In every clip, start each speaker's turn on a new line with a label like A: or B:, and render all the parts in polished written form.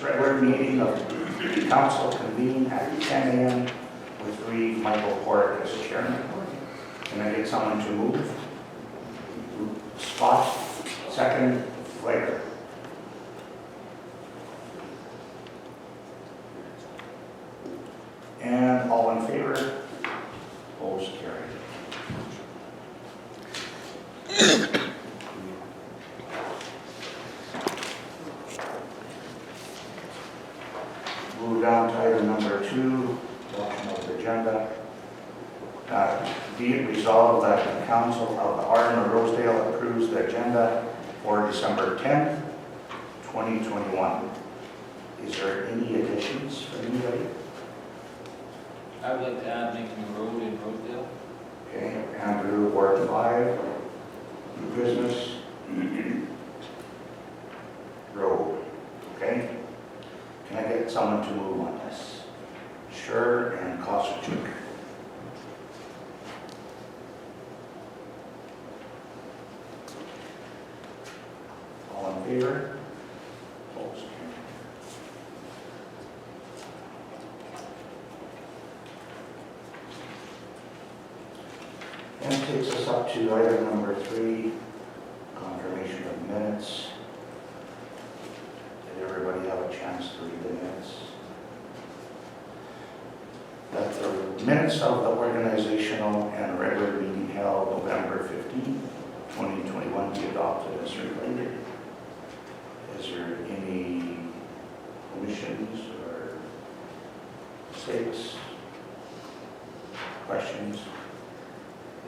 A: regular meeting of the council convened at 10 a.m. with Reeve Michael Porrick as chairman. Can I get someone to move? Scott, second, Flair. And all in favor? Opposed, carried. Move down to item number 2, adoption of the agenda. Be it resolved that the council of the RM of Rosedale approves the agenda for December 10th, 2021. Is there any additions for anybody?
B: I would like to add making a road in Rosedale.
A: Okay, Andrew, Ward 5, new business, road, okay? Can I get someone to move on this? Sure, and Kosachuk. All in favor? Opposed? And takes us up to item number 3, confirmation of minutes. Did everybody have a chance to read the minutes? That the minutes of the organizational and regular meeting held November 15, 2021 be adopted as related. Is there any omissions or mistakes, questions?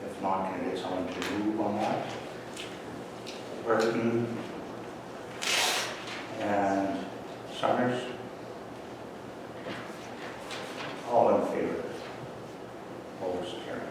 A: If not, can I get someone to move on that? Burton and Summers. All in favor? Opposed, carried.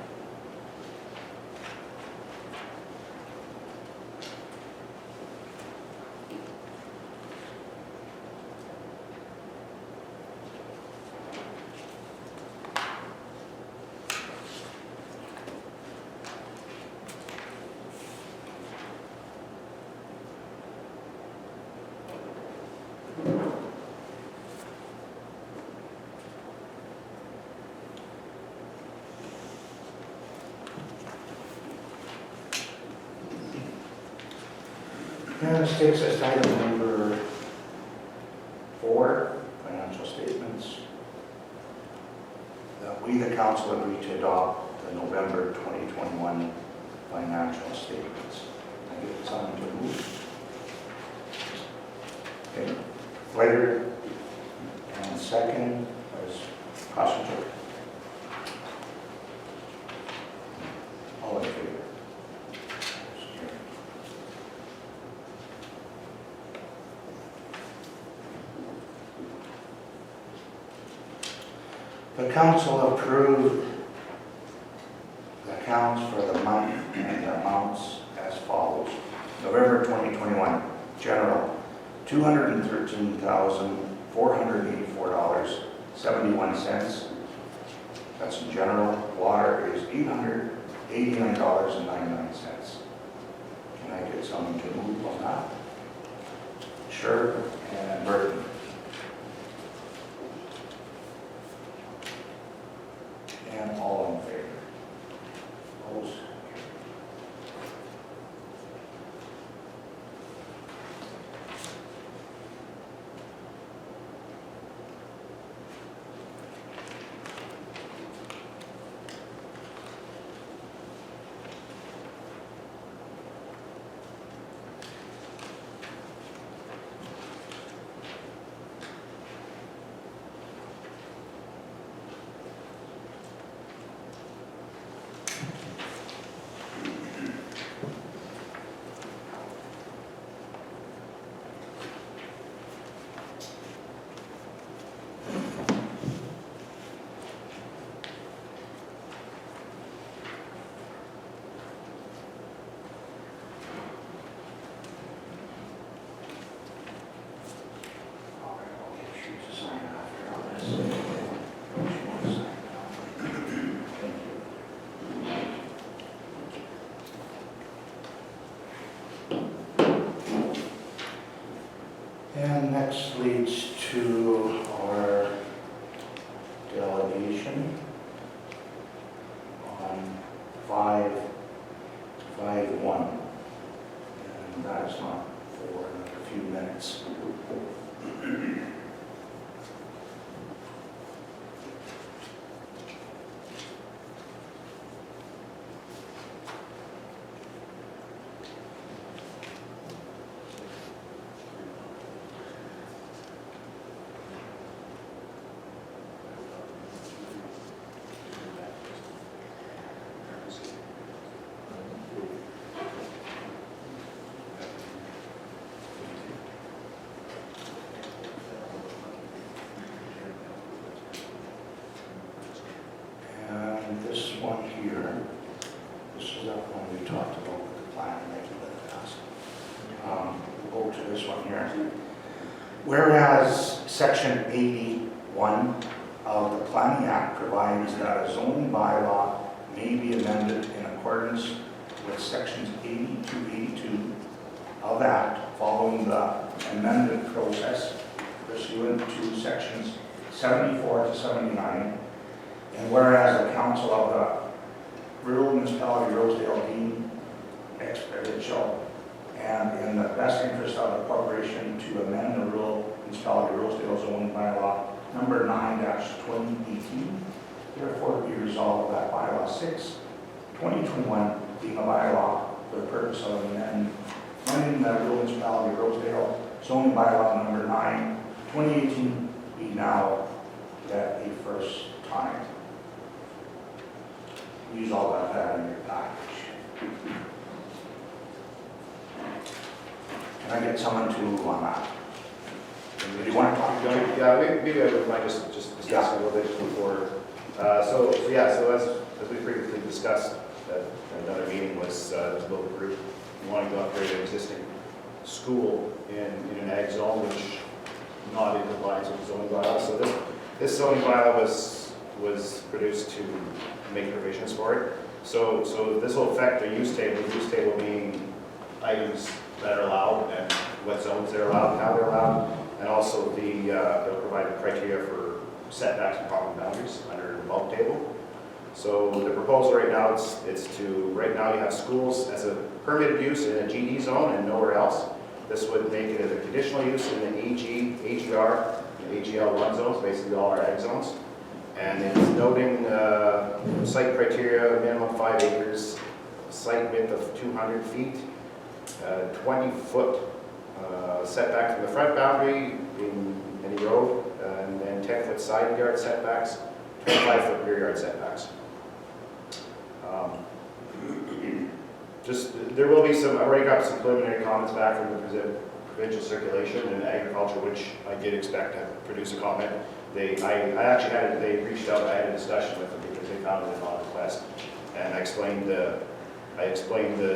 A: And this takes us to item number 4, financial statements. That we, the council, agree to adopt the November 2021 financial statements. Can I get someone to move? Okay. Later, and second is Kosachuk. All in favor? The council approved the accounts for the month and the amounts as follows. November 2021, general, $213,484.71. That's in general. Water is $889.99. Can I get someone to move on that? Sure, and Burton. And all in favor? Opposed? And next leads to our delegation on 5/5/1. And that is not for a few minutes. And this one here, this is that one we talked about with the plan making the past. We'll go to this one here. Whereas Section 81 of the Planning Act provides that a zoning bylaw may be amended in accordance with Sections 80 to 82 of Act following the amendment process pursuant to Sections 74 to 79. And whereas the Council of the Rural Municipality of Rosedale deem expeditial and in the best interest of the corporation to amend the Rural Municipality of Rosedale zoning bylaw number 9-2018, therefore be resolved that bylaw 6/2021 being a bylaw for the purpose of amending the Rural Municipality of Rosedale zoning bylaw number 9/2018 be now read a first time. Use all that in your package. Can I get someone to on that? Do you want to talk about it?
C: Yeah, maybe I would mind just discussing a little bit before. So as we previously discussed at another meeting, was this little group wanting to upgrade an existing school in an ag zone, which not in compliance with the zoning bylaw. So this zoning bylaw was produced to make provisions for it. So this will affect the use table being items that are allowed and what zones they're allowed and how they're allowed, and also they'll provide the criteria for setbacks and property boundaries under the bulk table. So the proposal right now right now you have schools as a permitted use in a GD zone and nowhere else. This would make it as a conditional use in the AG, AGR, and AGL1 zones, basically all our ag zones. And it's noting site criteria, minimum 5 acres, site width of 200 feet, 20-foot setback from the front boundary in any road, and then 10-foot side yard setbacks, 25-foot rear yard setbacks. There will be some, I already got some preliminary comments back from the provincial circulation and agriculture, which I did expect to produce a comment. They reached out, I had a discussion with them because they found it on request, and I explained the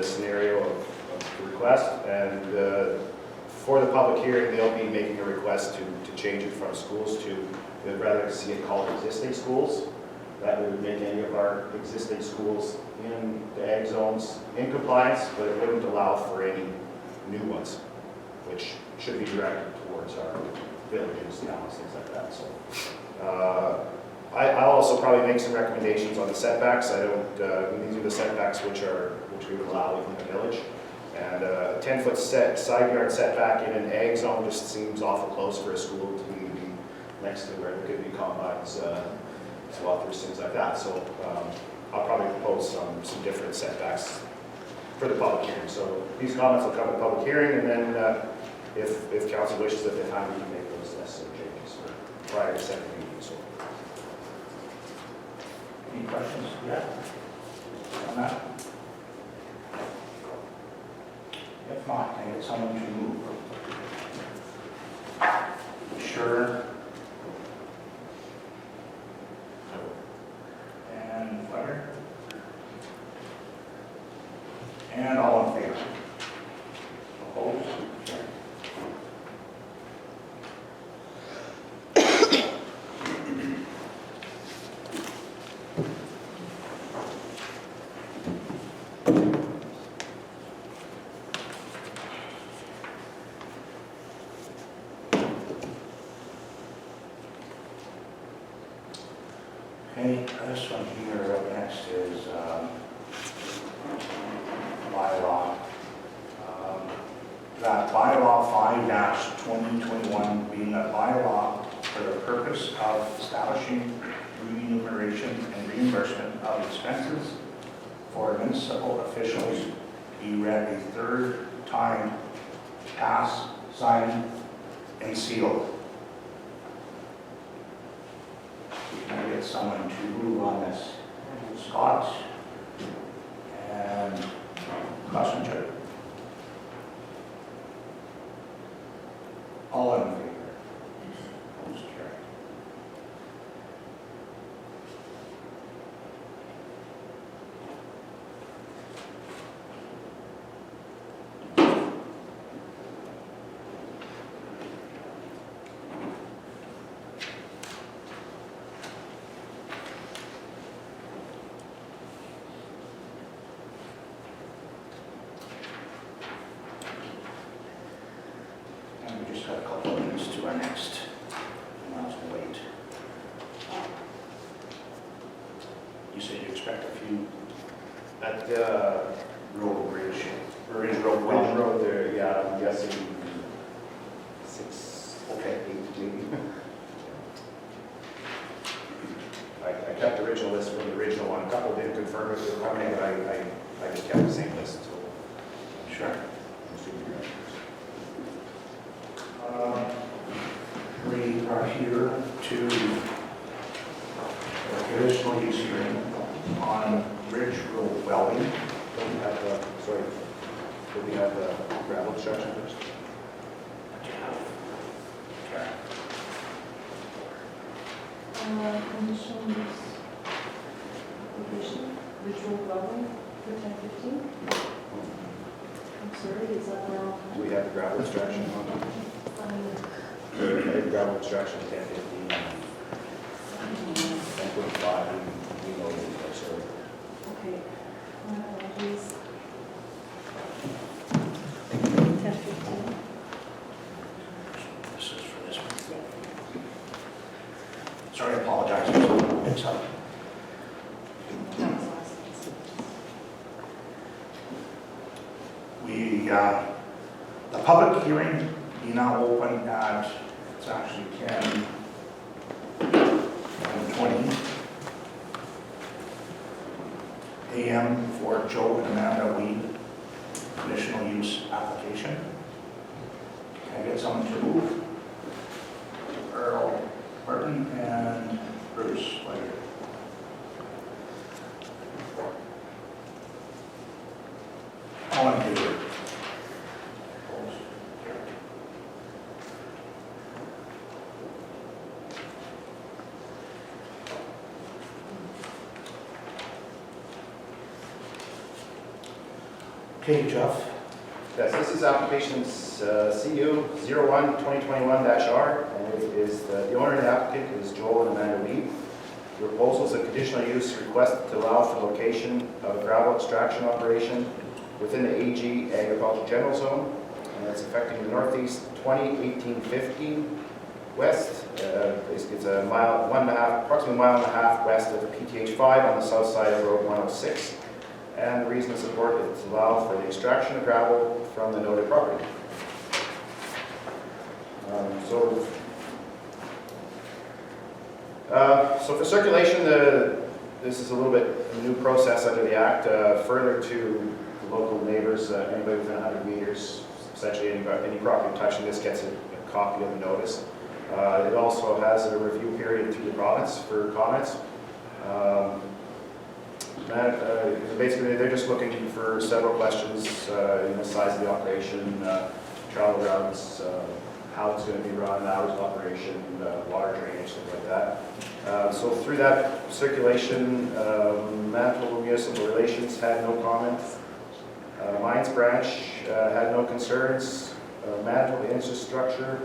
C: scenario of the request, and for the public hearing, they'll be making a request to change it from schools to, they'd rather see it called existing schools. That would make any of our existing schools in the ag zones in compliance, but it wouldn't allow for any new ones, which should be directed towards our villages, towns, things like that. So I'll also probably make some recommendations on the setbacks. These are the setbacks which we would allow within the village. And a 10-foot side yard setback in an ag zone just seems awful close for a school to be next to where there could be combines, swathers, things like that. So I'll probably propose some different setbacks for the public hearing. So these comments will come at the public hearing, and then if council wishes at the time, we can make those necessary changes prior to second reading. So.
A: Any questions? Yeah. On that? If not, can I get someone to move? Sure. And Flutter. And all in favor? Opposed? that bylaw 5-2021 being a bylaw for the purpose of establishing remuneration and reimbursement of expenses for municipal officials be read a third time, passed, signed, and sealed. Can I get someone to move on this? Scott and Messenger. All in favor? Opposed, carried. And we just got a couple of minutes to our next. Might as well wait. You said you expect a few
C: At
A: road bridge,
C: Ridge
A: road well.
C: Road there, yeah, I'm guessing 6,
A: Okay.
C: 8 maybe. I kept the original list from the original one. A couple didn't confirm it, but I just kept the same list, so.
A: Sure.
C: I'm assuming you're right.
A: We are here to a conditional use hearing on Ridge Road welding.
C: Don't we have, sorry, do we have gravel construction first?
A: Okay.
D: Conditional use application, ritual dwelling for 1015. I'm sorry, is that where all?
C: Do we have the gravel extraction on? Gravel extraction 1015, 1025, we know that, sorry.
D: Okay, my apologies. 1015.
A: This is for this one. Sorry, I apologize. It's up. The public hearing be now open at, it's actually 10:20 a.m. for Joe and Amanda Weed conditional use application. Can I get someone to move? Earl Burton and Bruce Slater. All in favor? Opposed? Carried. Okay, Jeff.
C: Yes, this is application CU 01-2021-R, and it is, the owner and the applicant is Joel and Amanda Weed. The proposal is a conditional use request to allow for location of a gravel extraction operation within the AG Agriculture General Zone, and it's affecting the northeast 20-18-15 west. It's a approximately a mile and a half west of PTH 5 on the south side of Road 106. And the reason to support it is to allow for the extraction of gravel from the noted property. So for circulation, this is a little bit a new process under the Act, further to the local neighbors, anybody within 100 meters, essentially any property touching this gets a copy of the notice. It also has a review period through the province for comments. Basically, they're just looking for several questions, size of the operation, travel routes, how it's going to be run, hours of operation, water drainage, things like that. So through that circulation, Manitoba Municipal Relations had no comments. Mines Branch had no concerns. Manitoba Infrastructure,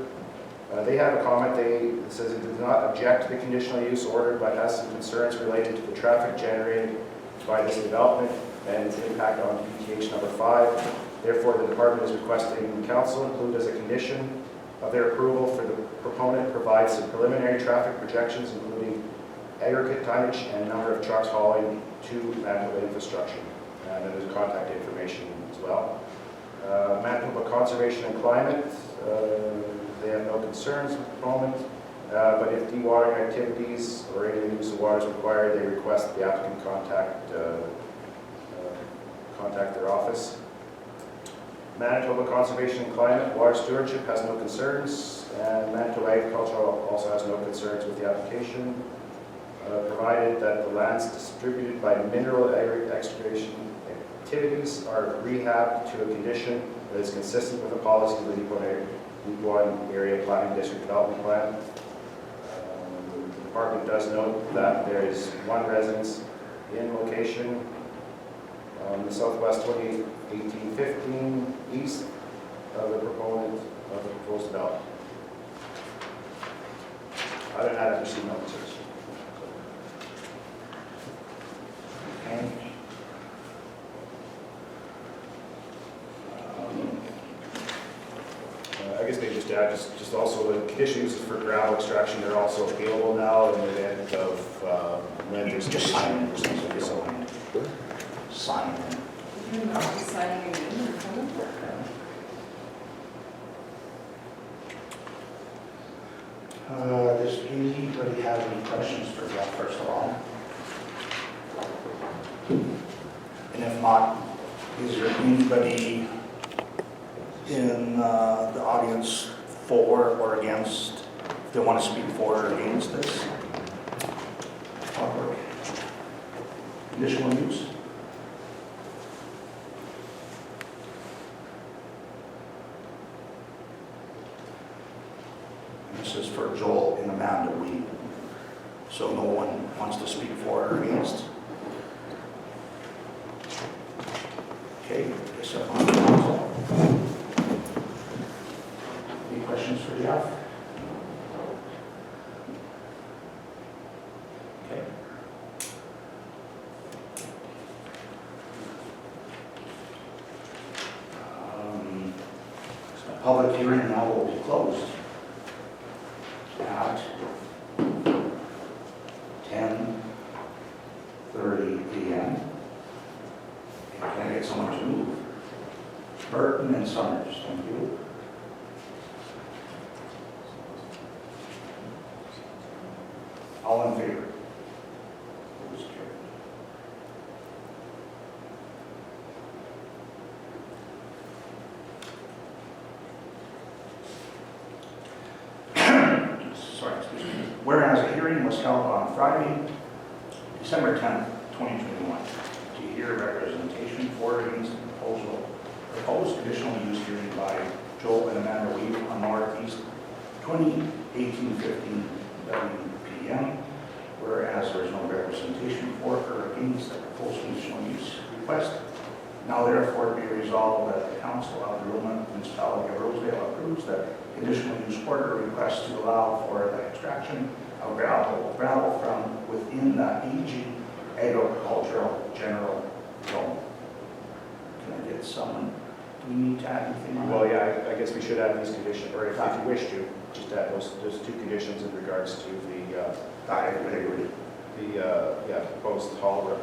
C: they have a comment. It says it does not object to the conditional use order, but has some concerns related to the traffic generated by this development and its impact on PTH number 5. Therefore, the department is requesting council include as a condition of their approval for the proponent provide some preliminary traffic projections, including aggregate tonnage and number of trucks hauling to Manitoba Infrastructure. And then there's contact information as well. Manitoba Conservation and Climate, they have no concerns at the moment, but if dewatering activities or any use of water is required, they request the applicant contact their office. Manitoba Conservation and Climate, water stewardship has no concerns, and Manitoba Agriculture also has no concerns with the application, provided that the lands distributed by mineral excavation activities are rehabbed to a condition that is consistent with the policy of the Deep Area Planning District Development Plan. The department does note that there is one residence in location on the southwest 1815 east of the proponent of the proposed development. Other than that, I've received no concerns.
A: Okay.
C: I guess maybe just to add, just also the condition uses for gravel extraction, they're also available now in the event of when there's
A: Just sign it.
C: So,
A: Sign it.
D: You're not signing it in or something?
A: Does anybody have any questions for Jeff, first of all? And if not, is there anybody in the audience for or against, if they want to speak for or against this? Or conditional use? This is for Joel and Amanda Weed. So no one wants to speak for or against? Okay, guess I'm on the council. Any questions for Jeff? Okay. So the public hearing now will be closed at 10:30 p.m. Can I get someone to move? Burton and Summers, thank you. All in favor? Opposed, carried. Sorry, excuse me. Whereas a hearing was held on Friday, December 10th, 2021, to hear representation for or against the proposed conditional use hearing by Joel and Amanda Weed on Northeast 1815 WPM, whereas there is no representation for or against the proposed conditional use request. Now therefore be resolved that the Council of the Municipality of Rosedale approves the conditional use order request to allow for the extraction of gravel from within the AG agricultural general zone. Can I get someone? Do we need to add anything on that?
C: well, yeah, I guess we should add these conditions, or if you wish to, just add those two conditions in regards to
A: I agree.
C: proposed haul or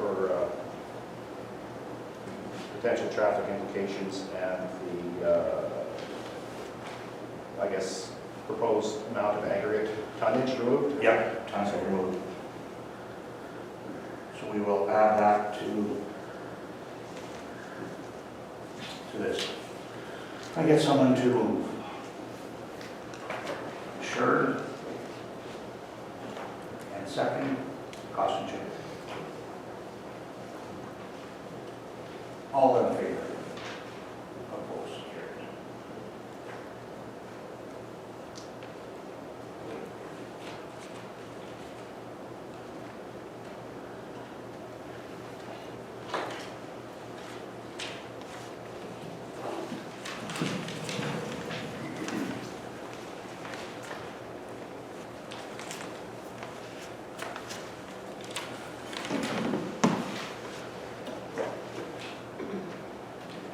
C: potential traffic implications and I guess, proposed amount of aggregate tonnage removed.
A: Yep, tons of removed. So we will add that to this. Can I get someone to move? Sure. And second, caution check. All in favor? Opposed? Carried.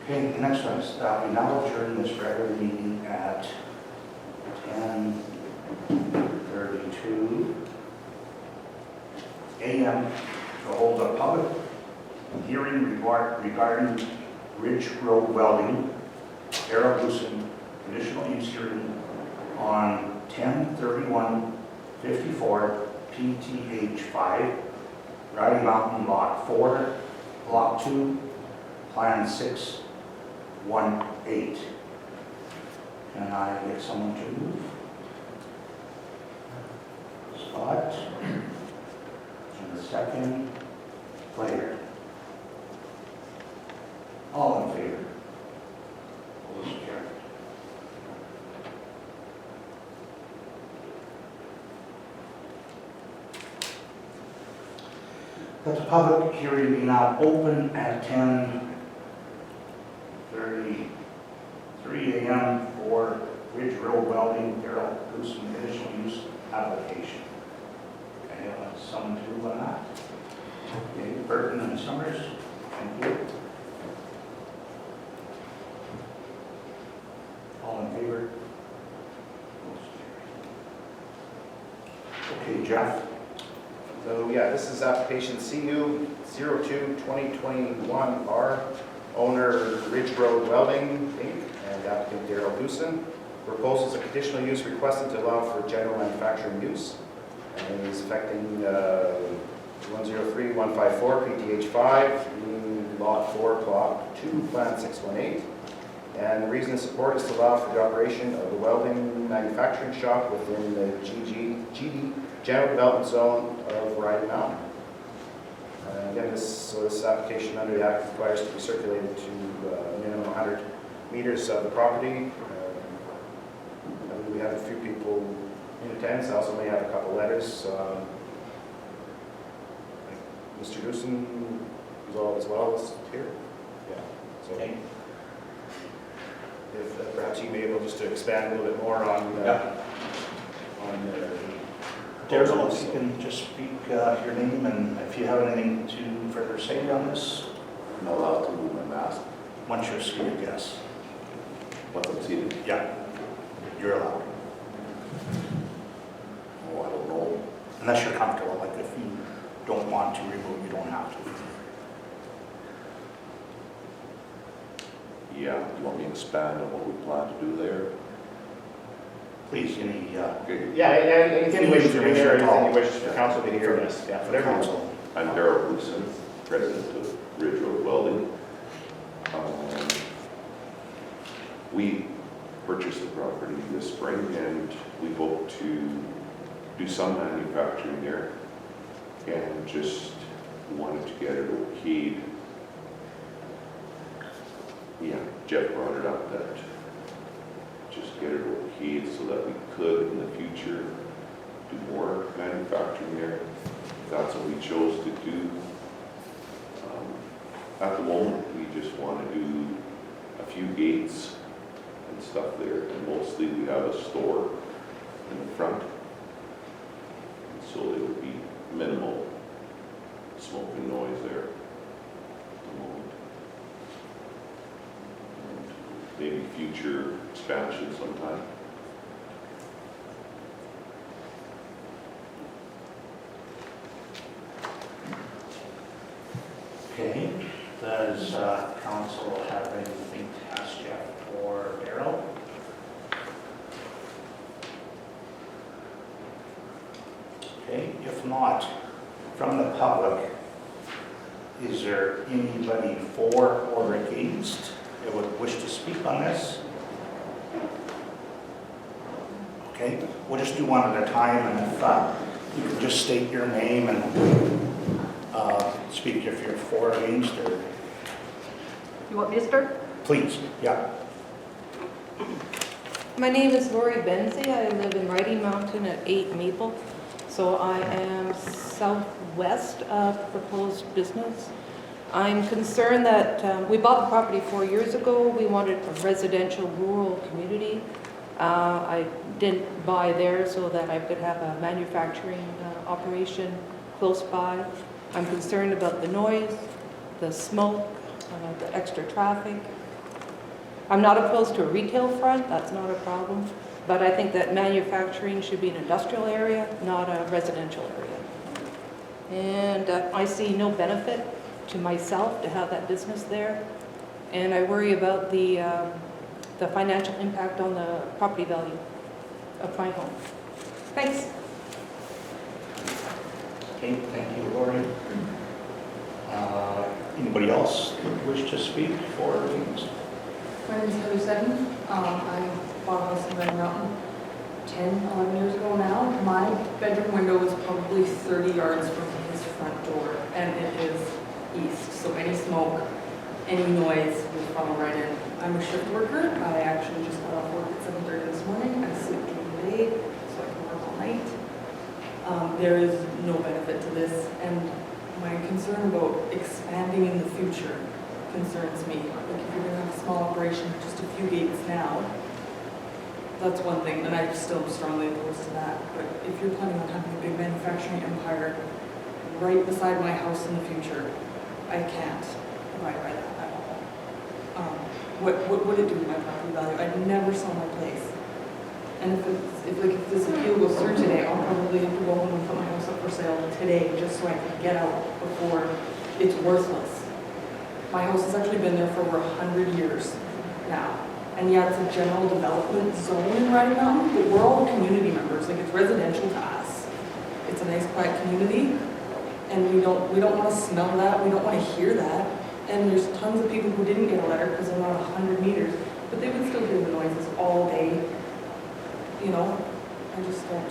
A: Okay, the next one is, we now adjourn this regular meeting at 10:32 a.m. to hold a public hearing regarding Ridge Road welding Darrell Goosen, conditional use hearing on 10/31/54 PTH 5, Riding Mountain Lot 4, Block 2, Plan 618. Can I get someone to move? Scott. And the second, Claire. All in favor? Motion carried. Let the public hearing be now open at 10:33 a.m. for Ridge Road Welding, Darrell Goosen conditional use application. Can I have someone to move on that? Okay, Burton and Summers, thank you. All in favor? Okay, Jeff.
C: So yeah, this is application CU 02-2021R, owner Ridge Road Welding, Inc., and applicant Darrell Goosen. Proposes a conditional use requested to allow for general manufacturing use. And is affecting 103154 PTH 5, Lot 4, Block 2, Plan 618. And the reason to support is to allow for the operation of the welding manufacturing shop within the GD General Development Zone of Riding Mountain. Again, this application under the Act requires to be circulated to a minimum 100 meters of the property. We have a few people in attendance. I also may have a couple letters. Mr. Goosen is all as well as here. Yeah. So
A: Okay.
C: if perhaps you may be able just to expand a little bit more on
A: Darrell, if you can just speak your name and if you have anything to further say on this,
E: I'm allowed to move my mask
A: once you're seated, yes.
E: once I'm seated.
A: Yeah, you're allowed.
E: Oh, I don't know.
A: Unless you're comfortable, like if you don't want to remove, you don't have to.
E: Yeah, you want me to expand on what we plan to do there?
A: Please, any,
E: Okay.
C: Yeah, anything you wish to
A: Any
C: hear,
A: information at all.
C: anything you wish the council to hear, yes, yeah,
A: for
C: whatever.
A: council.
E: I'm Darrell Goosen, president of Ridge Road Welding. We purchased the property this spring and we hope to do some manufacturing there and just wanted to get it okayed. Yeah, Jeff brought it up that just get it okayed so that we could in the future do more manufacturing there. If that's what we chose to do. At the moment, we just want to do a few gates and stuff there, and mostly we have a store in the front. And so it would be minimal smoke and noise there at the moment. And maybe future expansion sometime.
A: Okay, does council have anything to ask Jeff or Darrell? Okay, if not, from the public, is there anybody for or against that would wish to speak on this? Okay, we'll just do one at a time, and if you can just state your name and speak if you're for or against, or
D: You want me to start?
A: please, yeah.
D: My name is Lori Benzie. I live in Riding Mountain at 8 Maple. So I am southwest of proposed business. I'm concerned that we bought the property 4 years ago. We wanted a residential rural community. I didn't buy there so that I could have a manufacturing operation close by. I'm concerned about the noise, the smoke, the extra traffic. I'm not opposed to a retail front, that's not a problem, but I think that manufacturing should be an industrial area, not a residential area. And I see no benefit to myself to have that business there. And I worry about the the financial impact on the property value of my home. Thanks.
A: Okay, thank you, Lori. Anybody else wish to speak for things?
F: My name is Heather Seddon. I bought a house in Red Mountain 10, 11 years ago now. My bedroom window is probably 30 yards from his front door, and it is east, so any smoke, any noise will funnel right in. I'm a shift worker. I actually just got off work at 7:30 this morning. I sleep during the day, so I can work all night. There is no benefit to this, and my concern about expanding in the future concerns me. Like if you're going to have a small operation, just a few gates now, that's one thing, and I still am strongly opposed to that. But if you're planning on having a big manufacturing empire right beside my house in the future, I can't abide by that at all. What would it do to my property value? I'd never sell my place. And if this appeal goes through today, I'll probably have to go home and put my house up for sale today just so I can get out before it's worthless. My house has actually been there for over 100 years now. And yeah, it's a general development zone in Riding Mountain, but we're all community members. Like, it's residential to us. It's a nice, quiet community, and we don't want to smell that. We don't want to hear that. And there's tons of people who didn't get a letter because they're not 100 meters, but they would still hear the noises all day. You know, I just don't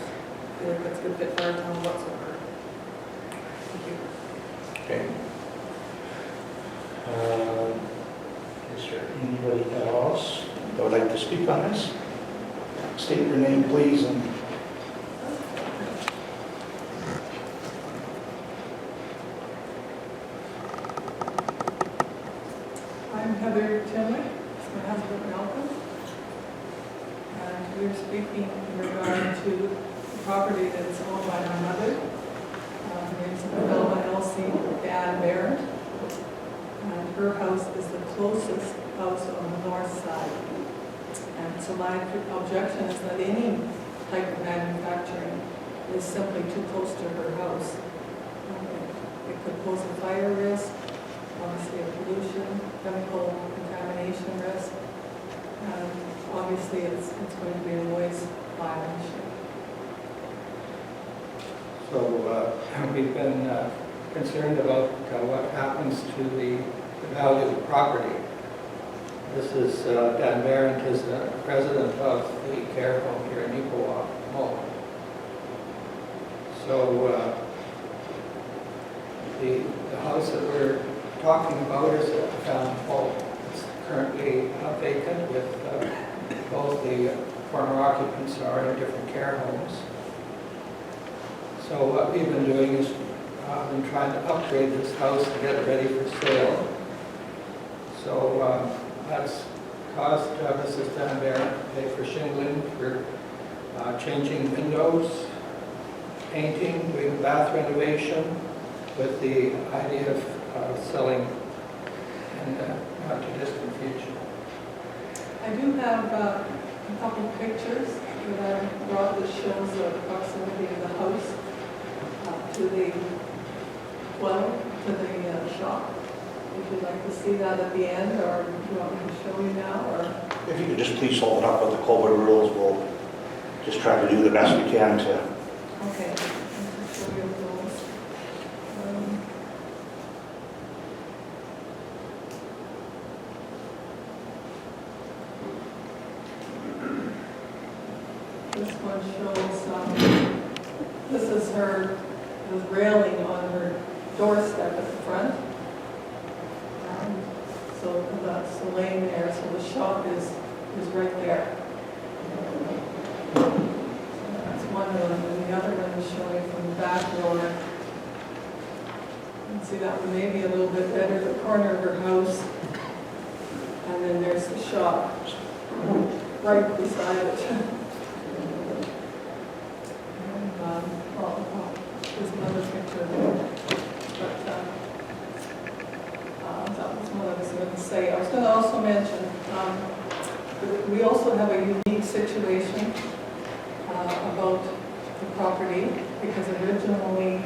F: feel like that's a good fit for our town whatsoever. Thank you.
A: Okay. Is there anybody else that would like to speak on this? State your name, please, and
G: I'm Heather Tinley, it's my husband Malcolm, and we're speaking in regard to the property that's owned by my mother. Her name's Gavel LLC, Dan Barrett, and her house is the closest house on the north side. And so my objection is that any type of manufacturing is simply too close to her house. It could pose a fire risk, obviously a pollution, chemical contamination risk, and obviously it's going to be a noise violation.
H: So we've been concerned about what happens to the value of the property. This is Dan Barrett is the president of the care home here in Neepawa Mall. So the house that we're talking about is at the Fountain Hall. It's currently vacant with both the former occupants are in different care homes. So what we've been doing is been trying to upgrade this house to get it ready for sale. So that's caused Mrs. Dan Barrett to pay for shingling, for changing windows, painting, doing bath renovation, with the idea of selling in the not too distant future.
G: I do have a couple of pictures that I brought that shows the proximity of the house to the shop. Would you like to see that at the end, or do you want me to show you now? Or
A: if you could just please hold it up with the COVID rules, we'll just try to do the best we can to.
G: okay, I'll show you those. This one shows, this is her, the railing on her doorstep at the front. So that's the lane there, so the shop is right there. So that's one of them, and the other one is showing from the back door. You can see that one maybe a little bit better, the corner of her house. And then there's the shop right beside it. There's another picture there. But that was what I was going to say. I was going to also mention, we also have a unique situation about the property, because originally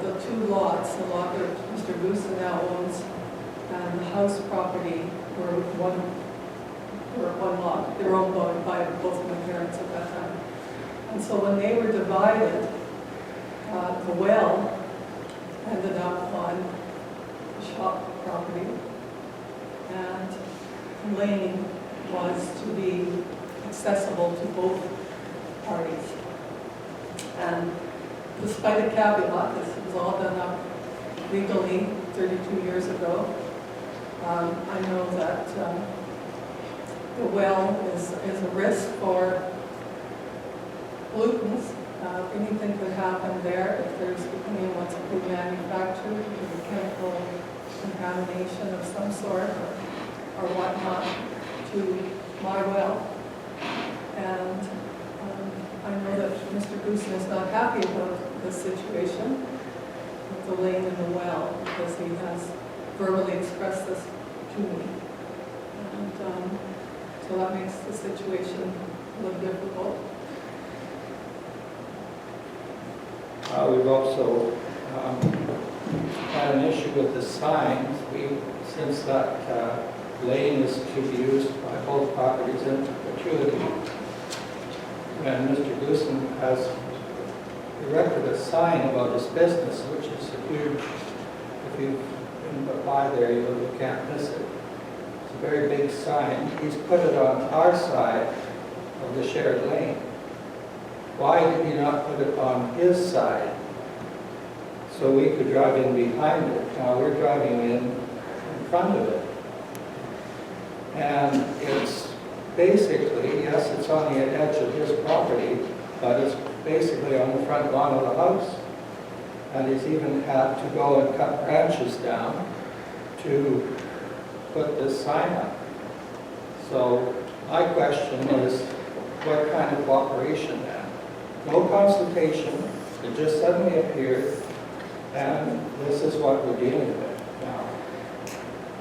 G: the two lots, the lot that Mr. Busa now owns and the house property, were one were one lot. They were owned by both of my parents at that time. And so when they were divided, the well ended up on the shop property, and lane was to be accessible to both parties. And despite a caveat, this was all done up legally 32 years ago. I know that the well is a risk for pollutants. Anything could happen there if there's, depending on what's being manufactured, with a chemical contamination of some sort or whatnot to my well. And I know that Mr. Goosen is not happy about this situation with the lane in the well, because he has verbally expressed this to me. And so that makes the situation a little difficult.
H: We've also had an issue with the signs. Since that lane is to be used by both properties in perpetuity, and Mr. Goosen has erected a sign about his business, which is a huge, if you've been by there, you can't miss it. It's a very big sign. He's put it on our side of the shared lane. Why did he not put it on his side so we could drive in behind it? Now we're driving in front of it. And it's basically, yes, it's on the edge of his property, but it's basically on the front lawn of the house. And he's even had to go and cut branches down to put this sign up. So my question is, what kind of cooperation then? No consultation, it just suddenly appeared, and this is what we're dealing with now.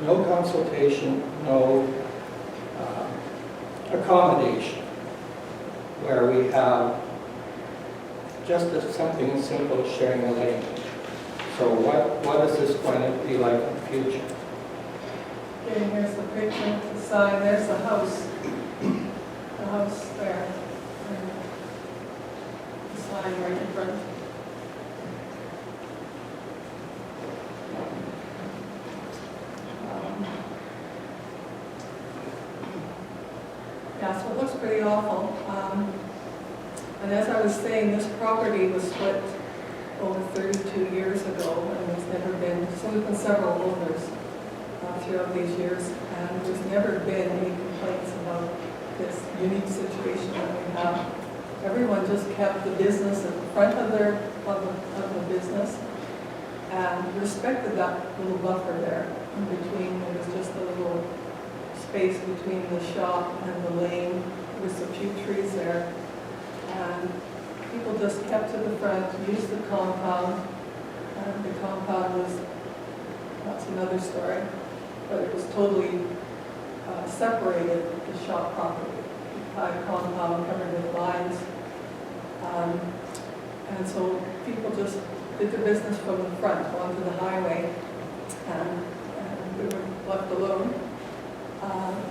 H: No consultation, no accommodation, where we have just something simple as sharing a lane. So what is this going to be like in the future?
G: Okay, here's the picture, the sign, there's the house. The house there. And the sign right in front. Yeah, so it looks pretty awful. And as I was saying, this property was split over 32 years ago, and there's never been, so there's been several owners throughout these years, and there's never been any complaints about this unique situation that we have. Everyone just kept the business at the front of the business and respected that little buffer there in between. There was just a little space between the shop and the lane with a few trees there. And people just kept to the front, used the compound. And the compound was, that's another story, but it was totally separated the shop property. High compound covered with vines. And so people just did their business from the front onto the highway, and we were left alone.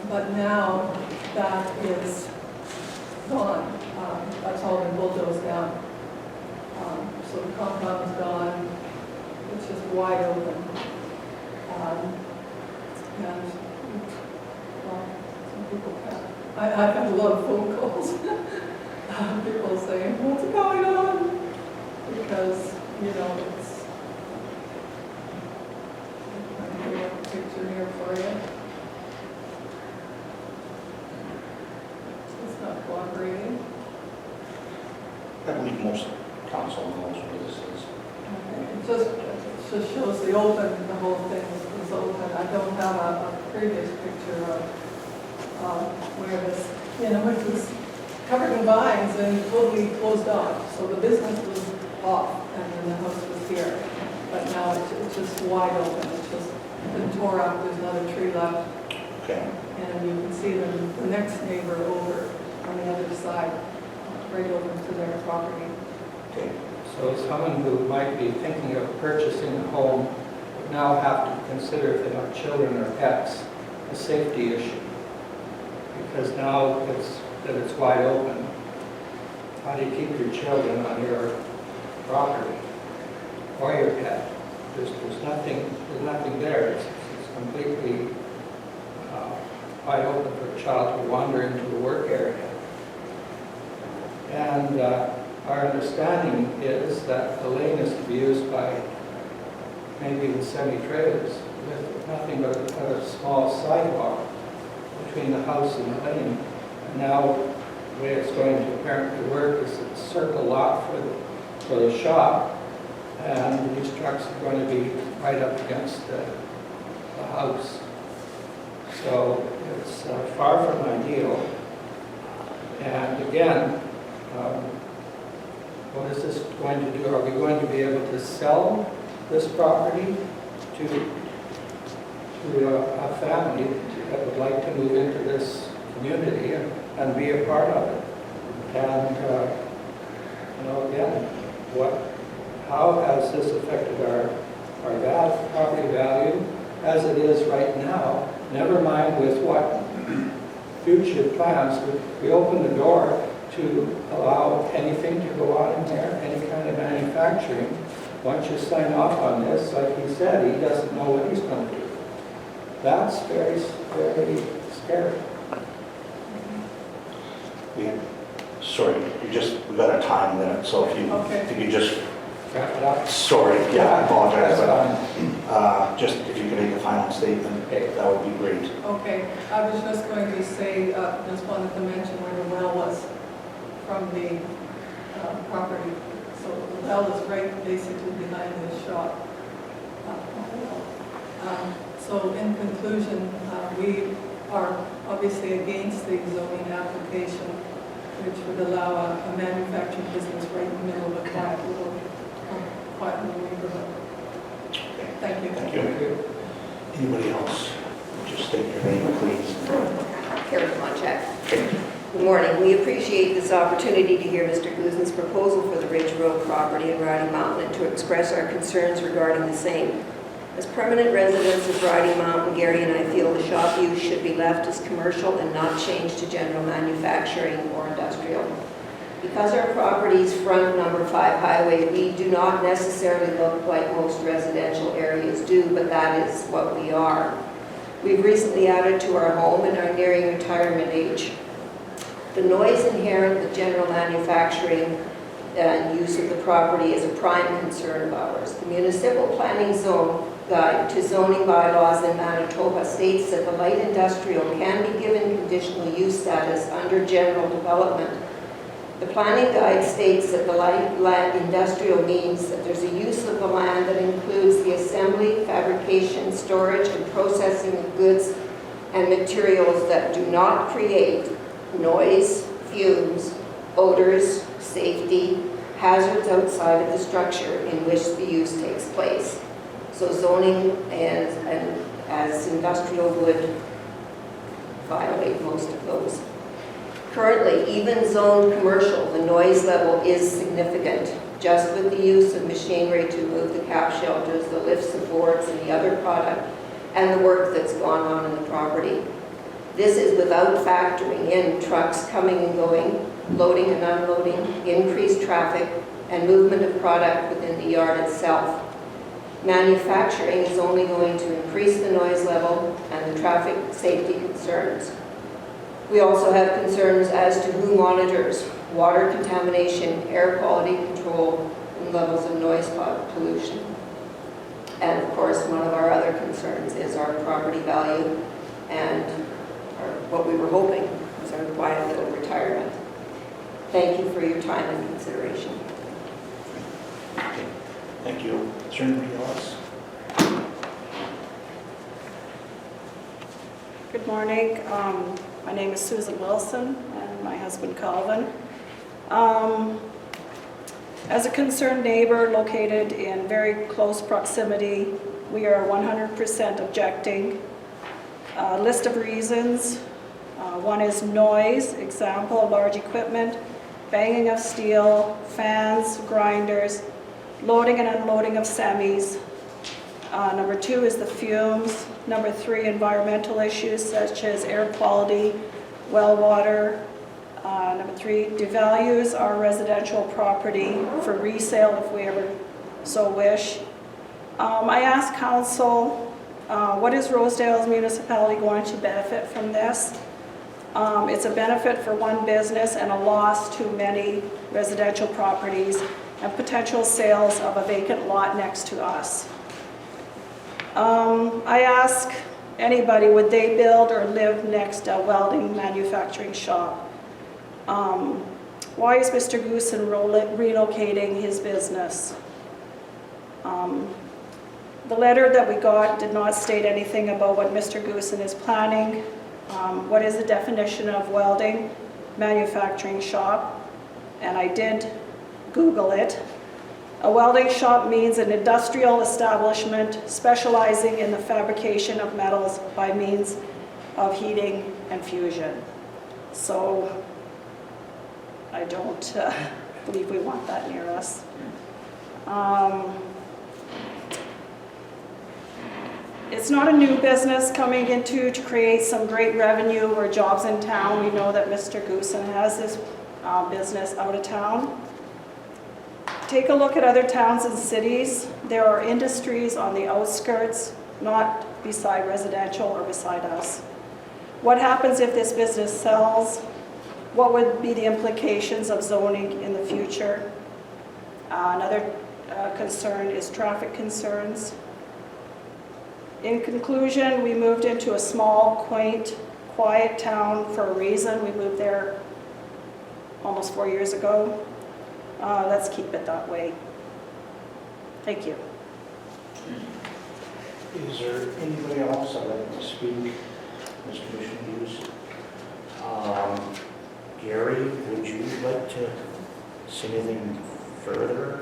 G: But now that is gone. That's all been bulldozed down. So the compound is gone. It's just wide open. And well, some people I've had a lot of phone calls. People saying, what's going on? Because, you know, it's, I have a picture here for you. It's not cooperating.
A: I believe most council knows what this is.
G: It just shows the whole thing is open. I don't have a previous picture of where this, you know, it was covered in vines and totally closed off. So the business was off and then the house was here. But now it's just wide open. It's just been tore up. There's not a tree left.
A: Okay.
G: And you can see the next neighbor over on the other side, right over to their property.
A: Okay.
H: So someone who might be thinking of purchasing a home would now have to consider, if they have children or pets, a safety issue. because now it's wide open. How do you keep your children on your property or your pet? There's nothing there. It's completely wide open for a child to wander into the work area. And our understanding is that the lane is to be used by maybe even semi-trailers with nothing but a small sidewalk between the house and the lane. And now the way it's going to apparently work is a circle lot for the shop, and these trucks are going to be right up against the house. So it's far from ideal. And again, what is this going to do? Are we going to be able to sell this property to a family that would like to move into this community and be a part of it? And again, how has this affected our property value as it is right now? Never mind with what future plans. We open the door to allow anything to go on in there, any kind of manufacturing. Once you sign off on this, like he said, he doesn't know what he's going to do. That's very, very scary.
A: We've got a time limit, so if you just,
H: Wrap it up.
A: sorry, yeah, I apologize,
H: That's
A: but just if you could make a final statement, that would be great.
G: Okay, I was just going to say, just wanted to mention where the well was from the property. So the well is right basically behind the shop. So in conclusion, we are obviously against the zoning application, which would allow a manufacturing business right in the middle of a quiet little neighborhood.
A: Okay.
G: Thank you.
A: Thank you. Anybody else? Just state your name, please.
I: Carrie Monchak. Good morning. We appreciate this opportunity to hear Mr. Guzman's proposal for the Ridge Road property in Riding Mountain and to express our concerns regarding the same. As permanent residents of Riding Mountain, Gary and I feel the shop use should be left as commercial and not changed to general manufacturing or industrial. Because our properties front number 5 highway, we do not necessarily look like most residential areas do, but that is what we are. We've recently added to our home and are nearing retirement age. The noise inherent with general manufacturing and use of the property is a prime concern of ours. The municipal planning zone guide to zoning bylaws in Manitoba states that the light industrial can be given conditional use status under general development. The planning guide states that the light land industrial means that there's a use of the land that includes the assembly, fabrication, storage, and processing of goods and materials that do not create noise, fumes, odors, safety, hazards outside of the structure in which the use takes place. So zoning as industrial would violate most of those. Currently, even zone commercial, the noise level is significant, just with the use of machinery to move the cap shelters, the lifts, the boards, and the other product, and the work that's gone on in the property. This is without factoring in trucks coming and going, loading and unloading, increased traffic, and movement of product within the yard itself. Manufacturing is only going to increase the noise level and the traffic safety concerns. We also have concerns as to who monitors water contamination, air quality control, and levels of noise pollution. And of course, one of our other concerns is our property value and what we were hoping was our quiet little retirement. Thank you for your time and consideration.
A: Okay. Thank you. Is there anybody else?
J: Good morning. My name is Susan Wilson and my husband Calvin. As a concerned neighbor located in very close proximity, we are 100% objecting. List of reasons. One is noise, example, large equipment, banging of steel, fans, grinders, loading and unloading of semis. Number 2 is the fumes. Number 3, environmental issues such as air quality, well water. Number 3, devalues our residential property for resale if we ever so wish. I asked council, what is Rosedale's municipality going to benefit from this? It's a benefit for one business and a loss to many residential properties and potential sales of a vacant lot next to us. I asked anybody, would they build or live next to a welding manufacturing shop? Why is Mr. Goosen relocating his business? The letter that we got did not state anything about what Mr. Goosen is planning. What is the definition of welding manufacturing shop? And I did Google it. A welding shop means an industrial establishment specializing in the fabrication of metals by means of heating and fusion. So I don't believe we want that near us. It's not a new business coming into to create some great revenue or jobs in town. We know that Mr. Goosen has this business out of town. Take a look at other towns and cities. There are industries on the outskirts, not beside residential or beside us. What happens if this business sells? What would be the implications of zoning in the future? Another concern is traffic concerns. In conclusion, we moved into a small, quaint, quiet town for a reason. We moved there almost 4 years ago. Let's keep it that way. Thank you.
A: Is there anybody else that'd like to speak? Mr. Commissioner Hughes? Gary, would you like to say anything further?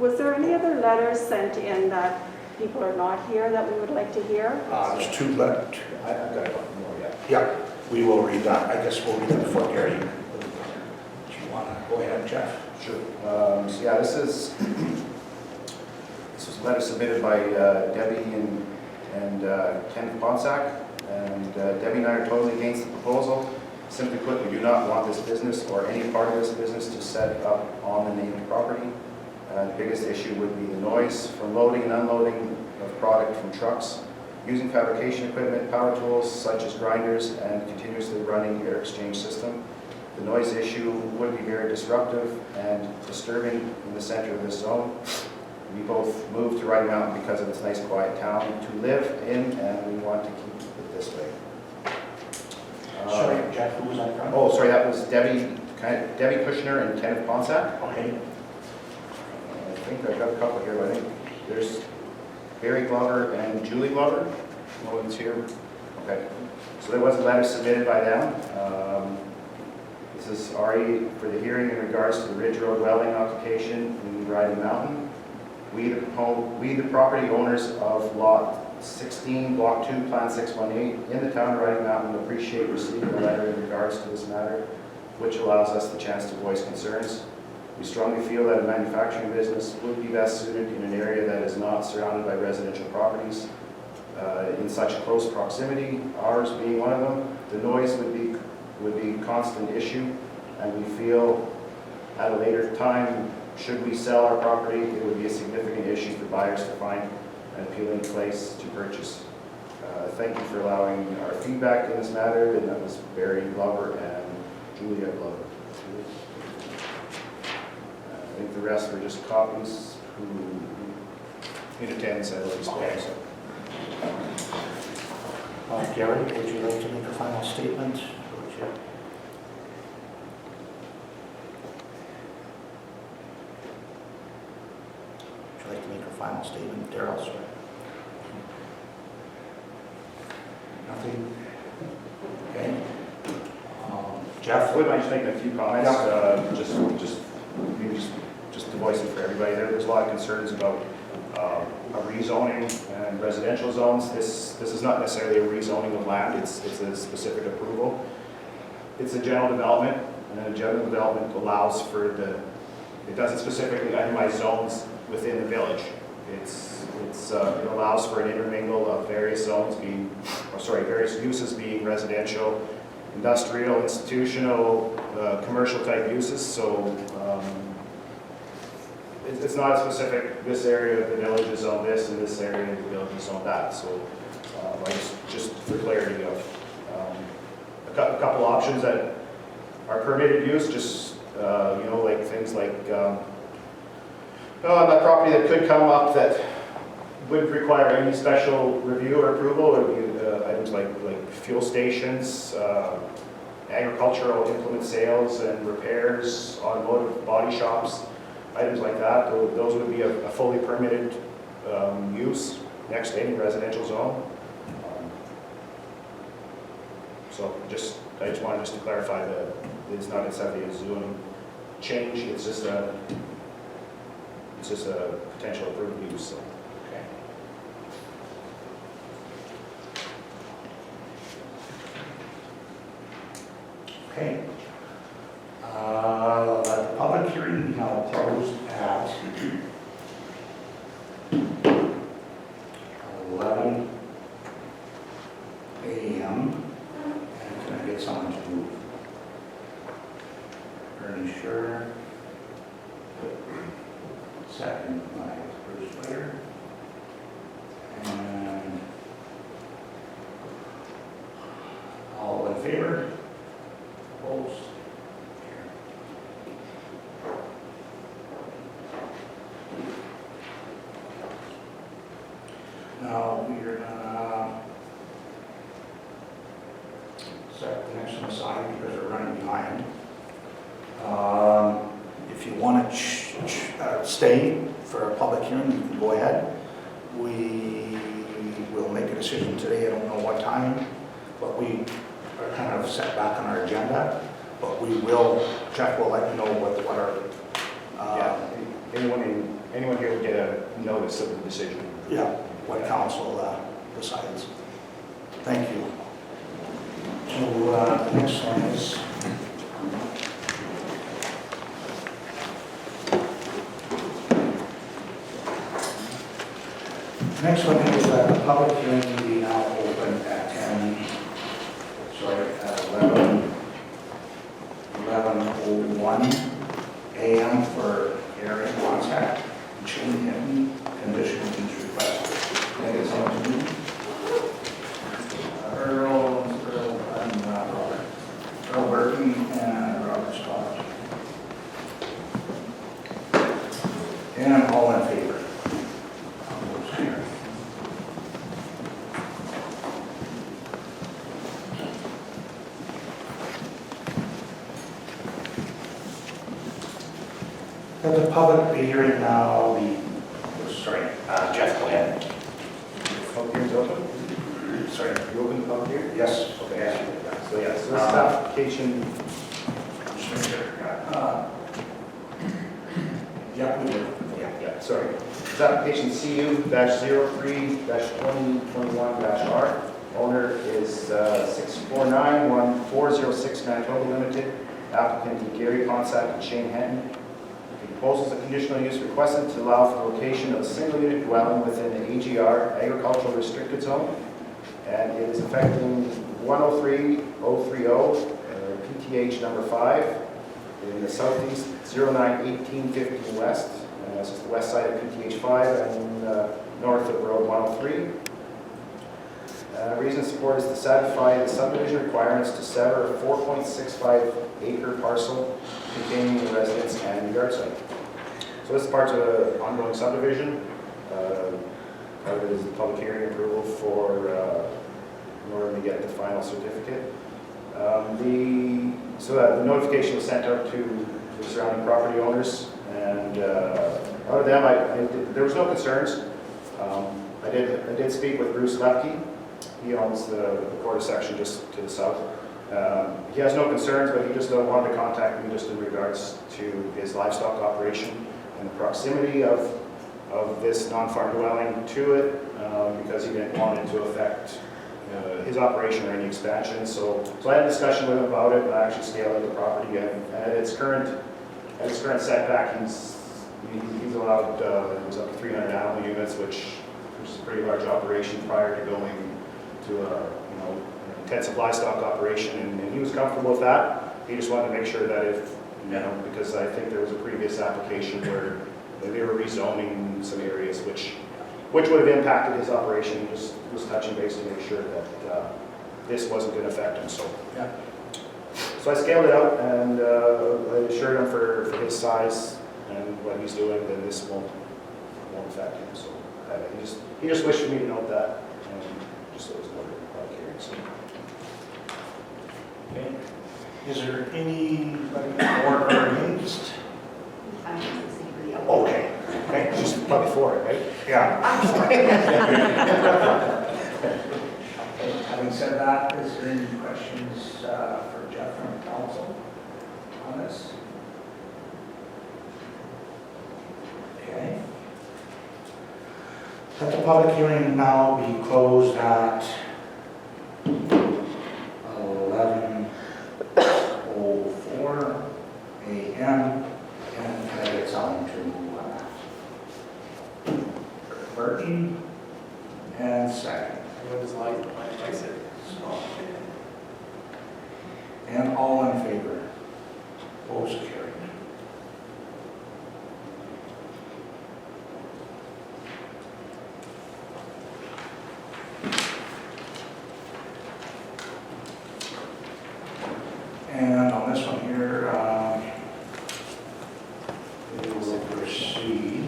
J: Was there any other letters sent in that people are not here that we would like to hear?
A: There's 2 left.
C: I've got one more, yeah.
A: Yeah, we will read that. I guess we'll read that before Gary. Do you want to go ahead, Jeff?
C: Sure. So yeah, this was a letter submitted by Debbie and Ken Ponsack. And Debbie and I are totally against the proposal. Simply put, we do not want this business or any part of this business to set up on the named property. The biggest issue would be the noise from loading and unloading of product from trucks, using fabrication equipment, power tools such as grinders, and continuously running air exchange system. The noise issue would be very disruptive and disturbing in the center of this zone. We both moved to Riding Mountain because of its nice quiet town to live in, and we want to keep it this way.
A: Sorry, Jeff, who was that from?
C: Oh, sorry, that was Debbie Kushner and Kenneth Ponsack.
A: Okay.
C: I think I've got a couple here, but I think there's Barry Glover and Julie Glover. No one's here. Okay. So there was a letter submitted by them. This is RE for the hearing in regards to the Ridge Road welding application in Riding Mountain. We, the property owners of Lot 16, Block 2, Plan 618, in the town of Riding Mountain, appreciate receiving a letter in regards to this matter, which allows us the chance to voice concerns. We strongly feel that a manufacturing business would be best suited in an area that is not surrounded by residential properties. In such close proximity, ours being one of them, the noise would be a constant issue, and we feel at a later time, should we sell our property, it would be a significant issue for buyers to find an appealing place to purchase. Thank you for allowing our feedback in this matter, and that was Barry Glover and Julia Glover. I think the rest were just copies who in attendance at least.
A: Okay. Gary, would you like to make a final statement? Would you? Would you like to make a final statement, Darrell? Sorry. Nothing? Okay. Jeff?
C: I would mind just making a few comments, just to voice it for everybody. There's a lot of concerns about a rezoning and residential zones. This is not necessarily a rezoning of land, it's a specific approval. It's a general development, and then a general development allows for it doesn't specifically itemize zones within the village. It allows for an intermingle of various zones various uses being residential, industrial, institutional, commercial type uses. So it's not specific, this area of the village is on this and this area of the village is on that. So just for clarity of a couple options that are permitted use, just like things like that property that could come up that wouldn't require any special review or approval would be items like fuel stations, agricultural implement sales and repairs, automotive body shops, items like that. Those would be a fully permitted use next to any residential zone. So I just wanted to clarify that it's not necessarily a zoning change, it's just a potential approved use. So.
A: Okay. The public hearing now closed at 11 a.m. And can I get someone to move? Ernie Sure. Second by Bruce Slater. And all in favor? Opposed? Now we're gonna set the next one aside because we're running behind. If you want to stay for a public hearing, you can go ahead. We will make a decision today. I don't know what time, but we are kind of set back on our agenda. But we will, Jeff will let you know what our...
C: Anyone here will get a notice of the decision.
A: Yeah, what council decides. Thank you. So the next one is... Next one is the public hearing will be now open at 11:01 a.m. for area contact and chain hidden conditional use request. Can I get someone to move? Earl Burton and Robert Scott. And all in favor? There's a public hearing now, Jeff, go ahead.
C: Public hearing's open?
A: Sorry.
C: You open the public hearing?
A: Yes.
C: Okay. So this is application.
A: Yeah, we do.
C: Yeah, sorry. This application CU-03-2021-R. Owner is 649-1406 Manitoba Limited. Applicant Gary Ponsack and Shane Henton. The proposal is a conditional use requested to allow for the location of a single unit dwelling within the AGR agricultural restricted zone. And it is affecting 103-030, PTH number 5 in the southeast 091850 west. This is the west side of PTH 5 and north of Road 103. Reason of support is to satisfy the subdivision requirements to sever a 4.65 acre parcel containing the residence and yard site. So this is part of the ongoing subdivision. Part of it is the public hearing approval for in order to get the final certificate. The notification was sent out to the surrounding property owners, and out of them, there was no concerns. I did speak with Bruce Lepke. He owns the quarter section just to the south. He has no concerns, but he just wanted to contact me just in regards to his livestock operation and the proximity of this non-farm dwelling to it, because he didn't want it to affect his operation or any expansion. So I had a discussion with him about it, and I actually scaled out the property, and at its current setback, He's allowed, it was up to 300 animal units, which is a pretty large operation prior to going to a, an intensive livestock operation, and he was comfortable with that. He just wanted to make sure that if, because I think there was a previous application where they were rezoning some areas, which would have impacted his operation. He just was touching base to make sure that this wasn't going to affect him, so.
A: Yeah.
C: So I scaled it out, and I assured him for his size and what he's doing, then this won't affect him. So he just wished for me to note that, and just so it was noted in the public hearing. So.
A: Okay. Is there anybody for or against? Okay. Okay.
C: She's probably for it, right?
A: Yeah. Okay. Having said that, is there any questions for Jeff from council on this? Okay. Let the public hearing now be closed at 11:04 a.m. and can I get someone to Burton and second.
B: What is like I said.
A: So, and all in favor? Opposed, carried. And on this one here, we will proceed.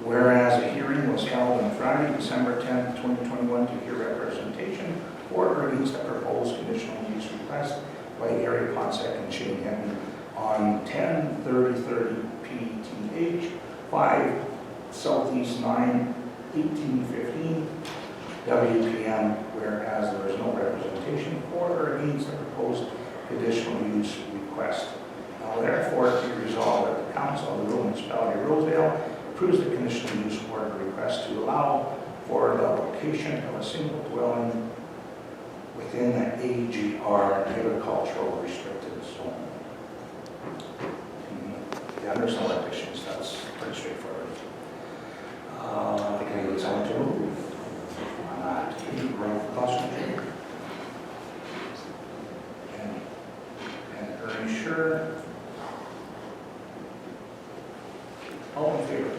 A: Whereas a hearing was held on Friday, December 10th, 2021 to hear representation for or against a proposed conditional use request by Gary Ponsek and Shane Henry on 10/30/30 PTH 5 Southeast 9 1815 WPM, whereas there is no representation for or against the proposed conditional use request. Now therefore be resolved that the Council of the Rural Municipality of Rosedale approves the conditional use order request to allow for the location of a single dwelling within an AGR agricultural restricted zone. Yeah, there's no additions, that's pretty straightforward. Can I get someone to move on that? Roll call, Councilor. And Ernie Sure. All in favor?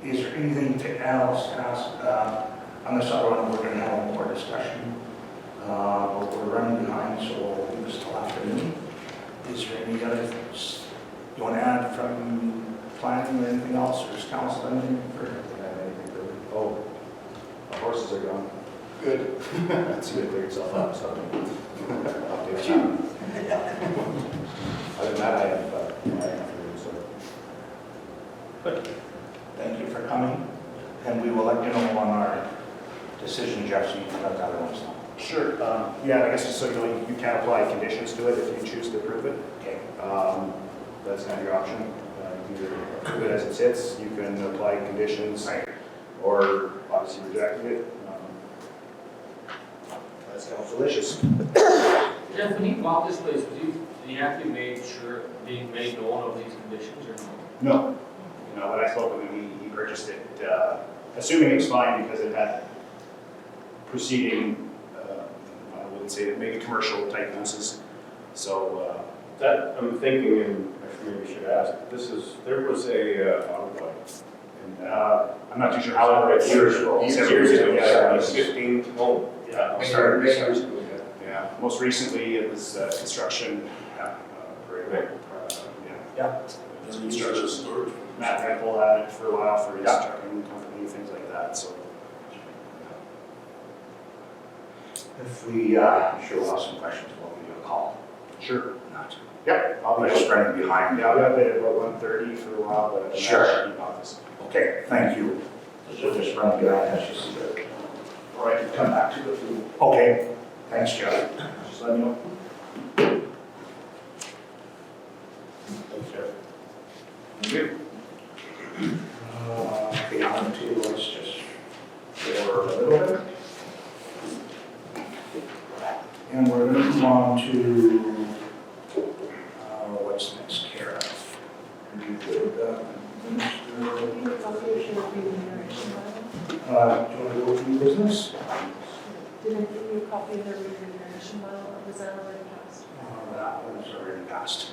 A: Is there anything else to ask? On this other one, we're going to have more discussion, but we're running behind, so we'll do this till afternoon. Is there any other things you want to add from planning or anything else, or is council anything for?
C: Oh, the horses are gone. Good. So you clear yourself up, so. Other than that, I have nothing to do, so.
A: Good. Thank you for coming, and we will let you know on our decision, Jeff, so you can let the other ones know.
C: Sure. Yeah, I guess just so you know, you can apply conditions to it if you choose to approve it.
A: Okay.
C: That's kind of your option. Either approve it as it sits, you can apply conditions,
A: Right.
C: or obviously reject it. That's council wishes.
B: Jeff, when you bought this place, did you have to make sure being made known of these conditions or no?
C: No. You know, when I spoke with him, he purchased it, assuming it was fine because it had preceding, I wouldn't say maybe commercial type uses. So,
E: That, I'm thinking, and I maybe should ask, there was a,
C: I'm not too sure how long, but years ago.
E: yeah, 15, oh,
C: Yeah,
E: I started
C: years
E: years
C: ago.
E: ago, yeah.
C: Yeah, most recently it was construction.
E: Right.
A: Yeah.
C: It's construction. Matt Redbull had it for a while for his trucking company, things like that, so.
A: If we sure will have some questions, we'll give you a call.
C: Sure.
A: Not.
C: Yep, I'll
A: We're
C: be
A: just running behind.
C: Yeah, I'll be up at about 1:30 for a while, but.
A: Sure.
C: In office.
A: Okay, thank you. We'll just run behind as you see it. All right, come back to it. Okay, thanks, Jeff.
C: Just let me know.
E: Thanks, Jeff.
C: Thank you.
A: The other two was just for a little bit. to, what's next, Kara? You good,
G: Did you copy of the remuneration bylaw?
A: do you want to go through business?
G: Did I give you a copy of the remuneration bylaw, or was that already passed?
A: That one's already passed.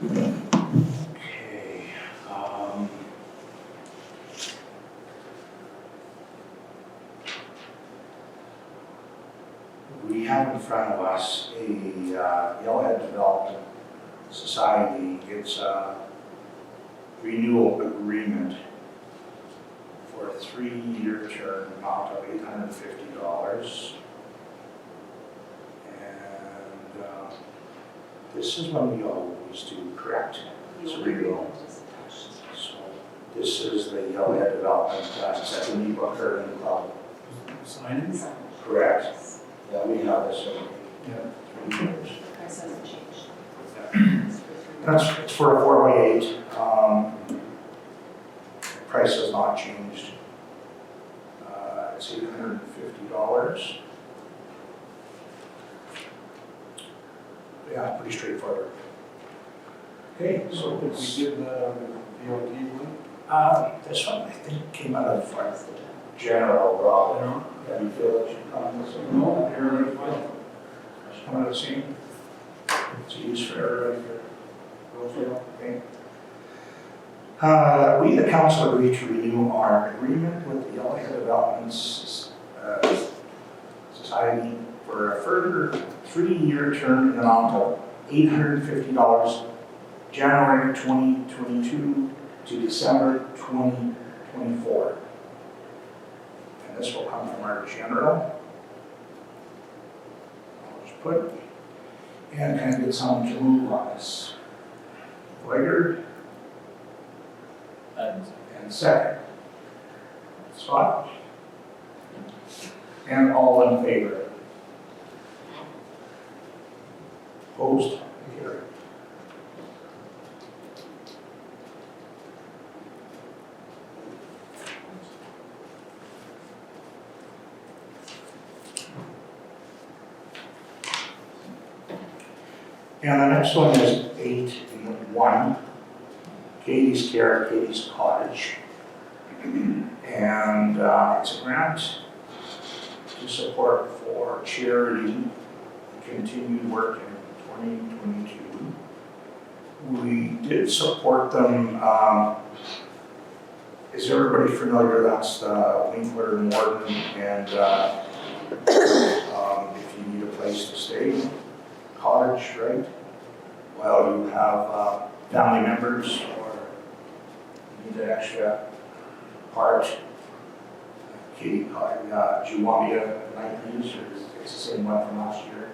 A: Okay, we have in front of us a Yellowhead Development Society. It's a renewal agreement for a 3-year term, amount of $850. And this is one we always do, correct? It's a renewal. So this is the Yellowhead Development, it's at the Neba Curling Club.
K: Signage?
A: Correct. Yeah, we have this in 3 years.
F: Price hasn't changed.
A: It's for a 4x8. Price has not changed. It's $850. Yeah, pretty straightforward. Okay, so
K: We
A: it's,
K: did the VOT one?
A: this one I think came out of general, Rob. Yeah, you feel that you're coming with some?
K: No, you're fine.
A: It's coming out of the same. It's used for everybody here. Okay. We, the council, agree to renew our agreement with the Yellowhead Development Society for a further 3-year term in the amount of $850, January 2022 to December 2024. And this will come from our general. I'll just put, and kind of get someone to move on this. Later. And second. Scott? And all in favor? Opposed? Carried. And the next one is 8-1. Katie's Care, Katie's Cottage. And it's a grant to support for charity continued work in 2022. We did support them. Is everybody familiar? That's Winkler and Morton, and if you need a place to stay, cottage, right? Well, you have family members or need an extra part. Katie, do you want me to use, or it's the same one from last year?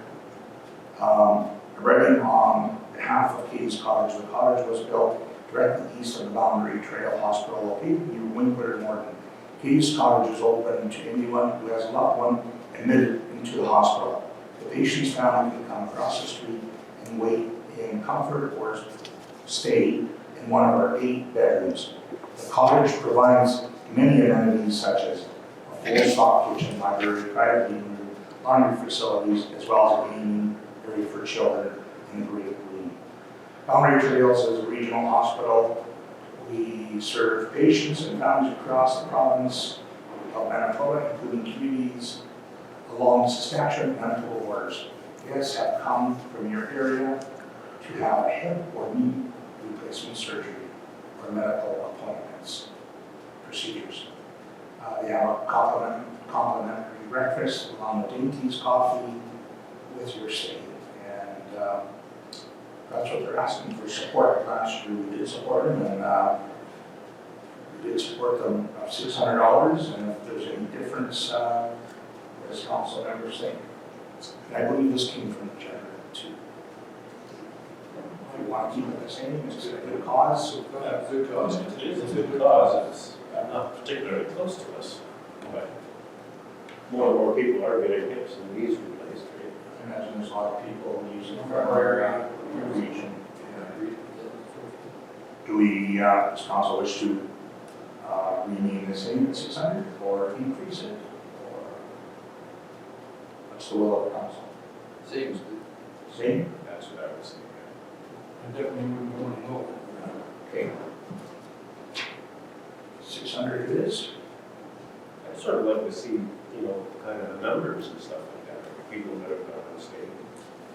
A: Writing on behalf of Katie's Cottage, the cottage was built directly east of the Boundary Trail Hospital located near Winkler and Morton. Katie's Cottage is open to anyone who has a loved one admitted into the hospital. The patient's family can come across the street and wait in comfort or stay in one of our 8 bedrooms. The cottage provides many amenities such as a full stock kitchen, library, private eating room, laundry facilities, as well as a gaming area for children in the great room. Boundary Trails is a regional hospital. We serve patients and families across the province of Manitoba, including communities along the Saskatchewan-Manitoba borders. Guests have come from your area to have a hip or knee replacement surgery or medical appointments, procedures. They have a complimentary breakfast along with dainties, coffee with your stay. And that's what they're asking for support. Last year we did support them, and we did support them of $600. And if there's any difference, as council members think. And I believe this came from the general too. If you want to keep it the same, it's a good cause.
K: Good cause.
L: It is a good cause. It's not particularly close to us. But
K: More and more people are getting hips and knees replaced, right?
A: I imagine there's a lot of people using it for our region. Do we, as council, wish to remain the same at 600 or increase it? Or what's the will of council?
K: Seems.
A: Same?
K: That's what I was thinking. I definitely wouldn't want to know.
A: Okay. 600 it is.
K: I'd sort of like to see, you know, kind of the numbers and stuff like that, people that have gone on stage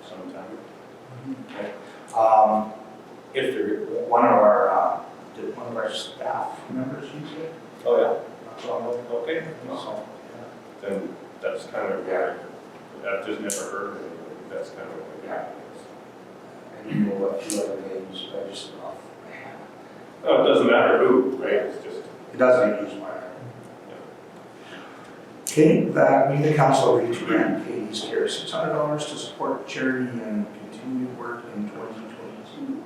K: sometime. If they're,
A: One of our, did one of our staff members use it?
K: oh yeah,
A: So,
K: okay.
A: so,
K: Then that's kind of, I've just never heard of it, that's kind of what
A: yeah. And you know what few other names, but I just,
K: Oh, it doesn't matter who, right, it's just.
A: it doesn't use my. Okay, that we the council agree to grant Katie's Care $600 to support charity and continued work in 2022.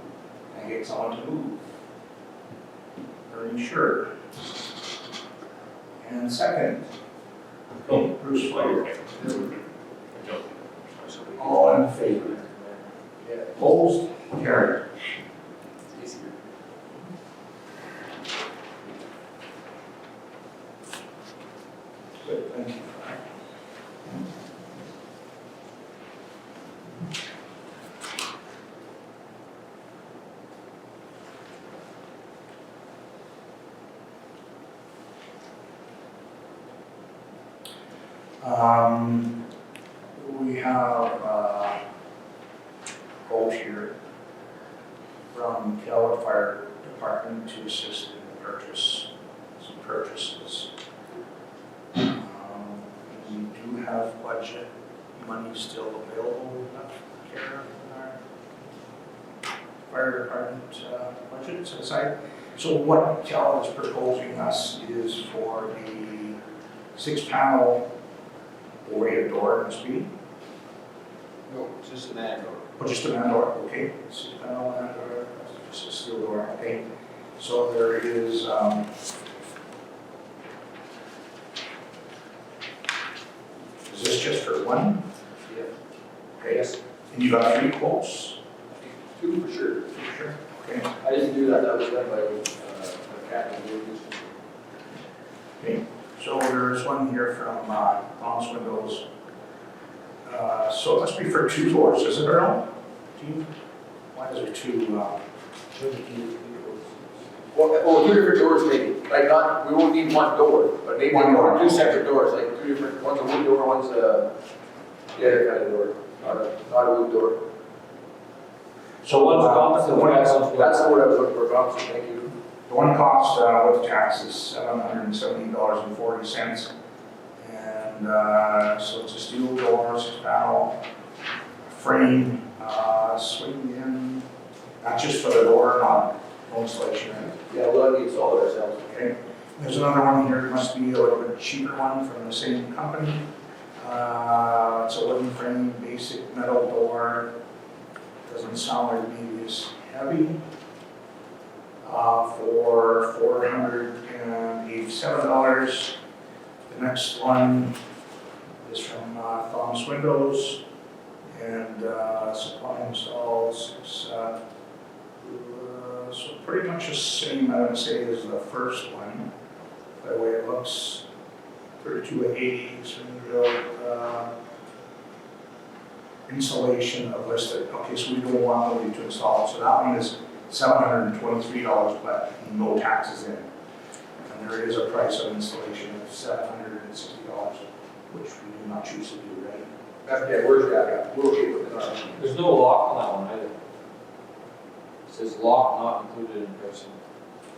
A: And get someone to move. Are you sure? And second, Bruce Flair. All in favor? Opposed? Carried. Good, thank you. We have quote here from Keller Fire Department to assist in the purchase, some purchases. We do have budget money still available enough to care of in our fire department budget set aside. So what Keller is proposing us is for a 6-panel overhead door, must be.
K: No, just an ad door.
A: Oh, just a man door, okay. 6-panel man door, just a steel door, okay. So there is, is this just for one?
K: Yeah.
A: Okay.
K: Yes.
A: And you got 3 quotes?
K: 2 for sure.
A: For sure. Okay.
K: I didn't do that, that was done by Captain.
A: Okay. So there's one here from Thomas Windows. So it must be for 2 doors, is it, Earl? Why is there 2?
L: Well, 2 different doors maybe, like not, we won't need 1 door, but maybe
A: One door.
L: 2 separate doors, like 2 different, one's a wood door, one's a, the other kind of door, not a wood door.
B: So one's opposite,
A: the one,
L: That's the word I was looking for, Thompson, thank you.
A: the one cost with taxes $770.40. And so it's a steel door, 6-panel frame, swing in, not just for the door, not no installation. Right?
L: Yeah, we'll have to install it ourselves.
A: Okay. There's another one here, it must be a little bit cheaper one from the same company. It's a wooden frame, basic metal door. Doesn't sound like maybe as heavy. For $487. The next one is from Thomas Windows and supply installs. So pretty much the same, I would say, as the first one. By the way it looks, 3280 swing drill, insulation of listed. Okay, so we don't want nobody to install it. So that one is $723, but no taxes in. And there is a price of installation of $760, which we do not choose to do, right?
L: Yeah, where's that? We're okay with it.
B: There's no lock on that one either. It says lock not included in pricing.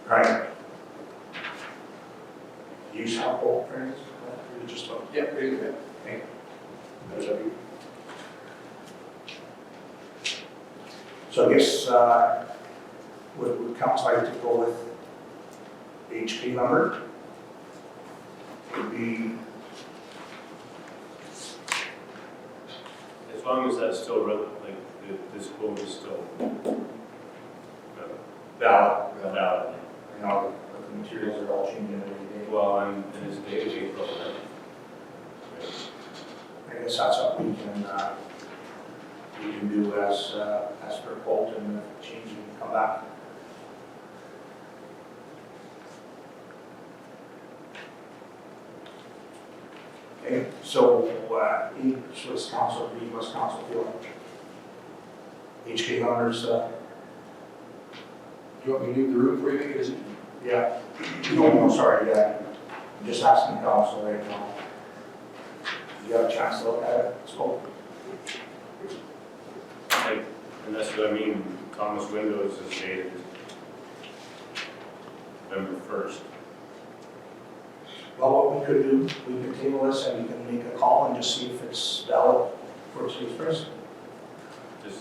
A: Right. Use helpful, friends? We just look.
L: Yeah, pretty good.
A: Okay.
L: That's up to you.
A: So I guess, would council like to go with HP number? Would be,
K: As long as that's still relevant, like, this quote is still
A: valid.
K: valid.
A: You know, the materials are all changing every day.
K: Well, and this day is April, right?
A: guess that's what we can do as per quote, and if change it, come back. Okay, so, Swiss Council, the US Council feel, HK owners,
L: Do you want me to leave the room before you make a decision?
A: yeah, no, sorry, yeah, I'm just asking the council right now. You got a chance to look at it, it's cool.
K: And that's what I mean, Thomas Windows is dated November 1st.
A: Well, what we could do, we could table this and we can make a call and just see if it's valid for its first.
K: Just,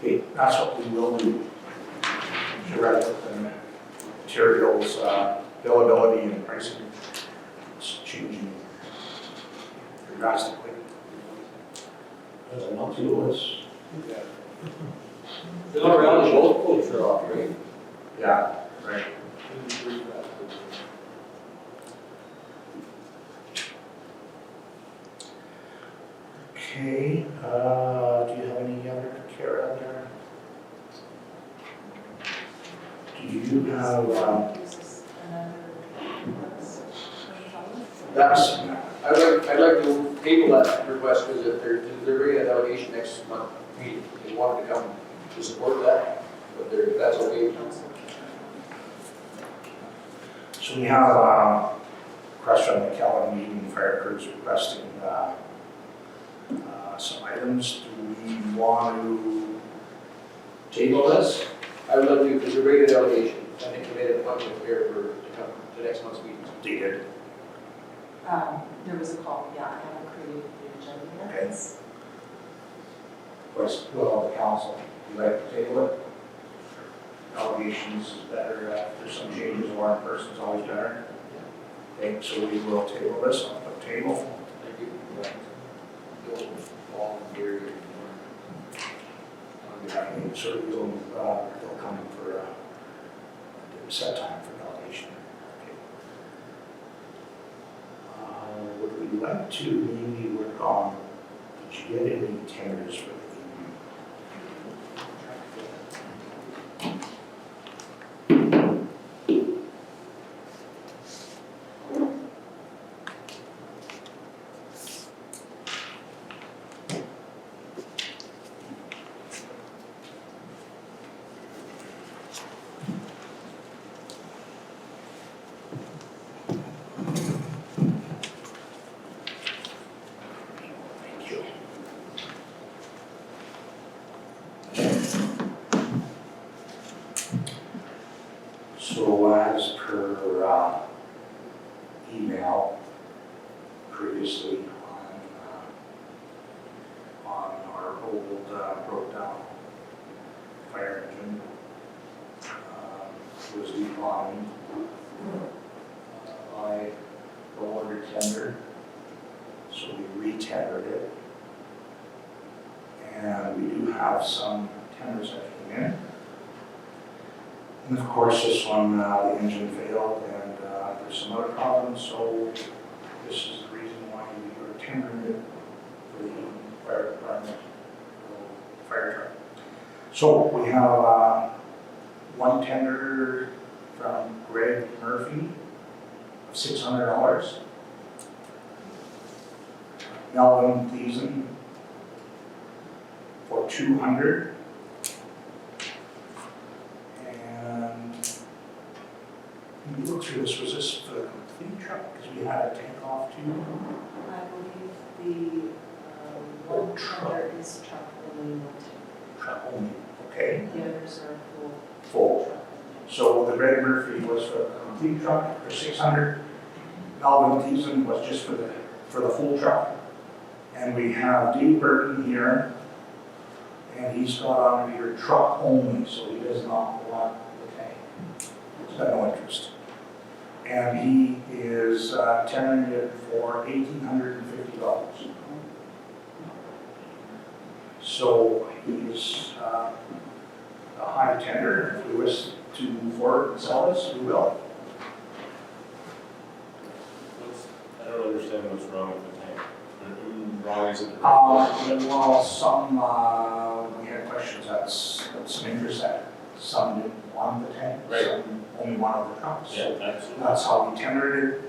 A: Okay, that's what we will do. To write up the materials, availability and pricing, it's changing drastically. Not to do this.
L: The reality, both quotes are off, right?
A: Yeah, right. Okay, do you have any other care out there? Do you have, that's,
L: I'd like to table that request, because if they're bringing a delegation next month, they wanted to come to support that, but if that's okay.
A: so we have a request from the Callan meeting, fire crews requesting some items. Do we want to table this?
L: I would love to, because they're bringing a delegation, I think they made an appointment here to come to next month's meeting.
A: Dated.
M: There was a call, yeah, I haven't created the agenda yet.
A: Okay. What's, well, the council, you like to table it? Allegations is better, if there's some changes, or in person is always better. Okay, so we will table this on the table.
L: Thank you. All in here.
A: Okay, so they'll come for a set time for delegation. Okay. Would we like to maybe work on, did you get any tenders for the evening? Thank you. So as per email previously on our old broke down fire engine was declined by the order tender. So we re-tendered it. And we do have some tenders that came in. And of course, this one, the engine failed, and there's some other problems, so this is the reason why we are tendering it for the fire department, fire truck. So we have one tender from Greg Murphy of $600. Melvin Thiessen for $200. And when we looked through this, was this for the complete truck? Because we had a tank off too.
M: I believe the one tender is truck only, not
A: Truck only, okay.
M: the others are full.
A: Full.
M: Truck.
A: So the Greg Murphy was for the complete truck for $600. Melvin Thiessen was just for the full truck. And we have Dave Burton here, and he's got on here truck only, so he does not want the tank. He's got no interest. And he is tendering it for $1,850. So he's a high tender. If we wish to move forward and sell this, we will.
K: I don't understand what's wrong with the tank. Wrong is it?
A: Well, some, we had questions at some interest, some didn't want the tank,
K: Right.
A: some only wanted the trucks.
K: Yeah, absolutely.
A: That's how we tendered it,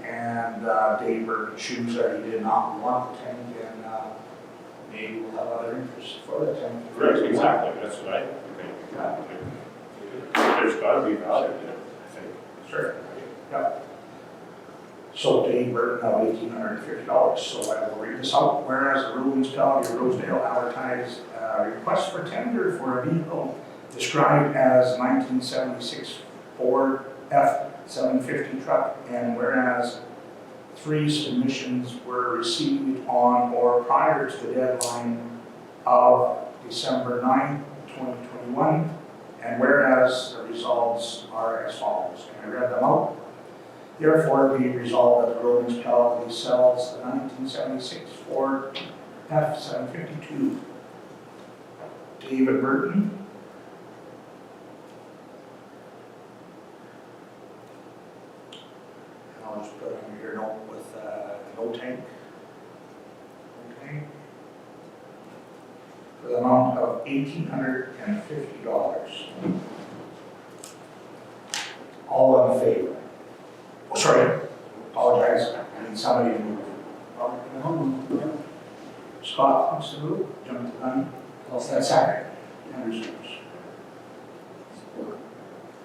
A: and Dave Burton choose that he did not want the tank, and maybe we'll have other interest for the tank.
K: Right, exactly, that's what I think.
A: Yeah.
K: There's gotta be value there, I think.
A: Sure. Yeah. So Dave Burton of $1,850, so I will read this out. Whereas the rural municipality of Rosedale advertised a request for tender for a vehicle described as 1976 Ford F-750 truck, and whereas 3 submissions were received on or prior to the deadline of December 9, 2021, and whereas the results are as follows. Can I read them out? Therefore, be resolved that the rural municipality sells the 1976 Ford F-750 to David Burton, and I'll just put on your note with no tank. Okay. For the amount of $1,850. All in favor? Oh, sorry, apologize, I need somebody to move. Scott wants to move, jump to the gun. I'll say second. Anderson.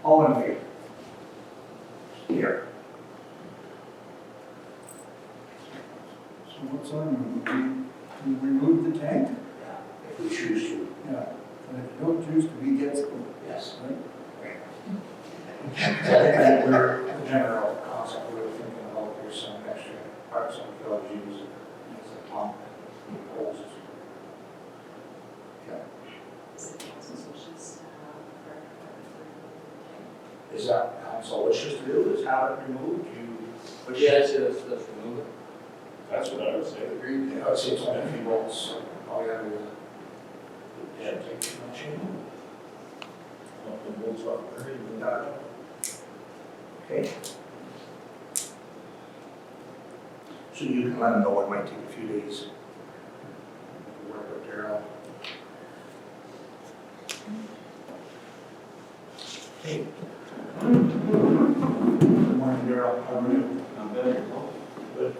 A: All in favor? Here.
N: So what's on, we remove the tank?
A: If we choose to.
N: Yeah. And if you don't choose to, we get some.
A: Yes.
N: Right?
A: And we're, the general concept we were thinking about, there's some extra parts on the village use as a pump and holes.
M: Is the council's wishes to have a fire department remove
A: Is that council wishes to do, is have it removed, you wish?
B: Yes, let's remove it.
K: That's what I would say.
B: Agreed.
A: Yeah, I would say it's only a few volts, so all you gotta do is.
K: Yeah.
A: Take too much in.
K: The bolts off,
A: Okay. So you can let them know it might take a few days. Work with Darrell. Hey. Good morning, Darrell. How are you?
N: I'm better.
A: Good.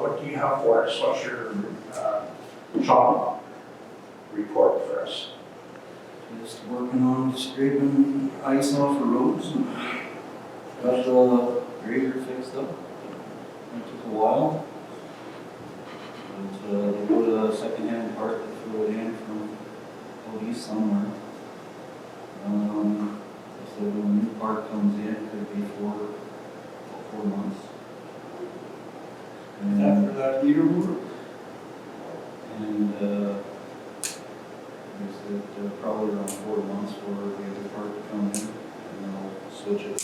A: What do you have for us? What's your shop report for us?
N: Just working on scraping ice off the roads. Got the grader fixed up. It took a while. But they put a second-hand part to throw it in from out east somewhere. So when a new part comes in, it could be for 4 months. And after that heater work? And they said probably around 4 months for the other part to come in, and then I'll switch it.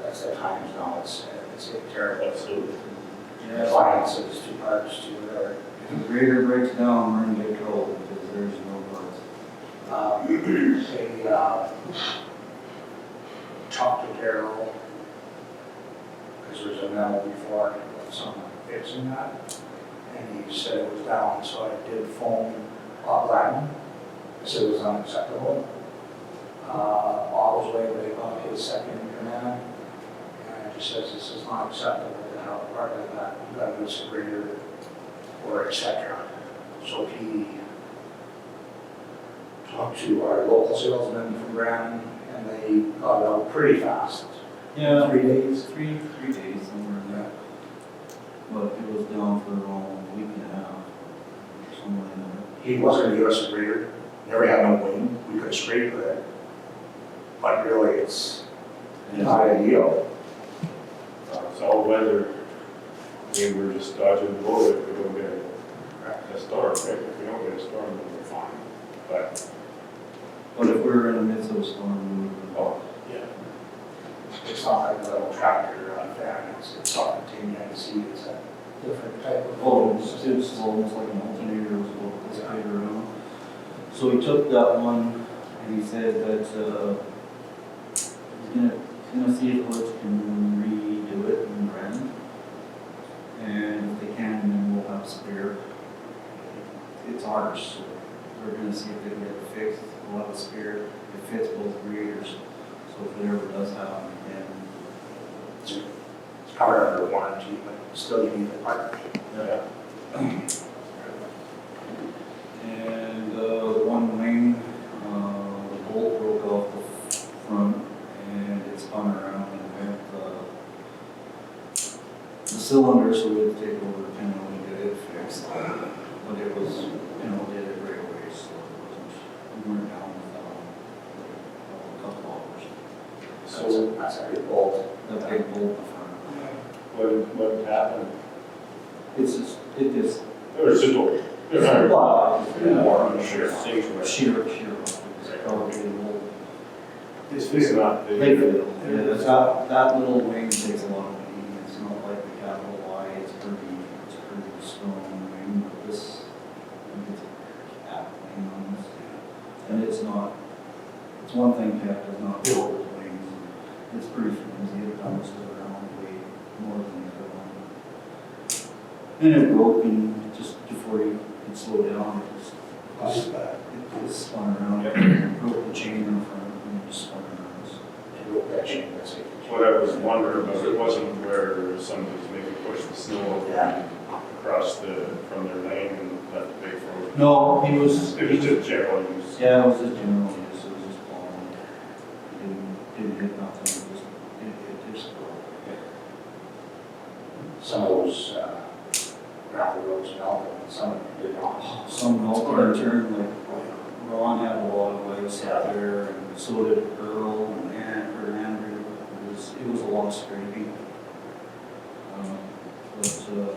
A: That's the times now, it's terrible.
K: Absolutely.
N: Yeah.
A: Clients, so there's 2 parts to it.
N: If the grader breaks down, we're in big trouble because there's no parts.
A: Talk to Darrell, because there's a memo before, about someone fixing that, and he said it was down, so I did phone Bob Gladden. I said it was unacceptable. Bob was way about his second in command, and he says this is not acceptable to have a part like that, you got to use a grader, or et cetera. So he talked to our local salesman from Brandon, and they got it out pretty fast.
N: Yeah.
A: 3 days.
N: Three days somewhere in there. But it was down for a week and a half, somewhere in there.
A: He was going to give us a grader, never had no wing, we could scrape with it. But really, it's not ideal.
K: It's all weather. We were just dodging the bullet if we don't get a storm, right? If we don't get a storm, then we're fine.
N: But if we were in the midst of a storm, we would.
K: Oh, yeah.
A: It's not like a little tractor fan, it's self-contained, I see it's a different type of.
N: Oh, it's almost like an alternator was what this guy around. So he took that one and he said that he's gonna see if Woods can redo it and it's ours, so we're gonna see if they can get it fixed. We'll have a spare, it fits both graders, so if it ever does happen again.
A: It's covered under warranty, but still you need the part.
K: Yeah.
N: And the one wing, the bolt broke off the front and it spun around and bent the cylinder, so we had to take over the pin and get it fixed. But it was, did it right away, so we weren't down without a couple hours.
K: So
A: That's a big bolt.
N: The big bolt in the front.
K: what happened?
N: It just,
K: It was just over.
N: more on the
K: Sure.
N: shear. It's probably a little.
K: It's not the.
N: Yeah, that little wing takes a lot of heat. It's not like the Gavel Y. It's pretty strong wing. But this, I think it's a cat wing on this. And it's not. It's one thing cat does not build with wings. It's pretty flimsy. It bounces around way more than the other one. And it broke, and just before you could slow down, it just spun around. It broke the chain in front and it just spun around.
A: It broke that chain, that's it.
K: What I was wondering about, it wasn't where somebody's maybe pushed the snow across from their lane and left the big road.
N: No, it was
K: just general use.
N: Yeah, it was just general use. It was just plowing. Didn't hit nothing. It just broke.
A: Some of those gravel roads melted, and some of them did not.
N: Some melted in turn, like Ron had a lot of ice out there, and so did Earl and Andrew. It was a lot of scraping. But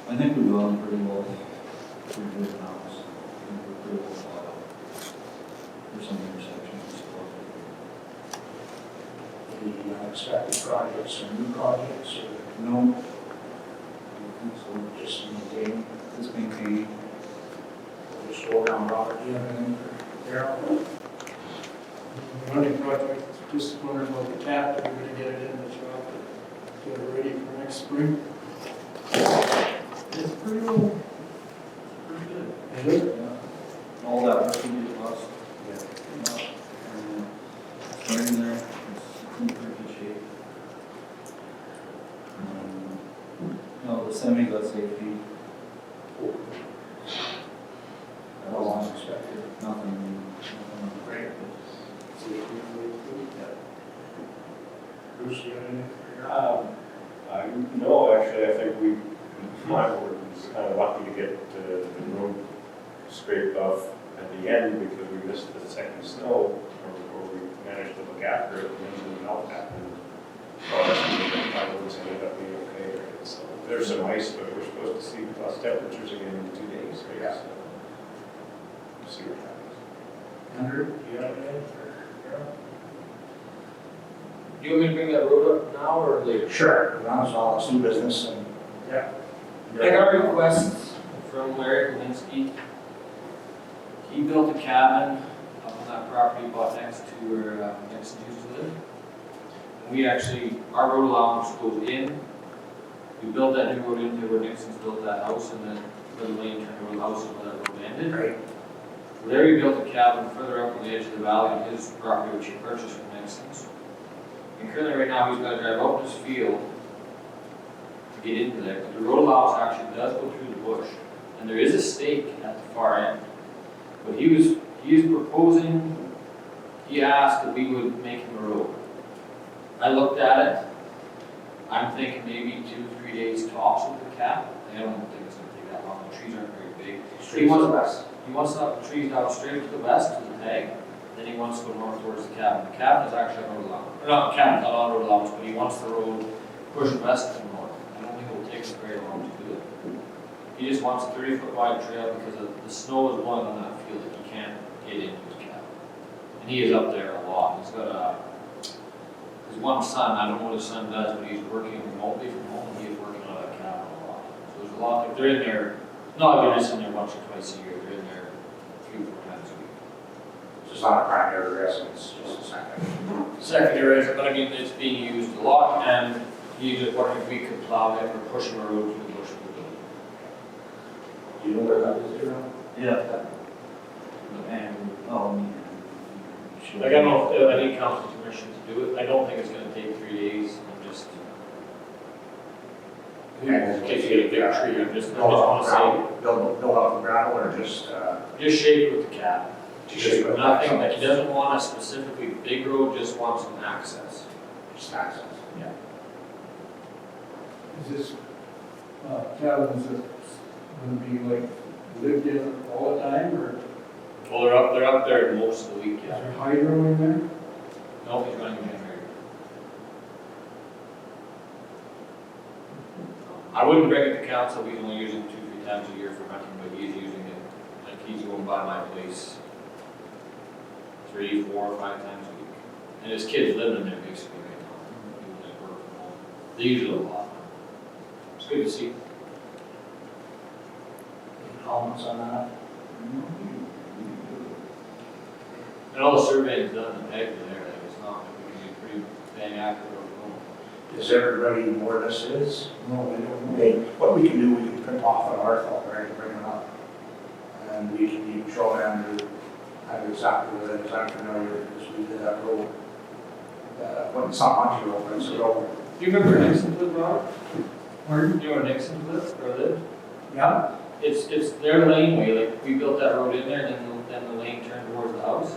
N: I think we've gone pretty well. Pretty good now. I think we're pretty well thought out. There's some intersections.
A: The unexpected projects or new projects or
N: No. I think so.
A: just maintaining,
N: Just maintaining.
A: just go around Robert, do you have anything for Darrell?
O: Running project, just wondering about the tap, that we're gonna get it in the shop, get it ready for next spring. It's pretty old. Pretty good. Is it?
N: Yeah. All that work we did last. Yeah. Right in there. It's in pretty good shape. No, the semi got safety.
A: How long expected?
N: Nothing.
A: Great. Bruce, do you have anything for your?
K: No, actually, I think my board was kind of lucky to get the road scraped off at the end because we missed the second snow, or we managed to look after it, and then the melt happened. My roads ended up being okay, right? So there's some ice, but we're supposed to see plus temperatures again in 2 days, right?
A: Yeah.
K: So we'll see what happens.
A: Andrew, do you have anything for Darrell?
B: Do you want me to bring that road up now or later?
A: Sure, as long as it's new business and.
B: Yeah. I got a request from Larry Kalinsky. He built a cabin up on that property bought next to where Nixon used to live. And we actually, our road allowance goes in. We built that new road into where Nixon's built that house, and then the lane turned over the house and where that road ended.
A: Right.
B: Larry built a cabin further up on the edge of the valley on his property, which he purchased from Nixon's. And currently right now, he's got to drive out this field to get into there, but the road allowance actually does go through the bush. And there is a stake at the far end. But he is proposing, he asked that we would make him a road. I looked at it, I'm thinking maybe 2-3 days tops with the cap. I don't think it's gonna take that long, the trees aren't very big. He wants to have the trees down straight to the west to the tag, then he wants to go north towards the cabin. The cabin is actually on road allowance, or not the cabin, not on road allowance, but he wants the road pushed west and north. I don't think it will take us very long to do it. He just wants a 30-foot wide trail because the snow is blowing on that field that he can't get into his cabin. And he is up there a lot. He's got his one son, I don't know what his son does, but he's working remotely from home, and he is working on that cabin a lot. So there's a lot, if they're in there, no, they're just in there once or twice a year, they're in there 3-4 times a week.
A: So it's not a primary residence, just a secondary.
B: Secondary residence, but I mean, it's being used a lot, and he's just wondering if we could plow him or push him a road through the bush.
A: Do you know where that is, Darrell?
N: Yeah. And,
B: Like, I don't know if I need council permission to do it. I don't think it's gonna take 3 days. I'm just, in case you get a big tree, I just wanna say,
A: Build out the gravel or just
B: shake with the cap.
A: shake with
B: Nothing, like, he doesn't want a specifically big road, just wants some access.
A: just access?
O: Is this, cabins that gonna be like lived in all the time, or
B: Well, they're up there most of the week,
O: is
B: yeah.
O: there hydro in there?
B: No, he's running a generator. I wouldn't bring it to council, he's only using it 2-3 times a year for hunting, but he's using it, like, he's going by my place 3, 4, 5 times a week. And his kids live in there basically right now, doing their work from home. They use it a lot. It's good to see.
A: Any comments on that?
B: And all the surveying's done, the peg there, like, it's not, we can be pretty dang accurate over home.
A: Is everybody where this is?
O: No, I don't know.
A: Okay, what we can do, we can print off an article, right, bring it up. And we can show Andrew exactly where it is. I'm familiar because we did that road. Well, it's not Monty Road, but it's a road.
B: Do you remember where Nixon lived, Robert?
O: Pardon?
B: Do you know where Nixon lived, or lived?
O: Yeah?
B: It's their laneway, like, we built that road in there, and then the lane turned towards the house.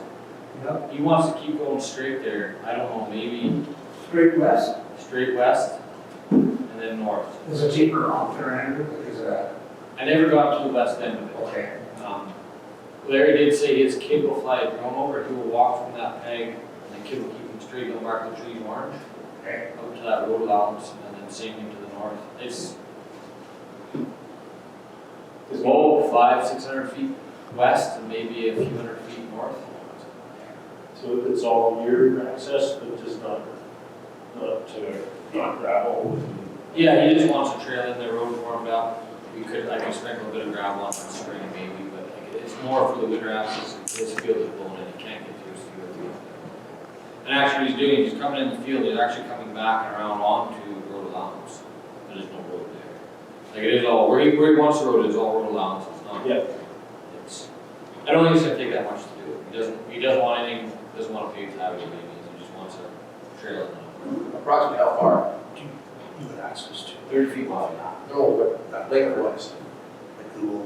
O: Yeah.
B: He wants to keep going straight there, I don't know, maybe
O: Straight west?
B: straight west, and then north.
A: Is it cheaper off there, Andrew? Is
B: I never got to the west end of it.
A: okay?
B: Larry did say his kid will fly a drone over, he will walk from that peg, and the kid will keep him straight, he'll mark the trees orange,
A: Okay.
B: up to that road allowance, and then same thing to the north. It's, 500-600 feet west, and maybe a few hundred feet north.
K: So it's all year access, but just not gravel.
B: Yeah, he just wants a trail in the road warmed up. I could sprinkle a bit of gravel on the spring maybe, but like, it's more for the winter access. His field is blown in, he can't get to his field. And actually he's coming in the field, he's actually coming back and around onto road allowance. There is no road there. Like, it is all, where he wants the road, it's all road allowance, it's not.
K: Yeah.
B: I don't think it's gonna take that much to do it. He doesn't want anything, doesn't want to pave the highway maybe, he just wants a trail.
L: Approximately how far?
A: You have access to
B: 30 feet wide,
L: No, but length wise.
A: the Google.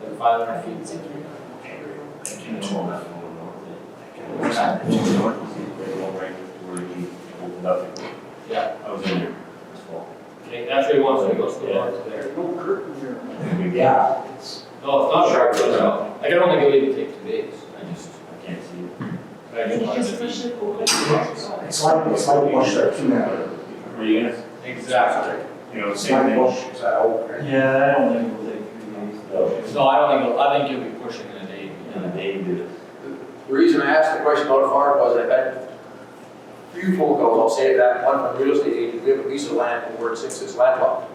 B: like 500 feet. Yeah.
K: I was in there.
B: Okay, that's where he wants to go, so north there.
O: There's no curtain here.
A: Yeah, it's,
B: No, it's not sharp, but like, I don't think it'll even take 2 days. I can't see it. I just wanted to be-
A: it's like bush there too now.
B: Exactly.
K: You know,
A: It's
K: same
A: like
K: thing.
A: bush, is that old, right?
N: Yeah, I don't think it'll take 3 days.
B: No, I think you'll be pushing in a day.
L: The reason I asked the question about farm was I've had a few phone calls, I'll say that, one from a real estate agent, we have a piece of land in Ward 6 that's landlocked.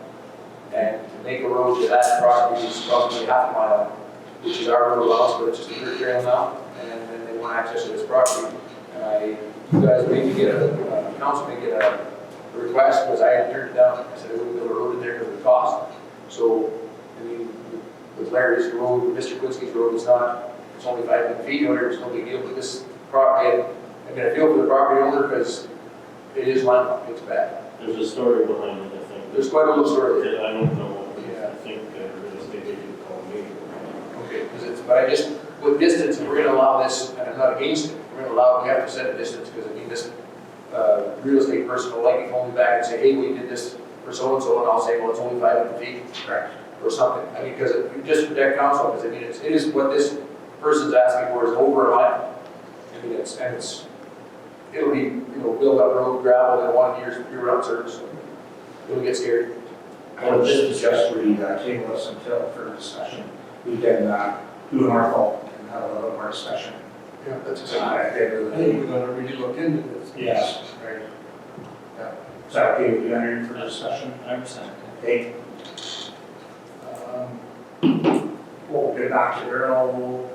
L: And to make a road to that property is probably half a mile, which is our road allowance, but it's just a dirt trail now, and then they want access to this property. And you guys maybe get council may get a request, because I had turned it down, I said I wouldn't build a road in there because of the cost. So, I mean, with Larry's road, Mr. Quincy's road, it's only 500 feet, whatever, it's no big deal, but this property, I mean, I feel for the property owner because it is landlocked, it's bad.
K: There's a story behind it, I think.
L: There's quite a little story there.
K: I don't know.
L: Yeah.
K: I think real estate agent called me.
L: Okay, but I just, with distance, if we're gonna allow this, and I'm not against it, we're gonna allow, we have to set a distance, because I mean, this, real estate person will likely phone me back and say, hey, we did this for so-and-so, and I'll say, well, it's only 500 feet.
A: Correct.
L: Or something, I mean, because just to protect council, because I mean, it is what this person's asking for is over a mile. I mean, it'll be, build up road, gravel, and 1 year-round service, so it'll get scary.
A: I would just suggest we table this until further discussion. We can do an article and have a little more discussion.
L: Yeah, that's
A: At the end of the
O: I think
A: day.
O: we gotta really look into this.
A: Yes, right. Yeah. Is that okay with you, Andrew, for discussion?
B: 100%.
A: Okay. We'll get back to Earl.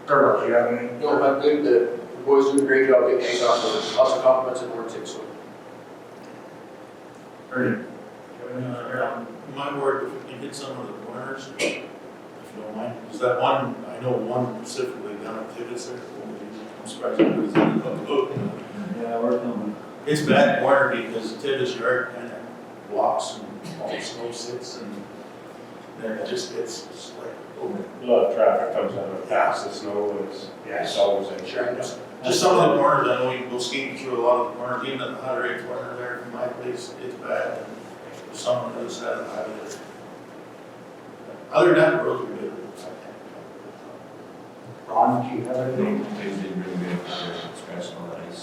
A: Earl, do you have any?
L: No, I'm good, the boys do a great job getting things off, so lots of compliments and work too, so.
A: Ernie?
P: My word, if we can hit some of the corners, that one, I know one specifically down at Tibbetts there. I'm surprised nobody's on the boat.
N: Yeah, we're coming.
P: It's bad water because Tibbetts yard kind of blocks and all the snow sits and then it just gets just like, oh.
K: A lot of traffic comes down and past the snow and it's always in.
P: Just some of the corners, I know you can go skating through a lot of the corners, even at the 108 corner there from my place, it's bad. And some on the other side of the highway there. Other than that, the roads are good.
A: Ron, do you have anything?
B: Things didn't really good for scratching all that ice.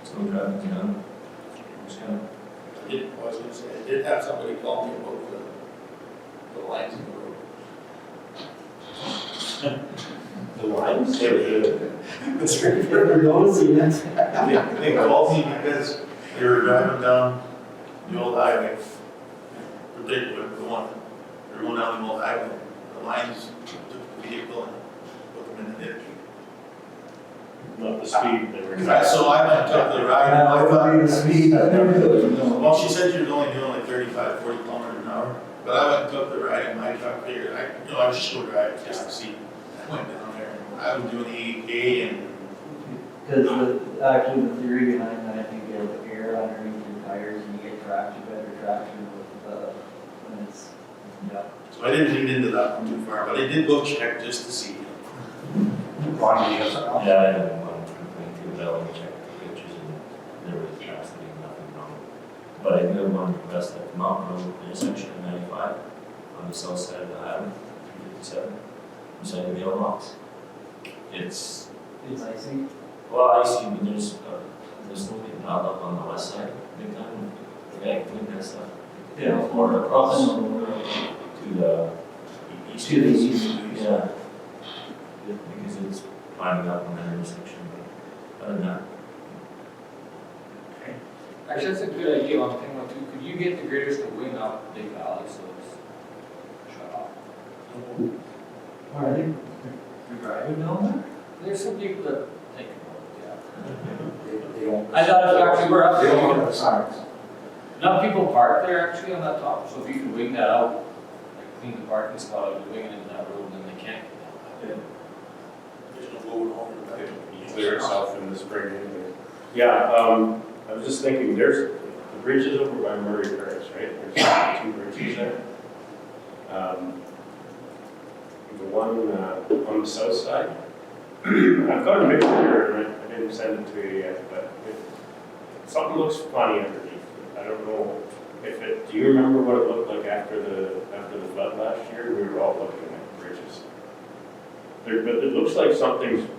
B: So driving down. Just kind of.
P: I was gonna say, I did have somebody call me about the lines in the road.
K: The lines?
P: They called me because they were driving down the old highway, particularly the one, they were going down the old highway, the lines took the vehicle and put them in the ditch.
K: Not the speed they were.
P: So I went and took the ride, and I thought,
N: the speed.
P: well, she said she was only doing like 35, 40 kilometers an hour, but I went and took the ride in my truck there, I was just going to drive just to see. I went down there, I was doing the 8K and
N: Because actually the theory behind that, I think, is air underneath your tires and you get traction, better traction with when it's, yeah.
P: so I didn't lean into that one too far, but I did go check just to see.
A: Ron, do you have something?
B: Yeah, I had one complaint to Gavel and checked the pictures and there was absolutely nothing wrong. But I do have one request at the Mountain Road intersection of 95 on the south side of the highway, 357, beside the mailbox. It's
N: icy.
B: well, I see, but there's no getting piled up on the west side, big time. Yeah, I think that's
N: Yeah.
B: or across to the east.
N: To the east.
B: Yeah. Because it's climbing up on that intersection, but other than that. Actually, that's a good idea on thing one too. Could you get the graders to wing up Big Valley so it's shut off?
N: All right, you're driving down there?
B: There's some people that think about it, yeah.
A: They don't.
B: I thought if actually we're up
A: They
B: there.
A: don't look at the signs.
B: Enough people park there actually on that top, so if you can wing that out, like clean the parking spot out, wing it into that road, then they can't get down that.
P: There's no road over the back.
K: You clear itself in the spring anyway. Yeah, I was just thinking, there's the bridges over by Murray Terrace, right? There's 2 bridges there. The one on the south side. I've got a picture here, and I didn't send it to you yet, but something looks funny underneath. I don't know if it. Do you remember what it looked like after the flood last year? We were all looking at bridges. But it looks like something's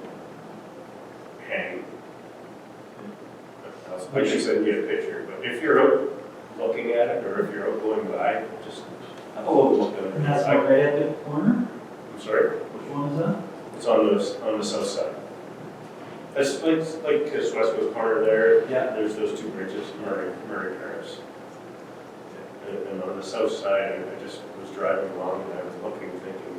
K: hanging. I should send you a picture, but if you're out looking at it, or if you're out going by, just have a little look at it.
N: And that's right at the corner?
K: I'm sorry?
N: Which one is that?
K: It's on the south side. It's like West Coast corner there.
N: Yeah.
K: There's those 2 bridges, Murray Terrace. And on the south side, I just was driving along and I was looking, thinking,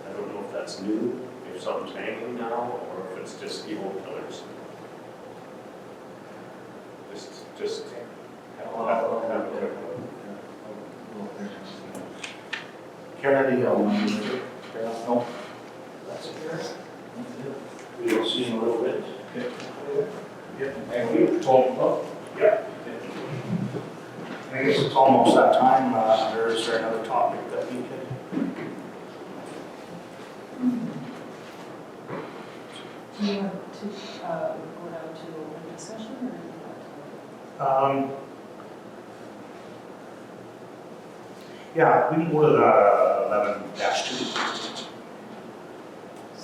K: I don't know if that's new, if something's hanging now, or if it's just the old pillars. Just have a quick look.
A: Kennedy, no. That's it. We will see in a little bit. Thank you. Yeah. I guess it's almost that time, or is there another topic that we could?
M: Do you want to go down to open discussion or?
A: Yeah, we can go to the 11-2.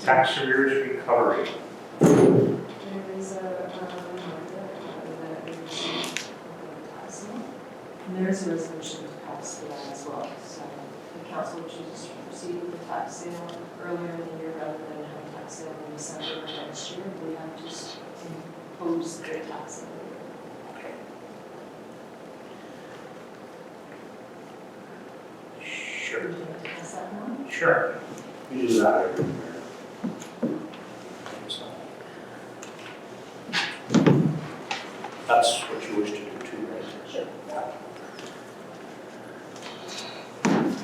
A: Tax arrears recovery.
M: There is a reminder that we received tax sale, and there is a resolution to pass for that as well. So the council chooses to proceed with the tax sale earlier in the year rather than have a tax sale in December of next year. We have to just impose the tax sale.
A: Sure.
M: Would you like to pass that on?
A: Sure. We do that every year. So, that's what you wish to do too, right? Sure. Yeah.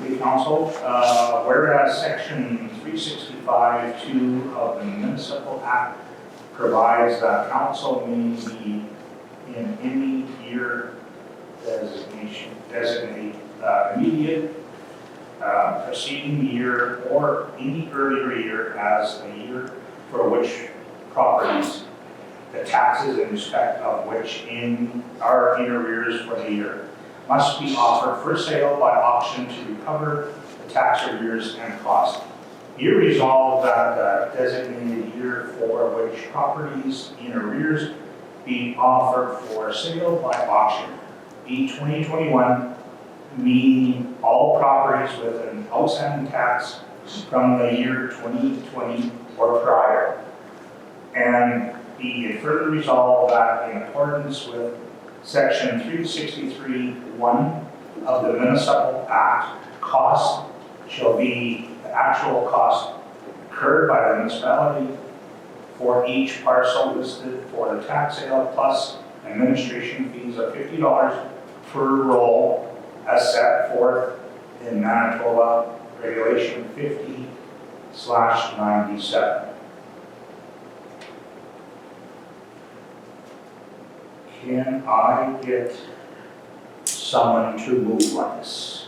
A: We can Council. Whereas Section 365(2) of the Municipal Act provides that council may be in any year designate immediate preceding year or any earlier year as a year for which properties, the taxes in respect of which are in arrears for the year, must be offered for sale by auction to recover the tax arrears and costs. Be resolved that the designated year for which properties in arrears be offered for sale by auction be 2021, meaning all properties with an outstanding tax from the year 2020 or prior. And be it further resolved that in accordance with Section 363(1) of the Municipal Act, cost shall be the actual cost incurred by the municipality for each parcel listed for the tax sale plus administration fees of $50 per roll as set forth in Manitoba Regulation 50/97. Can I get someone to move on this?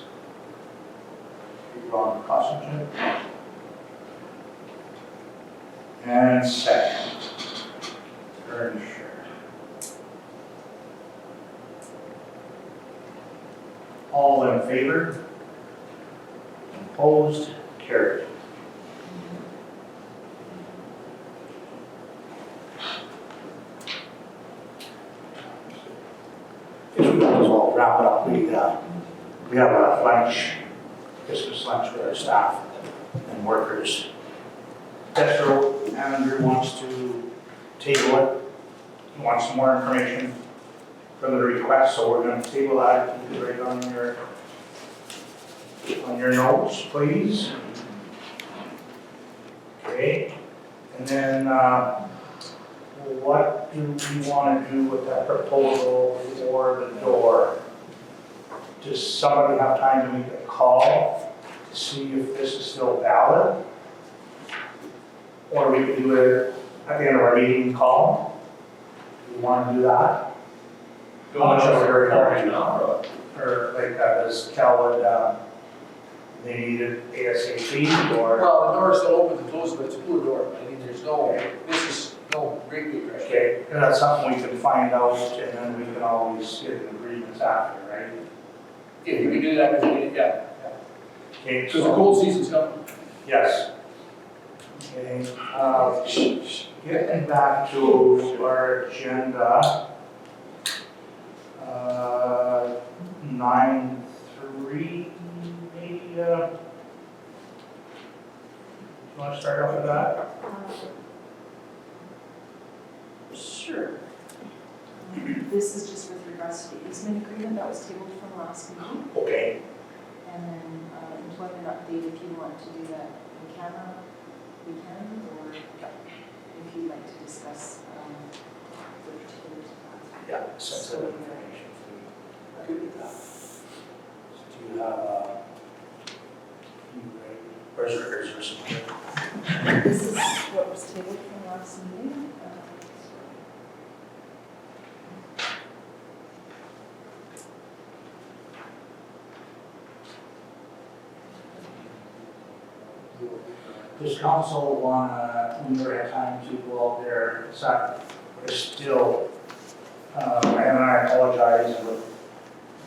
A: Ron Costigan. And second, Ern Scher. All in favor? Opposed? Carried. If we might as well wrap it up, we have a lunch, Christmas lunch with our staff and workers. Petro, Andrew wants to table it. He wants some more information from the request, so we're going to table that. Keep it right on your notes, please. Okay, and then what do we want to do with that proposal for the door? Does somebody have time to make a call to see if this is still valid? Or we could do it at the end of our meeting call? Do we want to do that? How much of a hurry now? Or like does Cal would, they need it ASAP or?
L: Well, the door is still open to close, but it's a blue door. I mean, there's no, this is no great big rush.
A: Okay, and that's something we can find out and then we can always get an agreement after, right?
L: If you can do that, because we need, yeah.
A: Okay,
L: Because the cold season's coming.
A: yes. Okay, getting back to our agenda, 9.3, maybe, you want to start off with that?
M: Sure. This is just with regards to the easement agreement that was tabled from last meeting.
A: Okay.
M: And then employment update, if you want to do that in camera, we can, or if you'd like to discuss the particulars of that.
A: Yeah, sensitive information. Agree with that. Do you have or is there some?
M: This is what was tabled from last meeting.
A: Does council want when we're at time to go out there, we're still, and I apologize with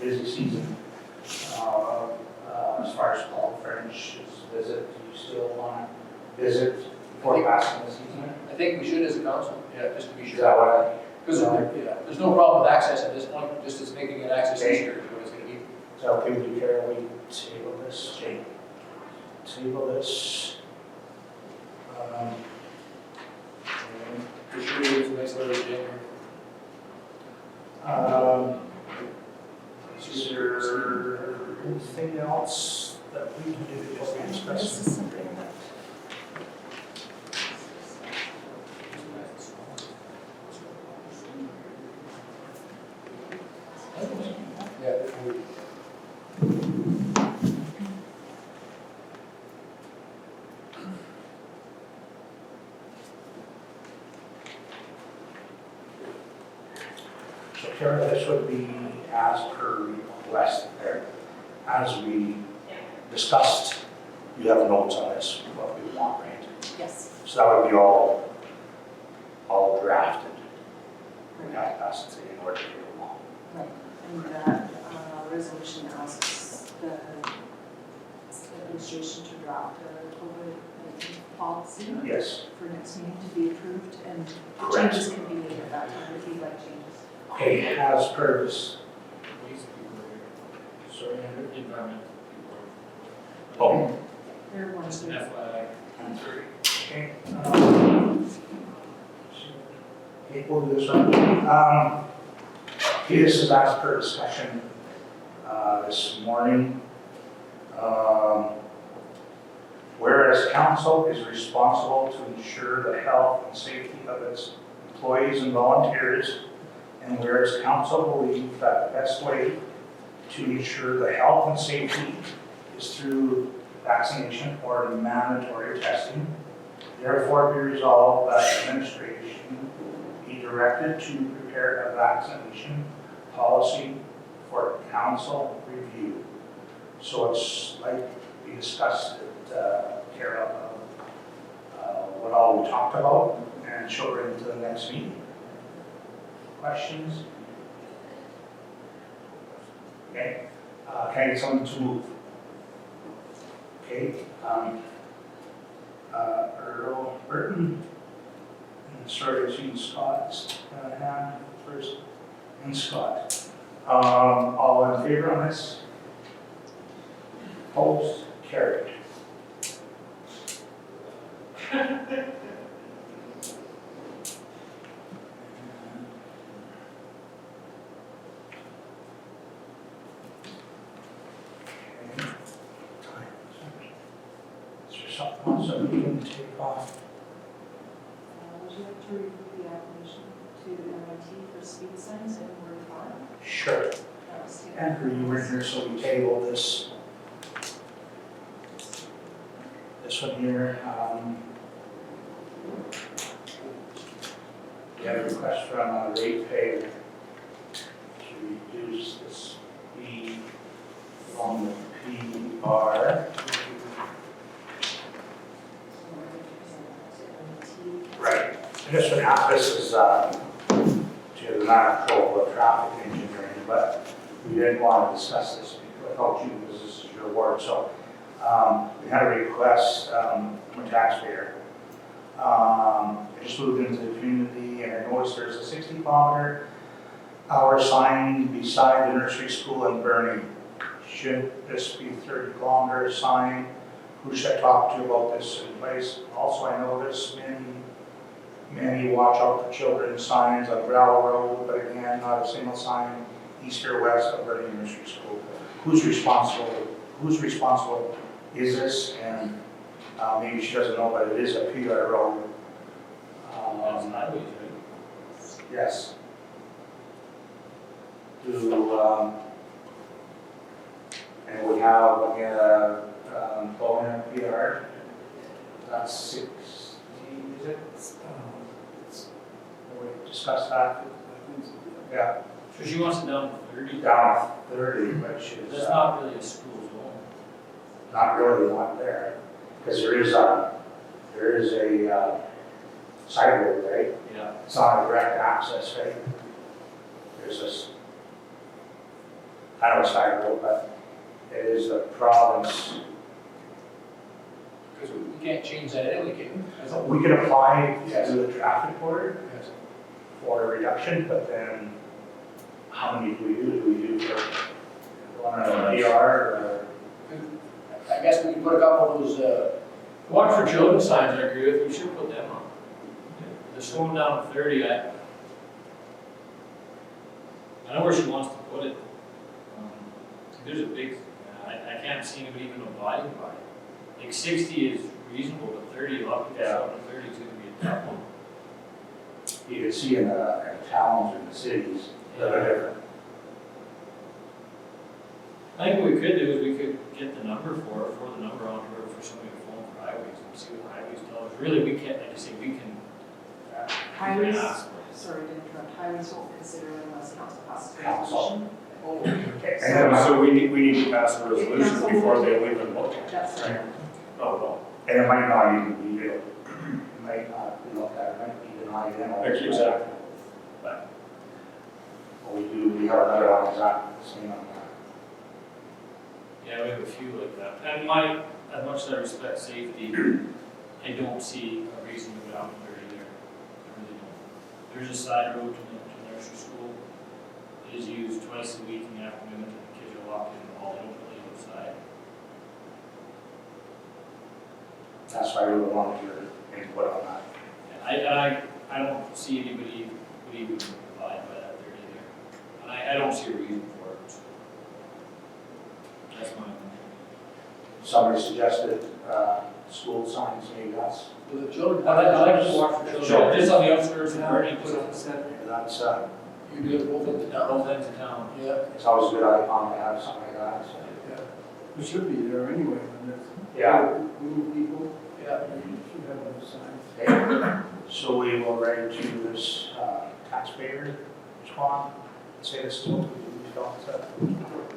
A: busy season, as far as Paul French's visit, do you still want to visit before passing the season?
L: I think we should as a council, yeah, just to be
A: Is
L: sure.
A: that what?
L: Because there's no problem with access at this point, just as making it access easier is what it's going to be.
A: Is that okay with you, Carol? We table this, Jake? Table this.
L: For sure, it's a nice letter to January.
A: Is there anything else that we can do before we discuss?
M: This is something that
L: Yeah.
A: So Kara, this would be as per request there. As we discussed, you have notes on this, what we want, right?
M: Yes.
A: So that would be all drafted. We have to pass it in order to get along.
M: Right, and that resolution asks the administration to draft a COVID-19 policy
A: Yes.
M: for next meeting to be approved, and
A: Correct.
M: changes can be made at that time if you'd like changes.
A: Okay, as per this,
B: Waste people are
A: sorry,
B: here.
A: Andrew?
B: Environment people are.
A: Oh.
M: They're one
B: Just an
M: of
B: FYI.
A: Okay. Okay, we'll do this one. Okay, this is as per discussion this morning. Whereas council is responsible to ensure the health and safety of its employees and volunteers, and whereas council believes that the best way to ensure the health and safety is through vaccination or mandatory testing, therefore be resolved that administration be directed to prepare a vaccination policy for council review. So it's like we discussed at Kara, what all we talked about, and she'll bring it to the next meeting. Questions? Okay, can I get someone to move? Okay, Earl Burton, and sorry, I've seen Scott's hand first, and Scott. All in favor on this? Opposed? Carried. Is there something else that we can take off?
M: would you like to review the application to MIT for speed signs in Word Farm?
A: Sure.
M: That was the-
A: Andrew, you were here, so we table this. This one here, we have a request from a ratepayer to reduce the speed along the PR. Right. And this one, this is to the not control of traffic engineering, but we didn't want to discuss this without you because this is your ward. So we had a request from a taxpayer. I just moved into the community and I noticed there's a 60-kilometer-hour sign beside the nursery school in Burnie. Should this be 30-kilometer sign? Who should I talk to about this in place? Also, I noticed many watch out for children signs on Gavel Road, but again, not a single sign east or west of Burnie Nursery School. Who's responsible? Who's responsible is this? And maybe she doesn't know, but it is a PR road.
B: That's highways, right?
A: Yes. And we have phone and PR. That's 60, is it? We discussed that. Yeah,
B: So she wants it down to 30.
A: down 30, but she's
B: That's not really a school zone.
A: not really not there. Because there is a side road, right?
B: Yeah.
A: It's not a direct access, right? There's this kind of a side road, but it is the province.
L: Because we can't change that anyway, can we?
A: We can apply to the traffic board for a reduction, but then how many do we do? Do we do for one on a PR or?
L: I guess we can put a couple of those,
B: Watch for children signs, I agree with, we should put them on. They're slowing down to 30, I know where she wants to put it. There's a big, I can't see anybody even abiding by it. Like 60 is reasonable, but 30, a lot of people up to 30 is gonna be a tough one.
A: You can see in towns and the cities that are different.
B: I think what we could do is we could get the number for the number on her for somebody to phone for highways and see what highways tell us. Really, we can't, like I say, we can.
M: Highways, sorry to interrupt, highways won't consider it unless council
K: So we need to pass a resolution before they'll even look at it.
F: That's right.
K: Oh, well.
A: And it might not even be, it might not be looked at, it might be denied then.
K: Exactly.
A: But we have another one, is that same on that?
B: Yeah, we have a few like that. And as much as I respect safety, I don't see a reason to go out there either. I really don't. There's a side road to the nursery school. It is used twice a week in the afternoon, and the kids are walking in the hall, they don't play outside.
A: That's why I really wanted your input on that.
B: And I don't see anybody would even abide by that there either. And I don't see a reason for it. That's my opinion.
A: Somebody suggested, school signs, maybe that's,
O: For the children.
B: I like to walk for
A: Sure.
B: children, just on the outskirts of
O: Yeah,
B: Kearney,
O: put it in the center.
A: that's,
O: You do it both at the town.
B: both ends of town.
O: Yeah,
A: it's always a good icon to have something like that, so.
O: yeah. We should be there anyway when there's.
A: Yeah.
O: Move people.
A: Yeah.
O: You should have those signs.
A: Okay. So we will write to this taxpayer response, say this is what we felt,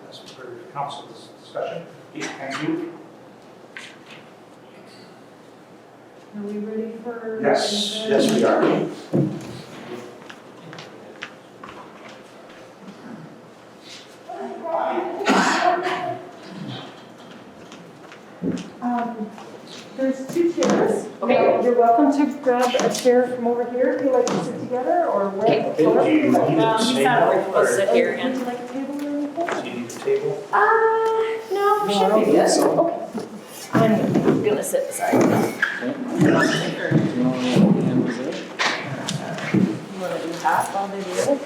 A: that's for council's discussion. Okay, thank you.
M: Are we ready for?
A: Yes, yes, we are.
M: There's two chairs. Okay. You're welcome to grab a chair from over here if you like to sit together or where.
A: Do you need a
M: We thought we were supposed to sit here
A: table?
M: and. Would you like a table or anything?
A: Do you need a table?
M: No, should be good. Okay. I'm gonna sit beside you. You wanna do that while they do it?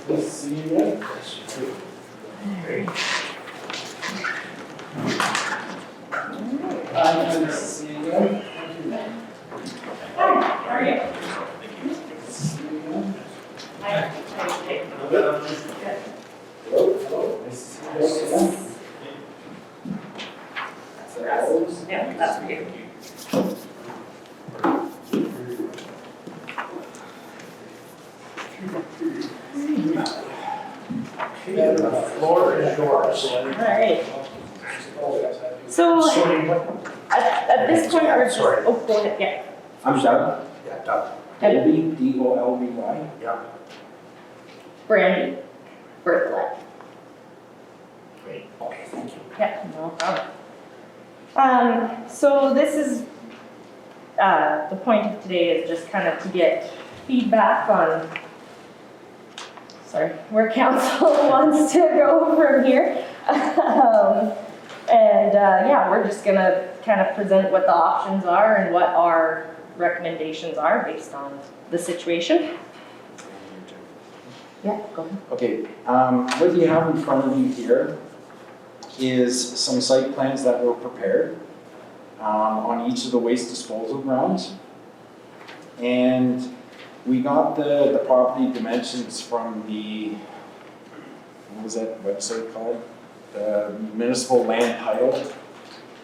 O: Nice to see you again.
A: Great.
O: Nice to see you again. Thank you.
M: Hi, how are you?
O: Nice to see you again.
M: Hi.
O: Hello, hello. Nice to see you again.
M: That's the rest. Yeah, that's for you.
A: Okay, the floor is yours.
M: All right. So at this point, we're just,
A: Sorry.
M: oh, go ahead, yeah.
N: I'm Doug.
A: Yeah, Doug.
N: Dolby, D-O-L-B-Y.
A: Yeah,
M: Brandy, Berthollet.
A: great. Okay, thank you.
M: Yeah, no problem. So this is, the point of today is just kind of to get feedback on, where council wants to go from here. Yeah, we're just gonna kind of present what the options are and what our recommendations are based on the situation. Yeah, go ahead.
Q: Okay, what you have in front of you here is some site plans that were prepared on each of the waste disposal grounds. And we got the property dimensions from the, what was that website called? The Municipal Land Title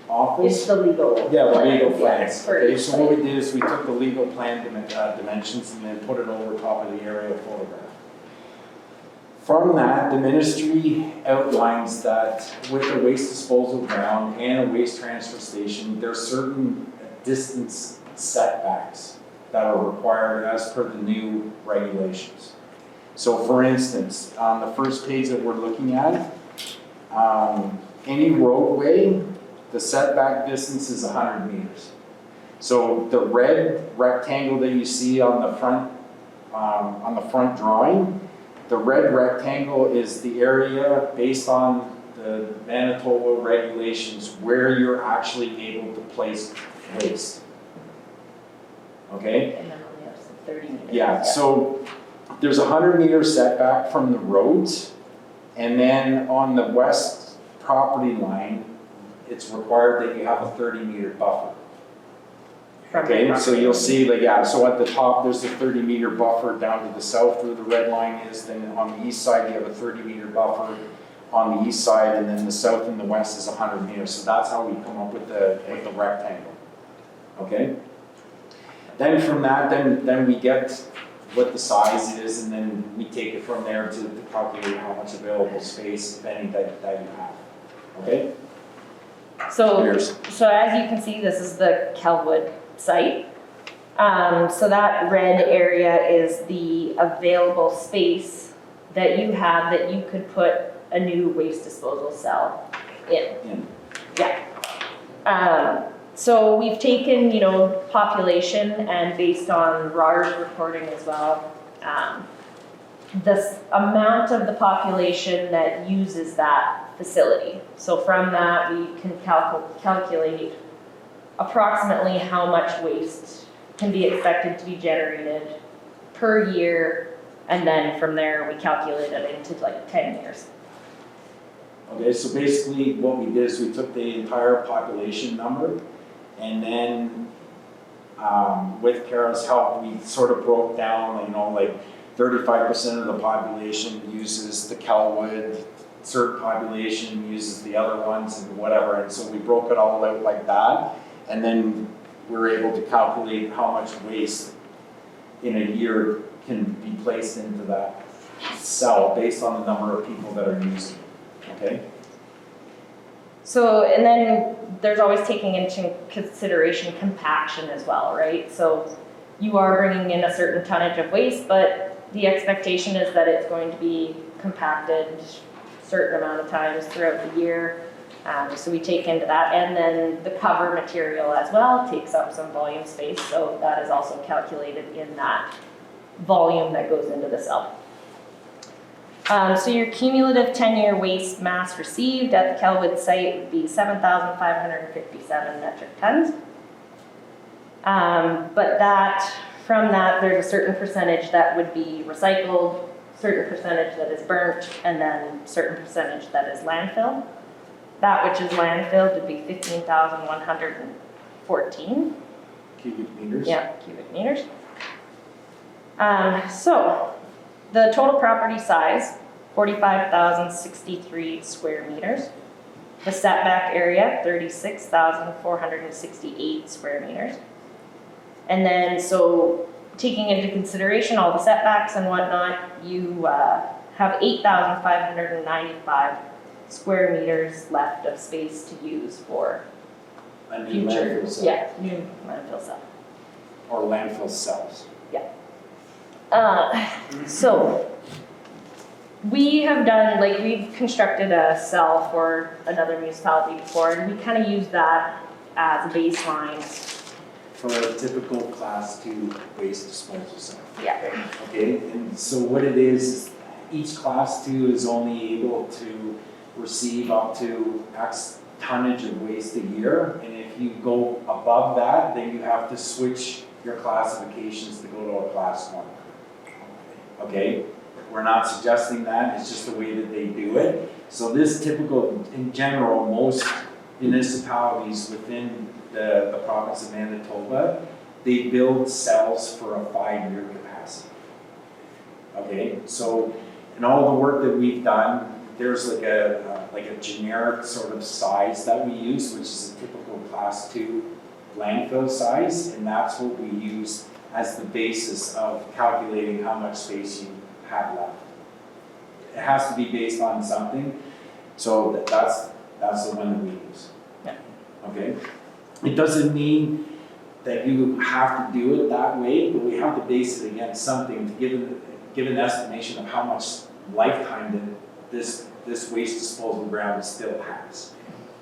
Q: Office?
M: It's the legal.
Q: Yeah, the legal
M: plan,
Q: plans.
M: yeah, for
Q: Okay,
M: each
Q: so what we
M: site.
Q: did is we took the legal plan dimensions and then put it over top of the aerial photograph. From that, the ministry outlines that with a waste disposal ground and a waste transfer station, there are certain distance setbacks that are required as per the new regulations. So for instance, on the first page that we're looking at, any roadway, the setback distance is 100 meters. So the red rectangle that you see on the front drawing, the red rectangle is the area based on the Manitoba regulations where you're actually able to place waste. Okay?
M: And then on the other side, 30 meters.
Q: Yeah, so there's a 100-meter setback from the roads, and then on the west property line, it's required that you have a 30-meter buffer.
M: From the
Q: Okay, so
M: property.
Q: you'll see, like, yeah, so at the top, there's a 30-meter buffer down to the south where the red line is, then on the east side, you have a 30-meter buffer on the east side, and then the south and the west is 100 meters. So that's how we come up with the rectangle, okay? Then from that, then we get what the size is, and then we take it from there to calculate how much available space, if any, that you have. Okay?
R: So,
Q: Here's-
R: so as you can see, this is the Kelwood site. So that red area is the available space that you have that you could put a new waste disposal cell in. Yeah. So we've taken, population and based on RAR's reporting as well, this amount of the population that uses that facility. So from that, we can calculate approximately how much waste can be expected to be generated per year, and then from there, we calculate it into like 10 years.
Q: Okay, so basically what we did is we took the entire population number, and then with Kara's help, we sort of broke down, like 35% of the population uses the Kelwood, certain population uses the other ones and whatever, and so we broke it all out like that, and then we're able to calculate how much waste in a year can be placed into that cell based on the number of people that are using it, okay?
R: So, and then there's always taking into consideration compaction as well, right? So you are bringing in a certain tonnage of waste, but the expectation is that it's going to be compacted a certain amount of times throughout the year. So we take into that, and then the cover material as well takes up some volume space, so that is also calculated in that volume that goes into the cell. So your cumulative 10-year waste mass received at the Kelwood site would be 7,557 metric tons. But from that, there's a certain percentage that would be recycled, certain percentage that is burnt, and then certain percentage that is landfill. That which is landfilled would be 15,114.
Q: Cubic meters?
R: Yeah, cubic meters. So the total property size, 45,063 square meters. The setback area, 36,468 square meters. And then, so taking into consideration all the setbacks and whatnot, you have 8,595 square meters left of space to use for
Q: A new
R: future,
Q: landfill cell.
R: yeah, new landfill cell.
Q: Or landfill cells.
R: So we have done, we've constructed a cell for another municipality before, and we kind of use that as a baseline.
Q: For a typical class 2 waste disposal cell.
R: Yeah.
Q: Okay, and so what it is, each class 2 is only able to receive up to X tonnage of waste a year, and if you go above that, then you have to switch your classifications to go to a class 1. Okay, we're not suggesting that, it's just the way that they do it. So this typical, in general, most municipalities within the province of Manitoba, they build cells for a 5-year capacity. Okay, so in all the work that we've done, there's like a generic sort of size that we use, which is a typical class 2 landfill size, and that's what we use as the basis of calculating how much space you have left. It has to be based on something, so that's the one that we use.
R: Yeah.
Q: Okay? It doesn't mean that you have to do it that way, but we have to base it against something to give an estimation of how much lifetime that this waste disposal ground still has.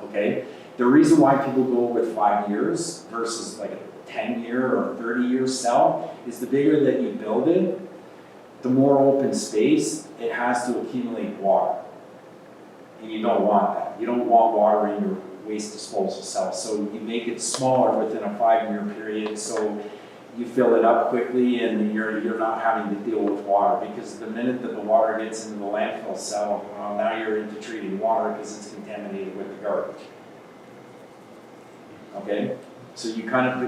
Q: Okay? The reason why people go with 5 years versus like a 10-year or 30-year cell is the bigger that you build it, the more open space it has to accumulate water. And you don't want that. You don't want water in your waste disposal cell. So you make it smaller within a 5-year period so you fill it up quickly and you're not having to deal with water, because the minute that the water gets into the landfill cell, now you're into treating water because it's contaminated with the garbage. Okay? So you kind of,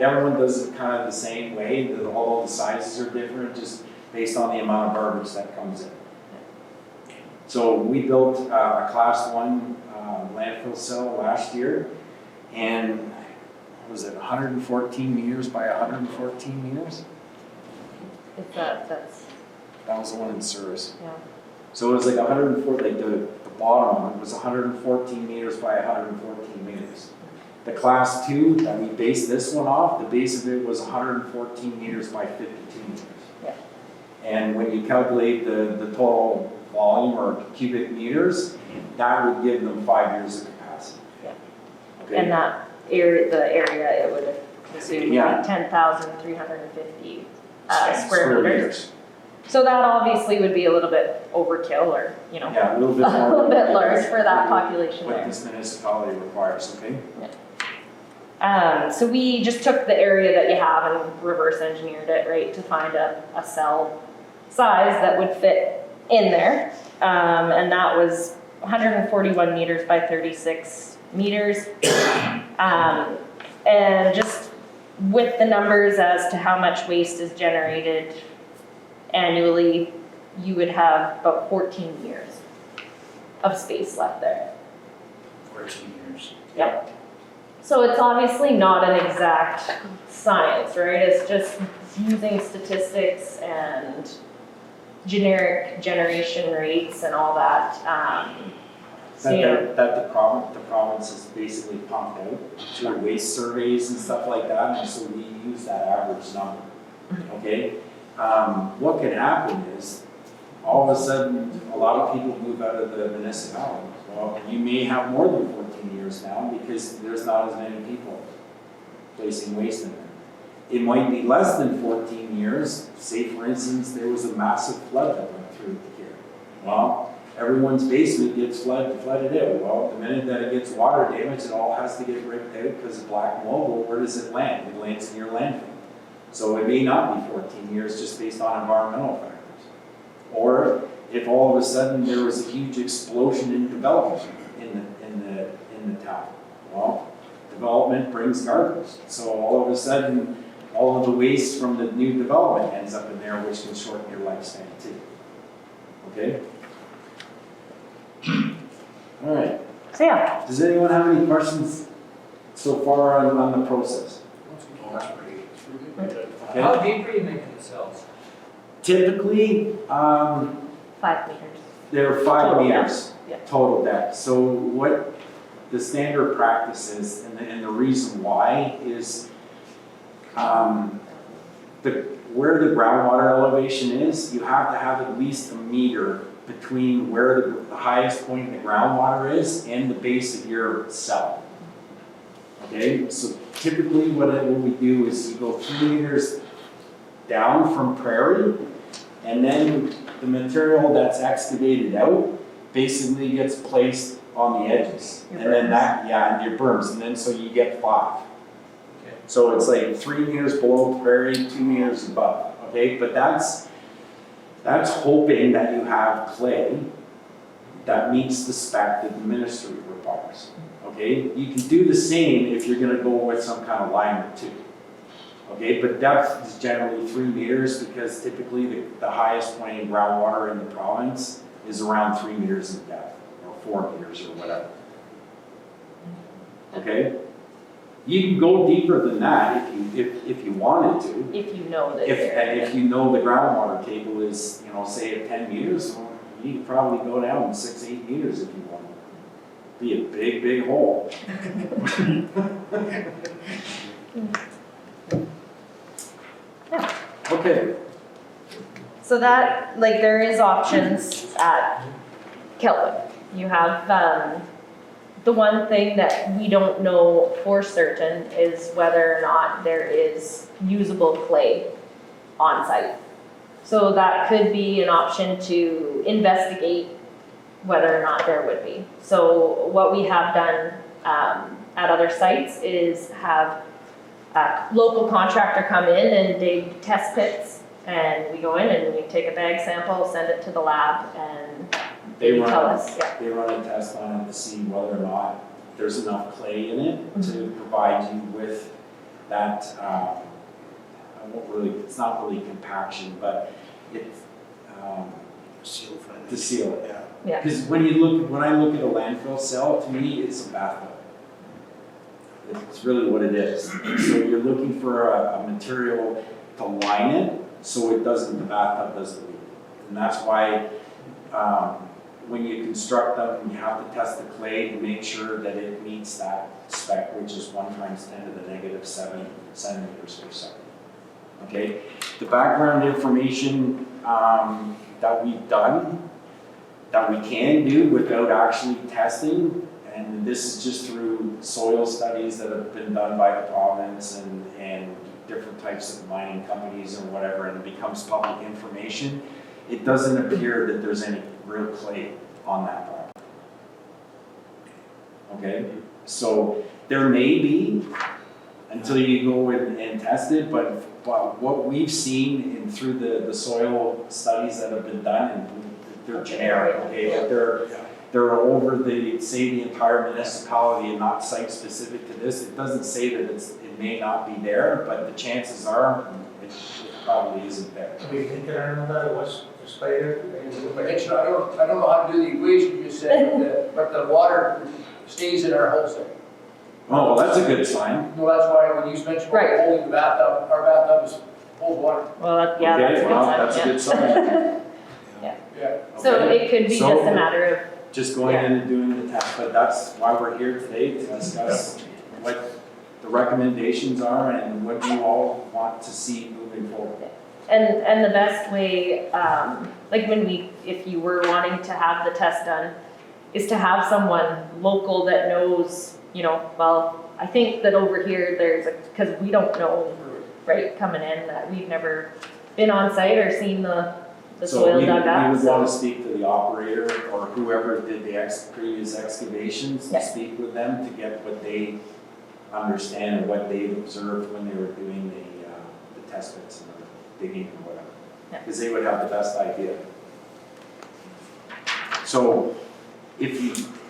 Q: everyone does it kind of the same way, although the sizes are different, just based on the amount of garbage that comes in. So we built a class 1 landfill cell last year, and was it 114 meters by 114 meters?
R: That's,
Q: That was the one in Surrey.
R: yeah.
Q: So it was like 104, like the bottom one was 114 meters by 114 meters. The class 2 that we based this one off, the base of it was 114 meters by 52 meters.
R: Yeah.
Q: And when you calculate the total volume or cubic meters, that would give them 5 years of capacity.
R: Yeah.
Q: Okay?
R: And that area, the area it would have consumed
Q: Yeah.
R: 10,350 square meters.
Q: meters.
R: So that obviously would be a little bit overkill, or, you know,
Q: Yeah, a little bit
R: a
Q: more.
R: little bit large for that population
Q: What
R: there.
Q: this municipality requires, okay?
R: So we just took the area that you have and reverse engineered it, right, to find a cell size that would fit in there. And that was 141 meters by 36 meters. And just with the numbers as to how much waste is generated annually, you would have about 14 years of space left there.
A: 14 years.
R: Yep. So it's obviously not an exact science, right? It's just using statistics and generic generation rates and all that. So, you know,
Q: That the province is basically pumped out through waste surveys and stuff like that, and so we use that average number, okay? What can happen is, all of a sudden, a lot of people move out of the municipality. Well, you may have more than 14 years now because there's not as many people placing waste in there. It might be less than 14 years. Say, for instance, there was a massive flood that went through here. Well, everyone's basement gets flooded out. Well, the minute that it gets water damage, it all has to get ripped out because of black mold. Well, where does it land? It lands in your landfill. So it may not be 14 years just based on environmental factors. Or if all of a sudden there was a huge explosion in development in the town. Well, development brings garbage. So all of a sudden, all of the waste from the new development ends up in there, which can shorten your lifespan too. Okay? All right.
R: so yeah,
Q: Does anyone have any questions so far on the process? Okay.
B: How deep are you making the cells?
Q: Typically,
R: 5 meters.
Q: they're 5
R: Total
Q: meters
R: depth, yeah.
Q: total depth. So what the standard practice is, and the reason why is where the groundwater elevation is, you have to have at least a meter between where the highest point in the groundwater is and the base of your cell. Okay, so typically what we do is you go 3 meters down from prairie, and then the material that's excavated out basically gets placed on the edges.
R: Your
Q: And then
R: berms.
Q: that, yeah, and your berms, and then so you get 5.
B: Okay.
Q: So it's like 3 meters below prairie, 2 meters above, okay? But that's hoping that you have clay that meets the spec that the ministry requires, okay? You can do the same if you're gonna go with some kind of liner too. Okay, but depth is generally 3 meters because typically the highest point in groundwater in the province is around 3 meters in depth, or 4 meters or whatever. Okay? You can go deeper than that if you wanted to.
R: If you know that.
Q: If you know the groundwater table is, say at 10 meters, well, you could probably go down 6, 8 meters if you want. Be a big, big hole. Okay.
R: So that, like, there is options at Keltwood. You have, the one thing that we don't know for certain is whether or not there is usable clay on site. So that could be an option to investigate whether or not there would be. So what we have done at other sites is have a local contractor come in and dig test pits, and we go in and we take a bag sample, send it to the lab, and they tell us. Yeah.
Q: They run a test on it to see whether or not there's enough clay in it to provide you with that, it's not really compaction, but it's
A: Seal friendly.
Q: to seal it.
A: Yeah.
R: Yeah.
Q: Because when I look at a landfill cell, to me, it's a bathtub. It's really what it is. And so you're looking for a material to line it so the bathtub doesn't leak. And that's why when you construct them, you have to test the clay to make sure that it meets that spec, which is 1 × 10⁻⁷ centimeters per second. Okay, the background information that we've done, that we can do without actually testing, and this is just through soil studies that have been done by the province and different types of mining companies or whatever, and it becomes public information. It doesn't appear that there's any real clay on that property. Okay, so there may be until you go and test it, but what we've seen through the soil studies that have been done, and they're generic, okay, but they're over the entire municipality and not site specific to this. It doesn't say that it may not be there, but the chances are it probably isn't there.
O: We think that was spider.
L: I don't know how to do the equation you just said, but the water stays in our house.
Q: Oh, well, that's a good sign.
L: No, that's why when you mentioned holding the bathtub, our bathtub is hold water.
R: Well, yeah, that's a good sign.
Q: That's a good sign.
L: Yeah.
R: So it could be just a matter of
Q: just going in and doing the test, but that's why we're here today, to discuss what the recommendations are and what you all want to see moving forward.
R: And the best way, like if you were wanting to have the test done, is to have someone local that knows, well, I think that over here because we don't know, right, coming in, that we've never been on site or seen the soil dug up.
Q: We would want to speak to the operator or whoever did the previous excavations, to speak with them to get what they understand and what they observed when they were doing the test pits and the digging or whatever. Because they would have the best idea. So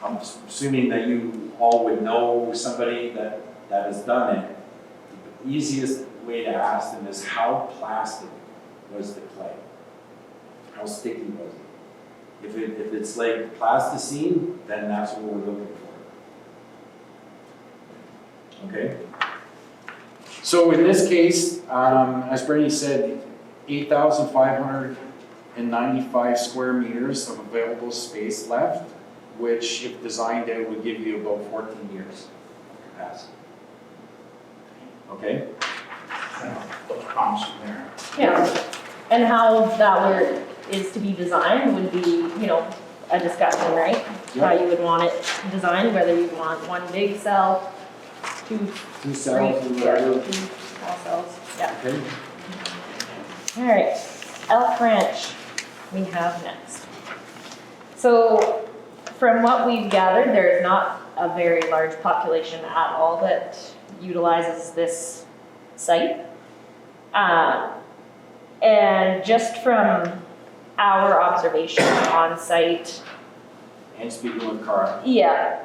Q: I'm assuming that you all would know somebody that has done it, the easiest way to ask them is how plastic was the clay? How sticky was it? If it's like plasticine, then that's what we're looking for. Okay? So in this case, as Brady said, 8,595 square meters of available space left, which if designed out would give you about 14 years of capacity. Okay?
A: Looks promising there.
R: Yeah, and how that is to be designed would be, a discussion, right? How you would want it designed, whether you want one big cell, two
Q: cells,
R: two small cells, yeah.
Q: Okay.
R: All right, Elk Ranch we have next. So from what we've gathered, there's not a very large population at all that utilizes this site. And just from our observation on site.
Q: And speaking with Cara.
R: Yeah,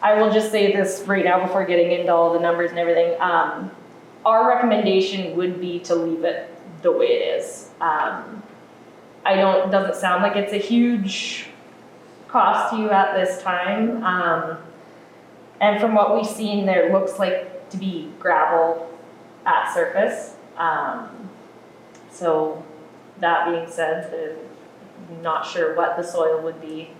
R: I will just say this right now before getting into all the numbers and everything. Our recommendation would be to leave it the way it is. Doesn't sound like it's a huge cost to you at this time. And from what we've seen, there looks like to be gravel at surface. So that being said, I'm not sure what the soil would be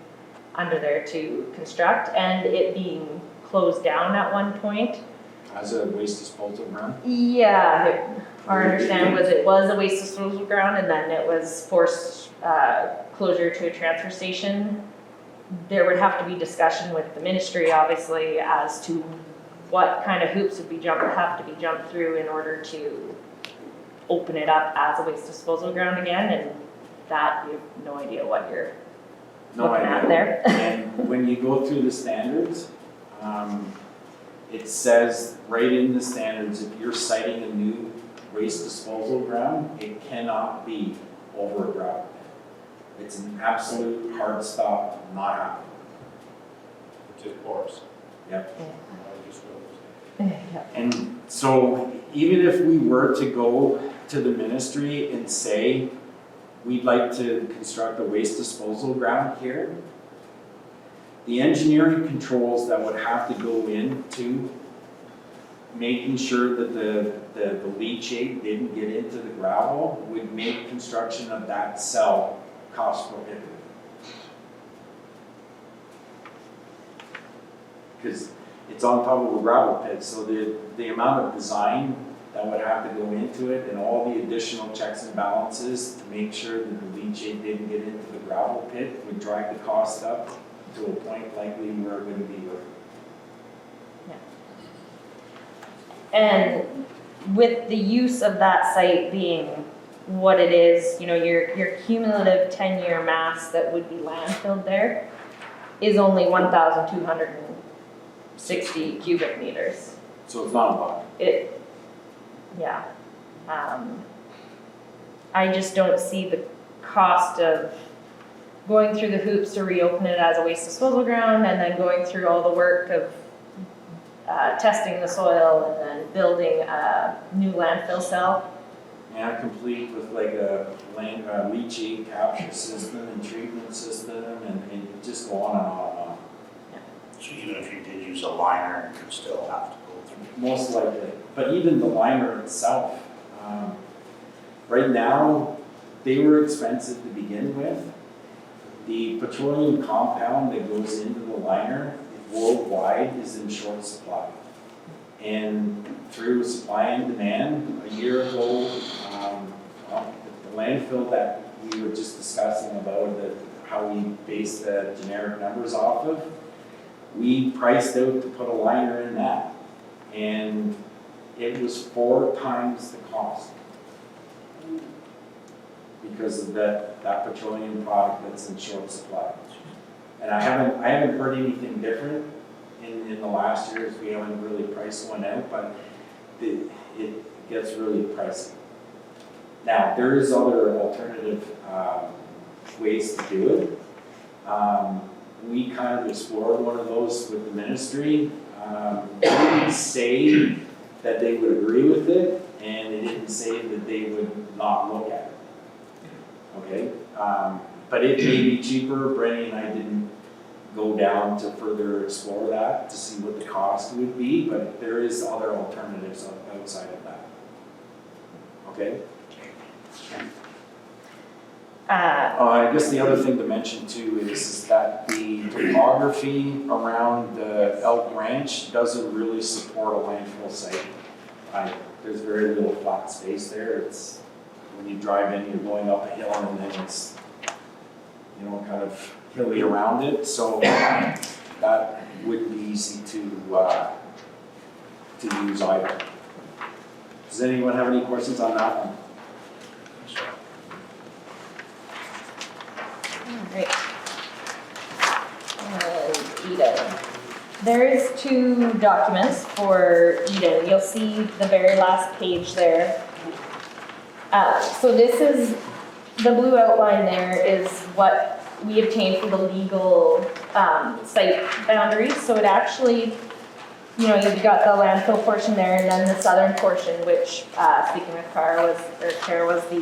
R: under there to construct, and it being closed down at one point.
Q: As a waste disposal ground?
R: Yeah, our understanding was it was a waste disposal ground, and then it was forced closure to a transfer station. There would have to be discussion with the ministry, obviously, as to what kind of hoops would have to be jumped through in order to open it up as a waste disposal ground again, and that you have no idea what you're looking at there.
Q: And when you go through the standards, it says right in the standards, if you're citing a new waste disposal ground, it cannot be over a gravel pit. It's an absolute hard stop, not happening.
K: Just porous.
Q: Yep.
R: Yeah.
Q: And so even if we were to go to the ministry and say, we'd like to construct a waste disposal ground here, the engineering controls that would have to go into making sure that the leachate didn't get into the gravel would make construction of that cell cost prohibitive. Because it's on top of a gravel pit, so the amount of design that would have to go into it and all the additional checks and balances to make sure that the leachate didn't get into the gravel pit would drive the cost up to a point likely we're going to be with.
R: And with the use of that site being what it is, you know, your cumulative 10-year mass that would be landfilled there is only 1,260 cubic meters.
Q: So it's not a lot.
R: Yeah. I just don't see the cost of going through the hoops to reopen it as a waste disposal ground and then going through all the work of testing the soil and then building a new landfill cell.
Q: Yeah, complete with like a leachate capture system and treatment system and just go on and on and on.
A: So even if you did use a liner, you'd still have to go through.
Q: Most likely, but even the liner itself, right now, they were expensive to begin with. The petroleum compound that goes into the liner worldwide is in short supply. And through supply and demand, a year ago, the landfill that we were just discussing about how we base the generic numbers off of, we priced out to put a liner in that. And it was 4 times the cost because of that petroleum product that's in short supply. And I haven't heard anything different in the last years. We haven't really priced one out, but it gets really pricey. Now, there is other alternative ways to do it. We kind of explored one of those with the ministry. They didn't say that they would agree with it, and they didn't say that they would not look at it. Okay? But it may be cheaper. Brenny and I didn't go down to further explore that to see what the cost would be, but there is other alternatives outside of that. Okay? I guess the other thing to mention too is that the topography around the Elk Ranch doesn't really support a landfill site. There's very little flat space there. It's when you drive in, you're going up a hill and then it's, you know, kind of hilly around it. So that wouldn't be easy to use either. Does anyone have any questions on that one?
R: Great. Eden. There is 2 documents for Eden. You'll see the very last page there. So this is, the blue outline there is what we obtained for the legal site boundaries. So it actually, you know, you've got the landfill portion there and then the southern portion, which, speaking with Kara was the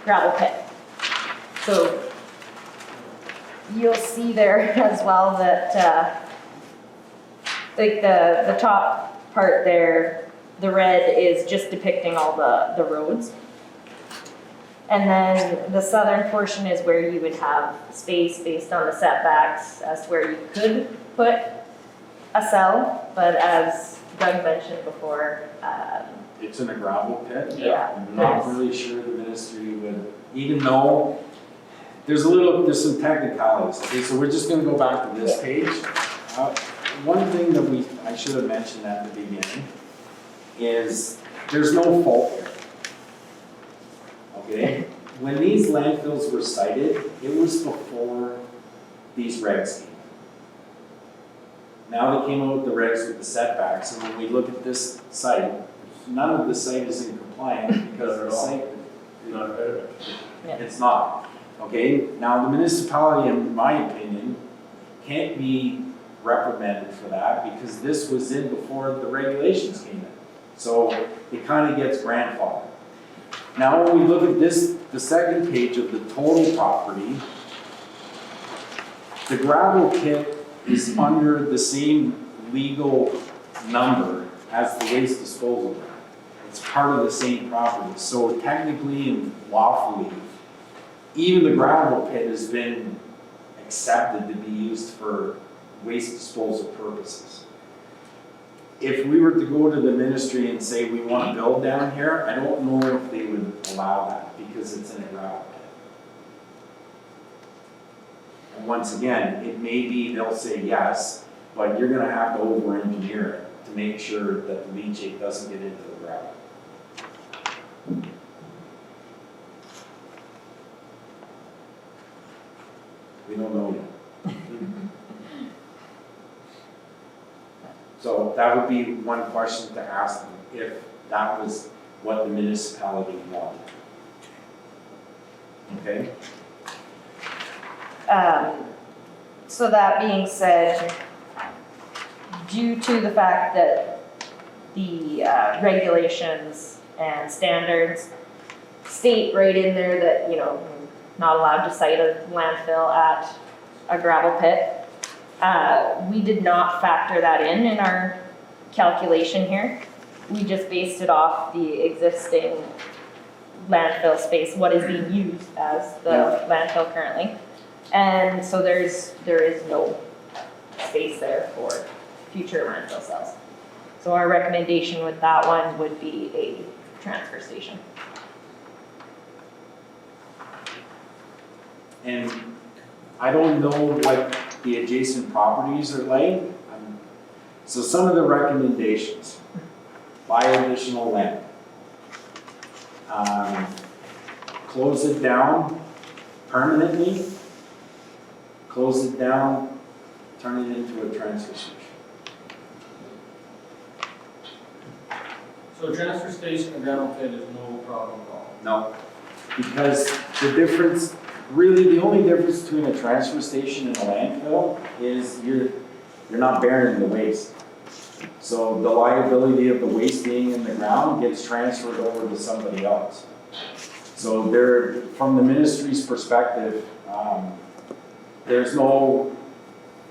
R: gravel pit. So you'll see there as well that like the top part there, the red is just depicting all the roads. And then the southern portion is where you would have space based on the setbacks as to where you could put a cell, but as Doug mentioned before,
Q: it's in a gravel pit.
R: Yeah.
Q: I'm not really sure the ministry would, even though there's some technicalities. Okay, so we're just going to go back to this page. One thing that I should have mentioned at the beginning is there's no fault here. Okay? When these landfills were sited, it was before these regs came. Now they came out with the regs with the setbacks, and when we look at this site, none of the site is in compliance because the site,
K: Not better.
Q: it's not. Okay, now the municipality, in my opinion, can't be reprimanded for that because this was in before the regulations came in. So it kind of gets grandfathered. Now when we look at this, the second page of the total property, the gravel pit is under the same legal number as the waste disposal ground. It's part of the same property. So technically and lawfully, even the gravel pit has been accepted to be used for waste disposal purposes. If we were to go to the ministry and say we want to build down here, I don't know if they would allow that because it's in a gravel pit. And once again, it may be they'll say yes, but you're gonna have to over-engineer it to make sure that the leachate doesn't get into the gravel. We don't know yet. So that would be one question to ask them, if that was what the municipality wanted. Okay?
R: So that being said, due to the fact that the regulations and standards state right in there that, you know, not allowed to site a landfill at a gravel pit, we did not factor that in our calculation here. We just based it off the existing landfill space, what is being used as the landfill currently. And so there is no space there for future landfill cells. So our recommendation with that one would be a transfer station.
Q: And I don't know what the adjacent properties are like. So some of the recommendations, buy additional land. Close it down permanently, close it down, turn it into a transfer station.
B: So a transfer station and gravel pit is no problem at all?
Q: No, because the difference, really the only difference between a transfer station and a landfill is you're not burying the waste. So the liability of the waste being in the ground gets transferred over to somebody else. So there, from the ministry's perspective, there's no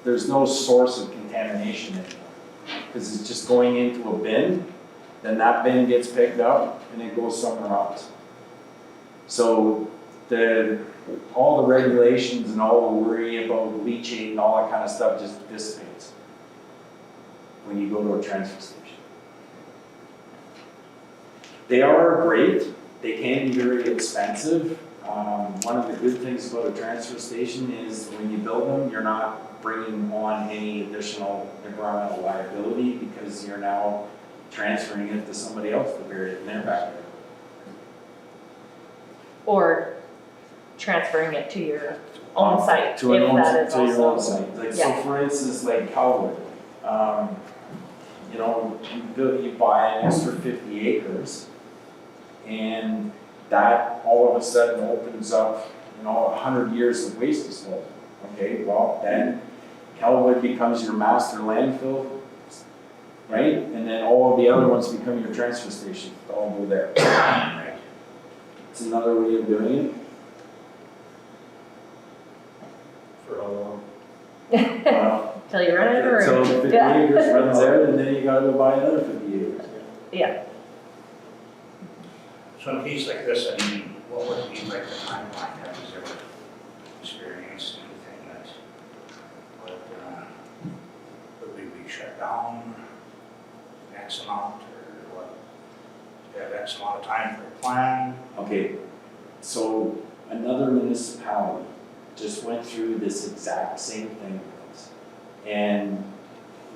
Q: source of contamination anymore, because it's just going into a bin, then that bin gets picked up and it goes somewhere else. So all the regulations and all the worry about leachate and all that kind of stuff just dissipates when you go to a transfer station. They are great. They can be very expensive. One of the good things about a transfer station is when you build them, you're not bringing on any additional environmental liability because you're now transferring it to somebody else to bury it in their backyard.
R: Or transferring it to your own site,
Q: To
R: if
Q: your
R: that is
Q: own
R: also.
Q: site. Like,
R: Yeah.
Q: so for instance, like Calwood, you know, you buy an extra 50 acres, and that all of a sudden opens up, you know, 100 years of waste disposal. Okay, well, then Calwood becomes your master landfill, right? And then all of the other ones become your transfer stations, all go there. Right. It's another way of doing it.
K: For how long?
R: Till you run out of room.
Q: So 50
R: Yeah.
Q: acres runs out, and then you gotta go buy another 50 acres.
R: Yeah.
A: So in a case like this, I mean, what would be like the timeline? Have you ever experienced anything that would we be shut down X amount, or what? You have X amount of time for a plan?
Q: Okay, so another municipality just went through this exact same thing with us. And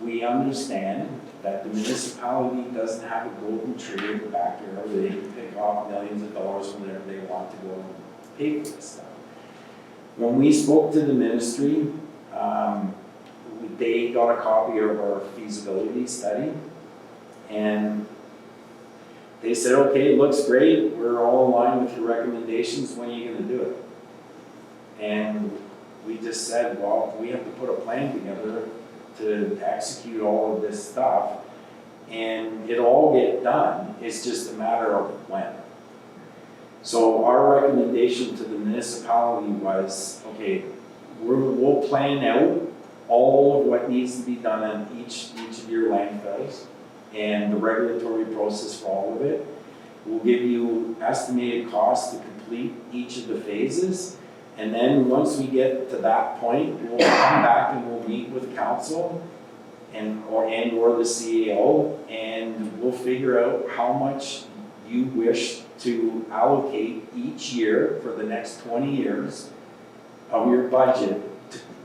Q: we understand that the municipality doesn't have a golden tree in the backyard where they can pick off millions of dollars whenever they want to go and pay for this stuff. When we spoke to the ministry, they got a copy of our feasibility study, and they said, okay, it looks great, we're all in line with your recommendations, when are you gonna do it? And we just said, well, we have to put a plan together to execute all of this stuff, and it'll all get done, it's just a matter of when. So our recommendation to the municipality was, okay, we'll plan out all of what needs to be done on each of your landfills and the regulatory process for all of it. We'll give you estimated costs to complete each of the phases. And then once we get to that point, we'll come back and we'll meet with council or the CAO, and we'll figure out how much you wish to allocate each year for the next 20 years of your budget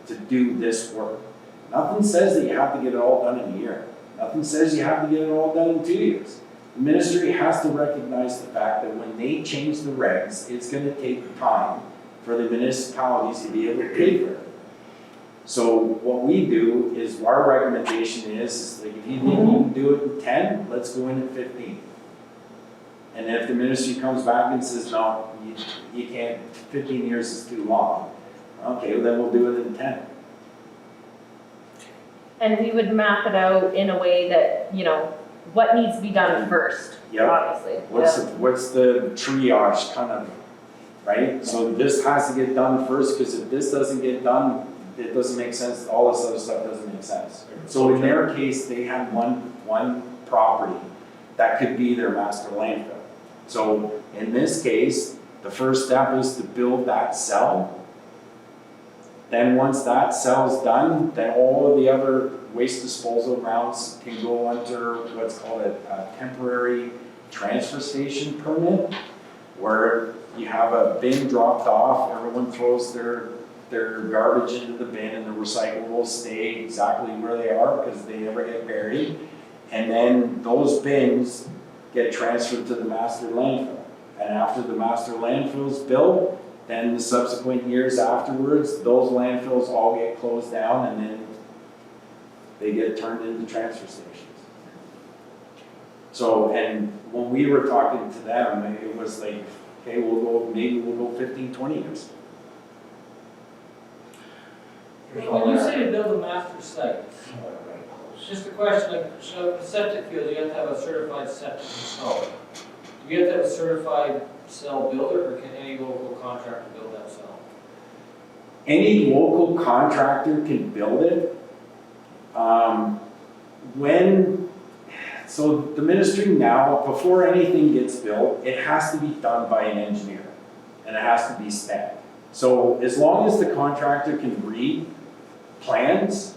Q: to do this work. Nothing says that you have to get it all done in a year. Nothing says you have to get it all done in 2 years. The ministry has to recognize the fact that when they change the regs, it's going to take time for the municipalities to be able to pay for it. So what we do is, our recommendation is like, if you think you can do it in 10, let's go in at 15. And if the ministry comes back and says, no, you can't, 15 years is too long, okay, well then we'll do it in 10.
R: And we would map it out in a way that, you know, what needs to be done first,
Q: Yep.
R: obviously.
Q: What's the triage kind of, right? So this has to get done first, because if this doesn't get done, it doesn't make sense, all this other stuff doesn't make sense. So in their case, they had one property that could be their master landfill. So in this case, the first step is to build that cell. Then once that cell's done, then all of the other waste disposal routes can go under what's called a temporary transfer station permit, where you have a bin dropped off, everyone throws their garbage into the bin, and the recyclables stay exactly where they are because they never get buried. And then those bins get transferred to the master landfill. And after the master landfill's built, then the subsequent years afterwards, those landfills all get closed down, and then they get turned into transfer stations. So, and when we were talking to them, it was like, okay, maybe we'll go 15, 20 years.
O: When you say to build a master site, it's just a question, like, so the septic field, you have to have a certified septic installer. Do you have to have a certified cell builder, or can any local contractor build that cell?
Q: Any local contractor can build it. So the ministry now, before anything gets built, it has to be done by an engineer, and it has to be stamped. So as long as the contractor can read plans,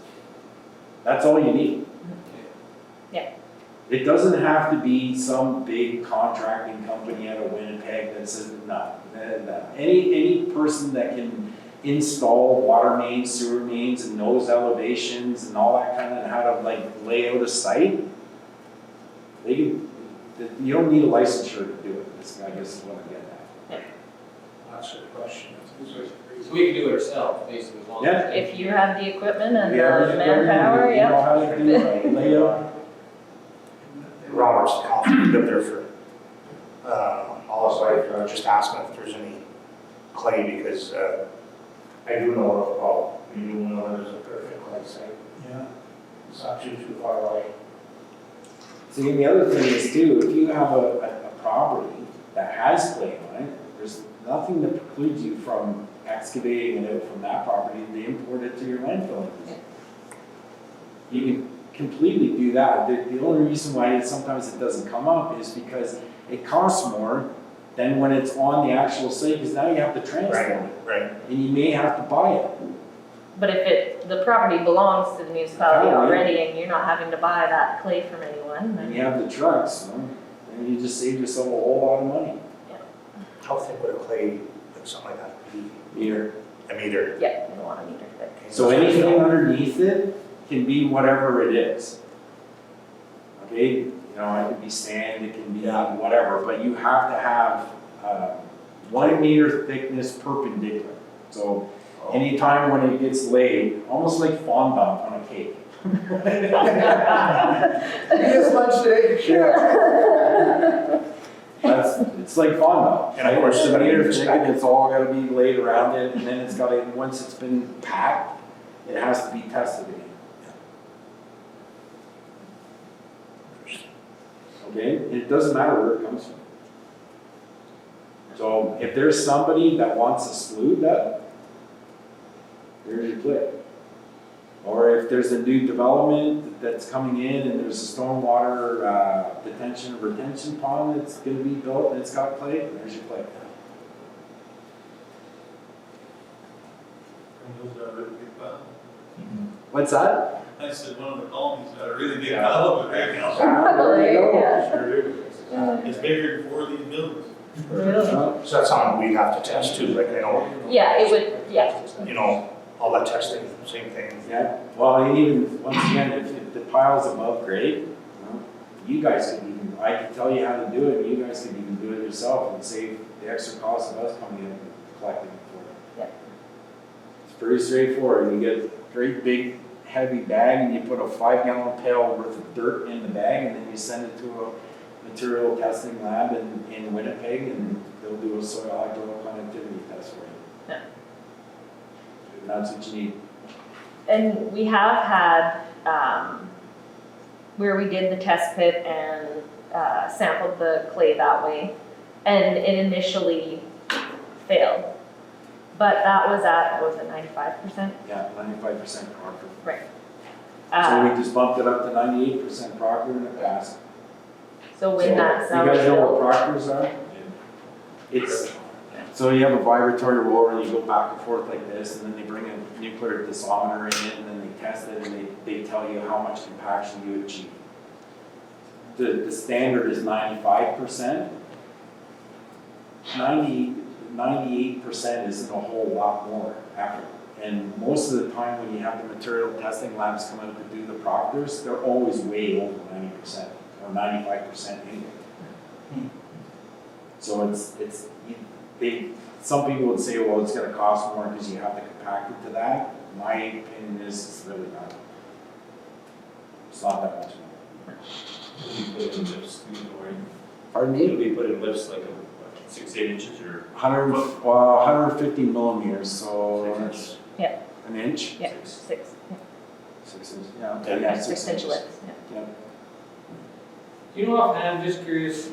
Q: that's all you need.
R: Yeah.
Q: It doesn't have to be some big contracting company out of Winnipeg that says, no. Any person that can install water mains, sewer mains, and knows elevations and all that kind of, how to like lay out a site, you don't need a licensure to do it. This, I guess, is what I'm getting at.
O: That's a good question. So we can do it ourselves, basically, as long
Q: Yeah.
O: as.
R: If you have the equipment and
Q: Yeah,
R: the manpower,
Q: you know how to do a layout.
A: Robert's confident, lived there for all his life. I was just asking if there's any clay, because I do know of a problem. You do know there's a perfect clay site.
O: Yeah.
A: It's not too far away.
Q: See, and the other thing is too, if you have a property that has clay on it, there's nothing that precludes you from excavating it out from that property and import it to your landfill. You can completely do that. The only reason why sometimes it doesn't come up is because it costs more than when it's on the actual site, because now you have to transport it.
A: Right.
Q: And you may have to buy it.
R: but if the property belongs to the municipality already and you're not having to buy that clay from anyone,
Q: And
R: then
Q: you have the trucks, and you just save yourself a whole lot of money.
A: How thick would a clay, like something like that, be?
Q: Meter.
A: A meter?
R: yeah, you don't want a meter thick.
Q: So anything underneath it can be whatever it is. Okay, you know, it can be sand, it can be whatever, but you have to have 1 meter thickness perpendicular. So anytime when it gets laid, almost like fondant on a cake.
L: It's lunch today?
Q: Sure. It's like fondant.
A: And of course,
Q: it's
A: it's
Q: a
A: gotta be
Q: meter thick,
A: inspected.
Q: and it's all gotta be laid around it, and then it's gotta, once it's been packed, it has to be tested again. Okay, it doesn't matter where it comes from. So if there's somebody that wants to salute that, there's your clip. Or if there's a new development that's coming in and there's a stormwater detention or retention pond that's gonna be built and it's got clay, there's your clay.
P: And those are really big pile.
Q: What's that?
P: I said one of the colonies got a really big pile of it right now.
Q: There you go.
P: Sure do. It's bigger than 4 of these buildings.
R: Really?
A: So that's something we'd have to test too, like,
R: Yeah, it would, yeah.
A: All that testing, same thing.
Q: Yeah, well, and even, once again, if the pile's above grade, you guys could even, I can tell you how to do it, and you guys could even do it yourself and save the extra cost of us coming in and collecting it for you.
R: Yeah.
Q: It's pretty straightforward. You get a great big heavy bag and you put a 5-gallon pail worth of dirt in the bag and then you send it to a material testing lab in Winnipeg and they'll do a soil hydroconductivity test for you.
R: Yeah.
Q: And that's what you need.
R: And we have had, where we did the test pit and sampled the clay that way, and it initially failed. But that was at, what was it, 95%?
Q: Yeah, 95% Proctor.
R: Right.
Q: So we just bumped it up to 98% Proctor and it passed.
R: So when that
Q: You
R: cell
Q: guys
R: is
Q: know
R: built,
Q: what Proctors are? It's, so you have a vibratory roller and you go back and forth like this and then they bring a nuclear dissometer in it and then they test it and they tell you how much compaction you achieve. The standard is 95%. 98% isn't a whole lot more after. And most of the time when you have the material testing labs come out to do the Proctors, they're always way over 90% or 95% anyway. So some people would say, well, it's gonna cost more because you have to compact it to that. My opinion is it's really not. It's not that much more.
K: You put in lifts,
Q: Pardon me?
K: we put in lifts like 6-8 inches or
Q: 150 millimeters, so that's
R: Yeah.
Q: an inch?
R: yeah, 6.
Q: 6 inches, yeah.
A: Yeah,
Q: Yeah,
R: 6 inch lips, yeah.
Q: Yeah.
O: Do you know offhand, I'm just curious,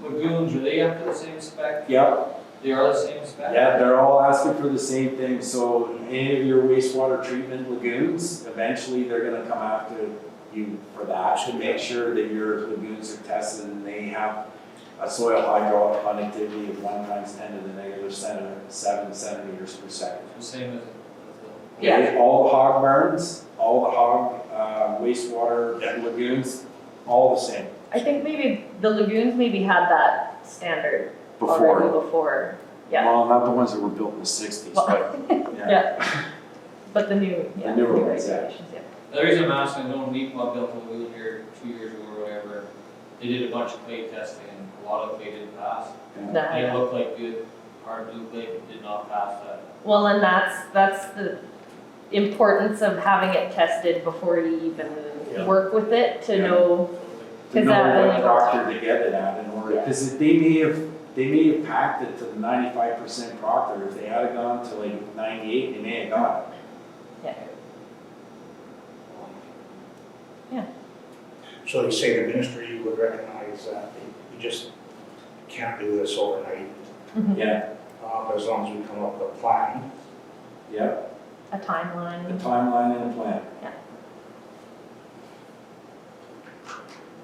O: lagoons, are they up to the same spec?
Q: Yeah,
O: They are the same spec?
Q: yeah, they're all asking for the same thing, so any of your wastewater treatment lagoons, eventually they're gonna come after you for that, to make sure that your lagoons are tested and they have a soil hydraulic conductivity of 1 × 10 to the negative 7 centimeters per second.
O: The same as the.
R: Yeah.
Q: Okay, all the hog barns, all the hog wastewater lagoons, all the same.
R: I think maybe the lagoons maybe had that standard
Q: Before.
R: already before, yeah.
Q: Well, not the ones that were built in the 60s,
R: Well,
Q: but
R: yeah. But the new,
Q: The newer ones, yeah.
R: regulations, yeah.
O: The reason I'm asking, I know Neepa built a lagoon here 2 years ago or whatever. They did a bunch of clay testing and a lot of clay didn't pass.
R: Nah,
O: And it
R: yeah.
O: looked like good, hard blue clay did not pass that.
R: Well, and that's the importance of having it tested before you even work with it to
Q: Yeah.
R: know.
Q: to
R: 'Cause
Q: know
R: that
Q: what
R: really
Q: proctor to get it at in order, because they may have packed it to the 95% proctor. If they had gone to like 98, they may have got it.
A: So you say the ministry would recognize that you just can't do this overnight,
R: Mhm.
Q: Yeah,
A: but as long as we come up with a plan.
Q: yeah,
R: A timeline.
Q: a timeline and a plan.
R: Yeah.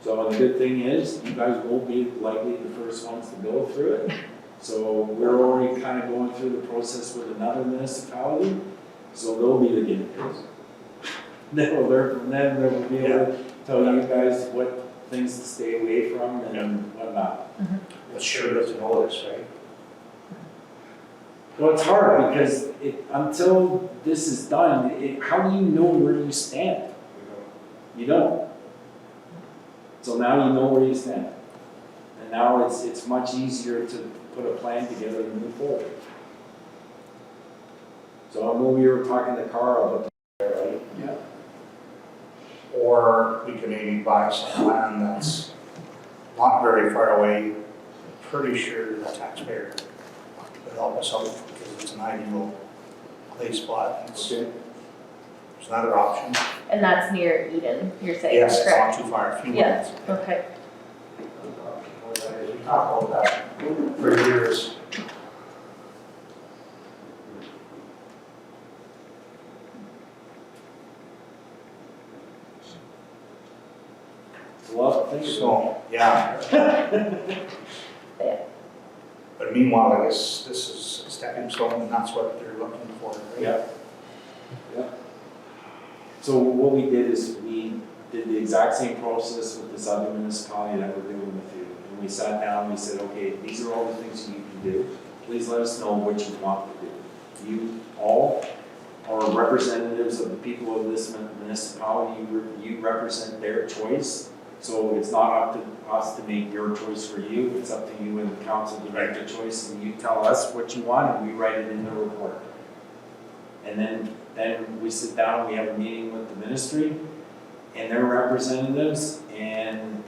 Q: So the good thing is, you guys will be likely the first ones to go through it. So we're already kind of going through the process with another municipality, so they'll be the guinea pigs. They'll learn from them, they'll be able to tell you guys what things to stay away from and whatnot.
A: It's sure good to know this, right?
Q: Well, it's hard because until this is done, how do you know where you stand? You don't. So now you know where you stand. And now it's much easier to put a plan together and move forward. So when we were talking to Carl about right? Yeah.
A: Or we can maybe buy some land that's not very far away. Pretty sure the taxpayer would help us out because it's an ideal clay spot.
Q: Okay.
A: It's another option.
R: And that's near Eden, you're saying,
A: Yes, it's not
R: correct?
A: too far, a few
R: Yeah,
A: minutes.
R: okay.
A: We talked about that for years.
Q: It's a lot of things.
A: So, yeah. But meanwhile, I guess this is a stepping stone, and that's what they're looking for, right?
Q: Yeah. Yeah. So what we did is we did the exact same process with this other municipality that we're doing with you. And we sat down and we said, okay, these are all the things you can do. Please let us know what you want to do. You all are representatives of the people of this municipality. You represent their choice. So it's not up to us to make your choice for you. It's up to you and the council to make the choice. And you tell us what you want and we write it in the report. And then we sit down and we have a meeting with the ministry and their representatives, and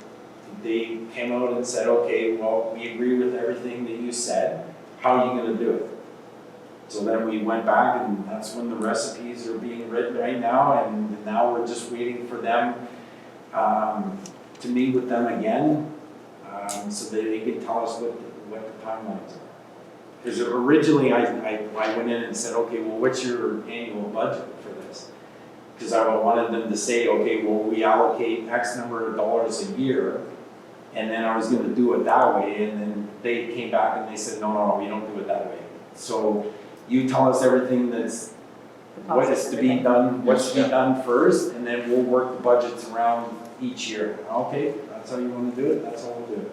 Q: they came out and said, okay, well, we agree with everything that you said. How are you going to do it? So then we went back, and that's when the recipes are being written right now, and now we're just waiting for them to meet with them again, so that they can tell us what the timelines are. Because originally I went in and said, okay, well, what's your annual budget for this? Because I wanted them to say, okay, well, we allocate X number of dollars a year, and then I was going to do it that way, and then they came back and they said, no, we don't do it that way. So you tell us everything that's what is to be done, what's to be done first, and then we'll work the budgets around each year. Okay, that's how you want to do it, that's how we'll do it.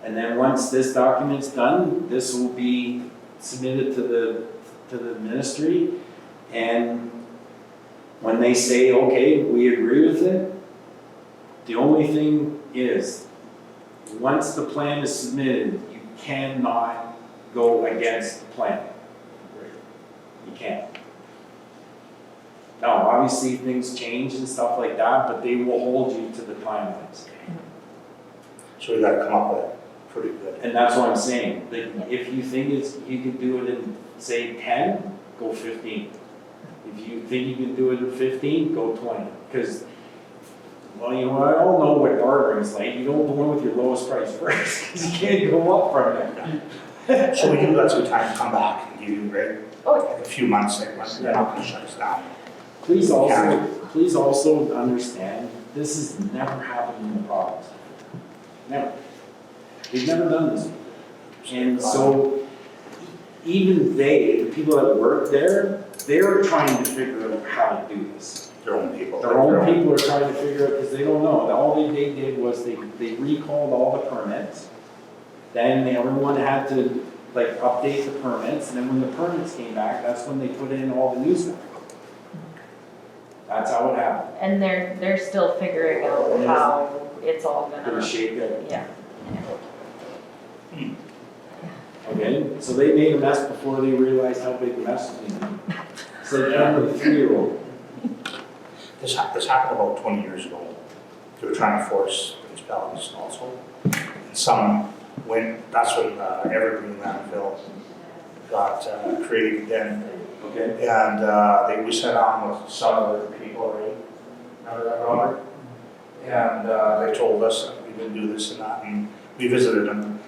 Q: And then once this document's done, this will be submitted to the ministry, and when they say, okay, we agree with it, the only thing is, once the plan is submitted, you cannot go against the plan. You can't. Now, obviously, things change and stuff like that, but they will hold you to the timelines.
A: So we gotta come up with it pretty good.
Q: And that's what I'm saying. That if you think you could do it in, say, 10, go 15. If you think you can do it in 15, go 20. Because, well, you know, I all know what bartering's like. You don't go in with your lowest price first, because you can't go up from there.
A: So we can let some time come back and give you, right?
R: Oh,
A: Like a few months, like, when they're not gonna shut us down.
Q: Please also understand, this has never happened in the province. Never. We've never done this. And so, even the people that work there, they're trying to figure out how to do this.
A: Their own people.
Q: Their own people are trying to figure out, because they don't know. All they did was they recalled all the permits. Then everyone had to update the permits, and then when the permits came back, that's when they put in all the new stuff. That's how it happened.
R: and they're still figuring out how it's all
Q: Gonna
R: gonna,
Q: shake it.
R: yeah.
Q: Okay, so they made a mess before they realized how big the mess was gonna be. Said, I'm with a 3-year-old.
A: This happened about 20 years ago. They were trying to force municipalities also. And some went, that's when Evergreen landfill got created then.
Q: Okay.
A: And we sat down with some other people, right? Remember that, Robert? And they told us that we didn't do this and that, and we visited them.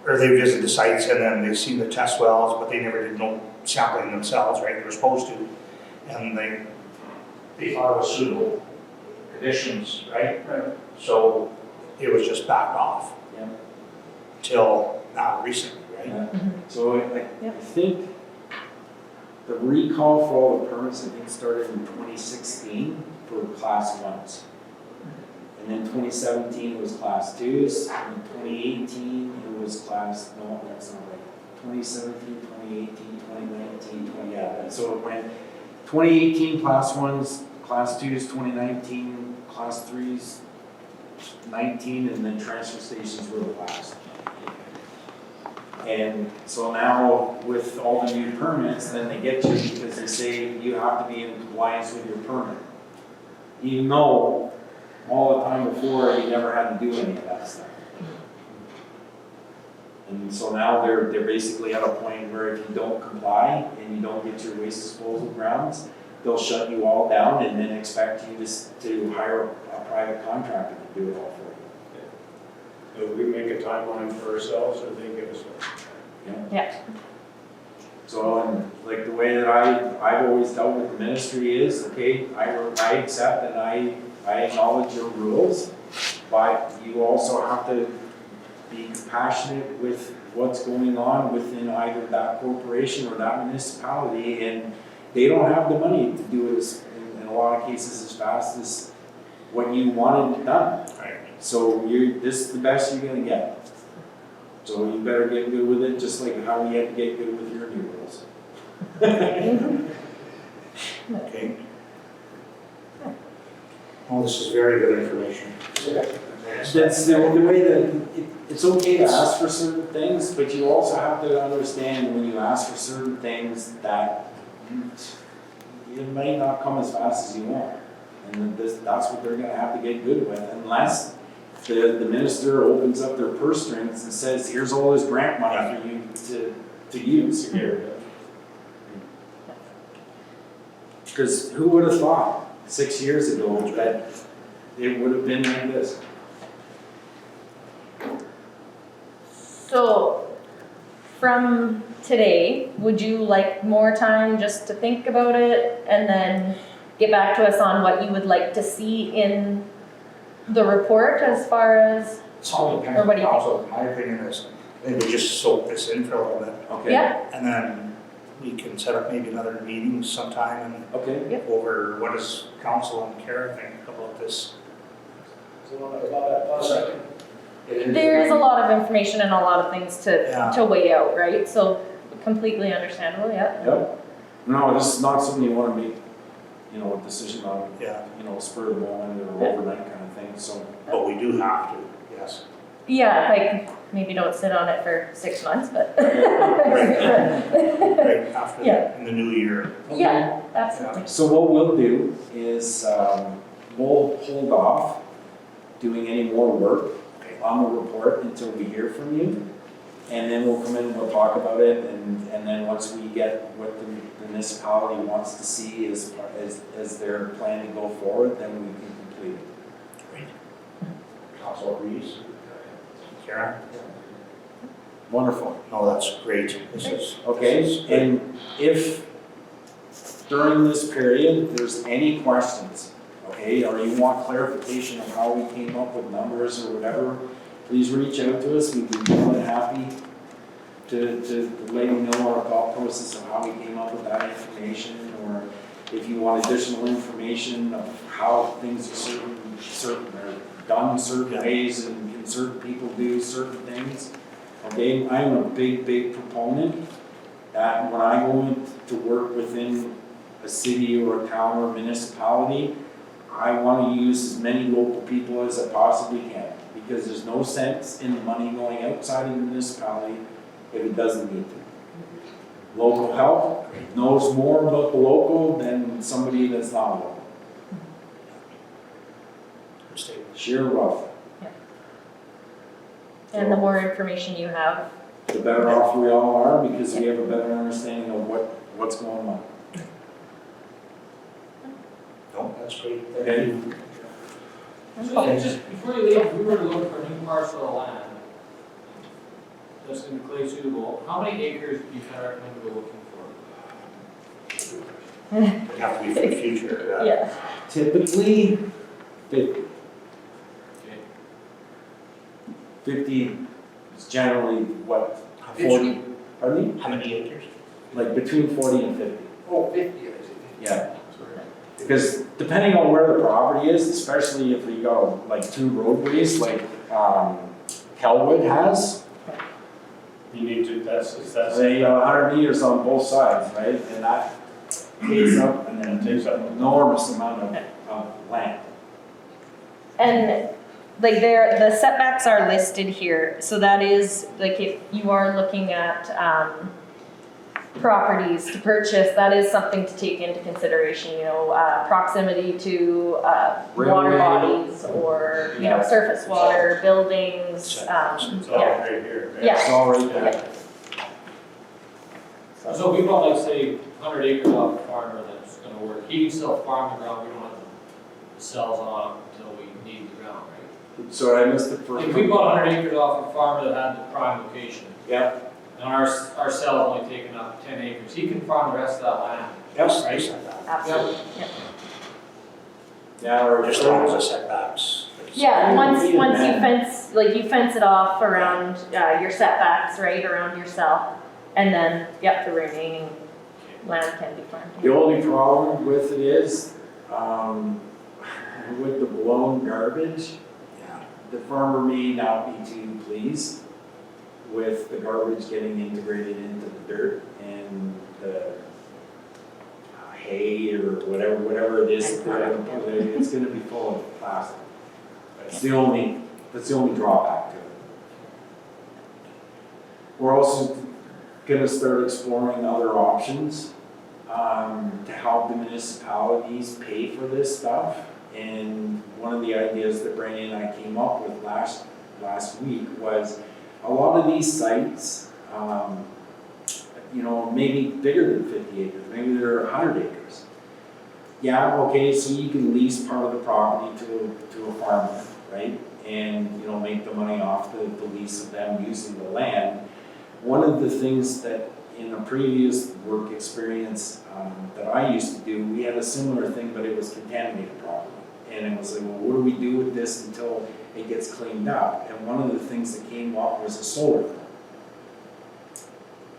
A: Or they visited the sites, and then they seen the test wells, but they never did no sampling themselves, right? They were supposed to. And they thought it was suitable conditions, right?
Q: Right.
A: So it was just backed off.
Q: Yeah.
A: Till now, recently, right?
Q: Yeah. So I think the recall for all the permits, I think, started in 2016 for class 1s. And then 2017 was class 2s, and in 2018 it was class, no, that's not right. 2017, 2018, 2019, 20, yeah. So it went 2018 class 1s, class 2s, 2019 class 3s, 19, and then transfer stations were the last. And so now with all the new permits, then they get you because they say you have to be in compliance with your permit. Even though all the time before you never had to do any of that stuff. And so now they're basically at a point where if you don't comply and you don't get your waste disposal grounds, they'll shut you all down and then expect you to hire a private contractor to do it all for you.
K: Do we make a timeline for ourselves, or they give us one?
R: Yeah.
Q: So, and like the way that I've always dealt with the ministry is, okay, I accept and I acknowledge your rules, but you also have to be compassionate with what's going on within either that corporation or that municipality, and they don't have the money to do it in a lot of cases as fast as what you wanted done.
A: Right.
Q: So this is the best you're gonna get. So you better get good with it, just like how you have to get good with your new rules.
A: Okay. Well, this is very good information.
Q: That's the way that it's okay to ask for certain things, but you also have to understand when you ask for certain things that it might not come as fast as you want. And that's what they're gonna have to get good with, unless the minister opens up their purse strings and says, here's all this grant money for you to use here. Because who would have thought 6 years ago that it would have been like this?
R: So, from today, would you like more time just to think about it and then get back to us on what you would like to see in the report as far as,
A: It's all depends
R: Or
A: on
R: what do you think?
A: council. My opinion is maybe just soak this in for a little bit.
Q: Okay.
R: yeah,
A: And then we can set up maybe another meeting sometime and
Q: Okay.
A: go over what does council and Kara think about this.
R: there is a lot of information and a lot of things
A: Yeah.
R: to weigh out, right? So, completely understandable, yeah.
Q: Yep. No, this is not something you wanna make, a decision on,
A: Yeah,
Q: spur of the moment or overnight kind of thing, so.
A: but we do have to, yes.
R: Yeah, like, maybe don't sit on it for 6 months, but.
A: Right after,
R: Yeah.
A: in the new year.
R: Yeah, absolutely.
Q: So what we'll do is, we'll hold off doing any more work on the report until we hear from you. And then we'll come in and we'll talk about it, and then once we get what the municipality wants to see as their plan to go forward, then we can complete it.
A: Great. Council agrees? Kara?
Q: Wonderful.
A: No, that's great. This is.
Q: Okay,
A: this is good.
Q: and if during this period, there's any questions, okay, or you want clarification of how we came up with numbers or whatever, please reach out to us. We'd be more than happy to let you know our thought process of how we came up with that information, or if you want additional information of how things are certain are done certain ways and can certain people do certain things. Okay, I am a big proponent that when I go to work within a city or a town or a municipality, I want to use as many local people as I possibly can, because there's no sense in the money going outside of the municipality if it doesn't need to. Local help knows more about the local than somebody that's not local. Sheer rough.
R: And the more information you have,
Q: The better off we all are, because we have a better understanding of what's going on.
A: No, that's great.
Q: Okay.
O: So just before you leave, if we were to look for a new parcel of land that's going to be clay suitable, how many acres do you kind of recommend we're looking for?
A: It'd have to be for the future.
R: yeah.
Q: Typically, 50.
O: Okay.
Q: 50 is generally what, 40, pardon me?
A: How many acres?
Q: Like between 40 and 50.
L: Oh, 50,
Q: Yeah. Because depending on where the property is, especially if you got like 2 roadways like Kelwood has,
K: You need to, that's.
Q: they 100 meters on both sides, right? And that takes up an enormous amount of land.
R: And like the setbacks are listed here, so that is, like if you are looking at properties to purchase, that is something to take into consideration, proximity to water
Q: Railway.
R: bodies or, surface water, buildings,
K: It's all
R: yeah.
K: right here, right?
R: Yeah.
Q: It's all right there.
O: So we bought like say 100 acres off a farmer that's going to work. He can still farm the ground, we don't have the cells on until we need the ground, right?
Q: So I missed the first
O: If we bought 100 acres off a farmer that had the prime location,
Q: Yeah.
O: and our cell's only taking up 10 acres, he can farm the rest of that land.
A: Yes,
O: Right?
R: Absolutely, yeah.
Q: Yeah, or
A: Just as long as the setbacks.
R: Yeah, once
Q: Yeah.
R: you fence, like you fence it off around your setbacks, right, around your cell. And then, yep, the remaining land can be planted.
Q: The only problem with it is, with the blown garbage, the farmer may not be too pleased with the garbage getting integrated into the dirt and the hay or whatever it is, it's gonna be full of plastic. That's the only drawback to it. We're also gonna start exploring other options, to help the municipalities pay for this stuff. And one of the ideas that Brandon and I came up with last week was a lot of these sites, maybe bigger than 50 acres, maybe they're 100 acres. Yeah, okay, so you can lease part of the property to a farmer, right? And, make the money off the lease of them using the land. One of the things that in a previous work experience that I used to do, we had a similar thing, but it was contaminated property. And it was like, well, what do we do with this until it gets cleaned up? And one of the things that came up was a solar farm.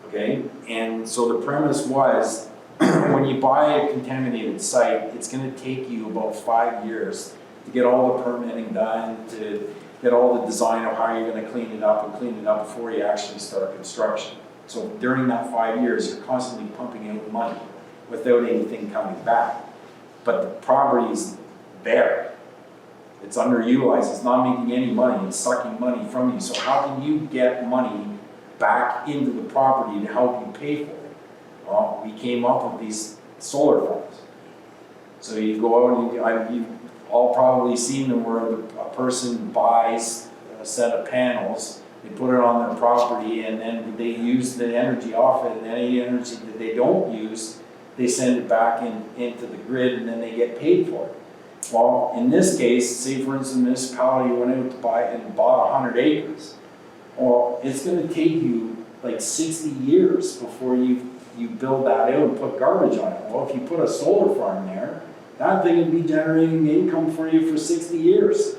Q: Okay, and so the premise was, when you buy a contaminated site, it's gonna take you about 5 years to get all the permitting done, to get all the design of how you're gonna clean it up before you actually start construction. So during that 5 years, you're constantly pumping out money without anything coming back. But the property's there. It's underutilized, it's not making any money, it's sucking money from you. So how can you get money back into the property to help you pay for it? Well, we came up with these solar farms. So you go out and you've all probably seen them where a person buys a set of panels, they put it on their property, and then they use the energy off it, and any energy that they don't use, they send it back into the grid, and then they get paid for it. Well, in this case, say for instance, the municipality went out to buy and bought 100 acres. Well, it's gonna take you like 60 years before you build that out and put garbage on it. Well, if you put a solar farm there, that thing would be generating income for you for 60 years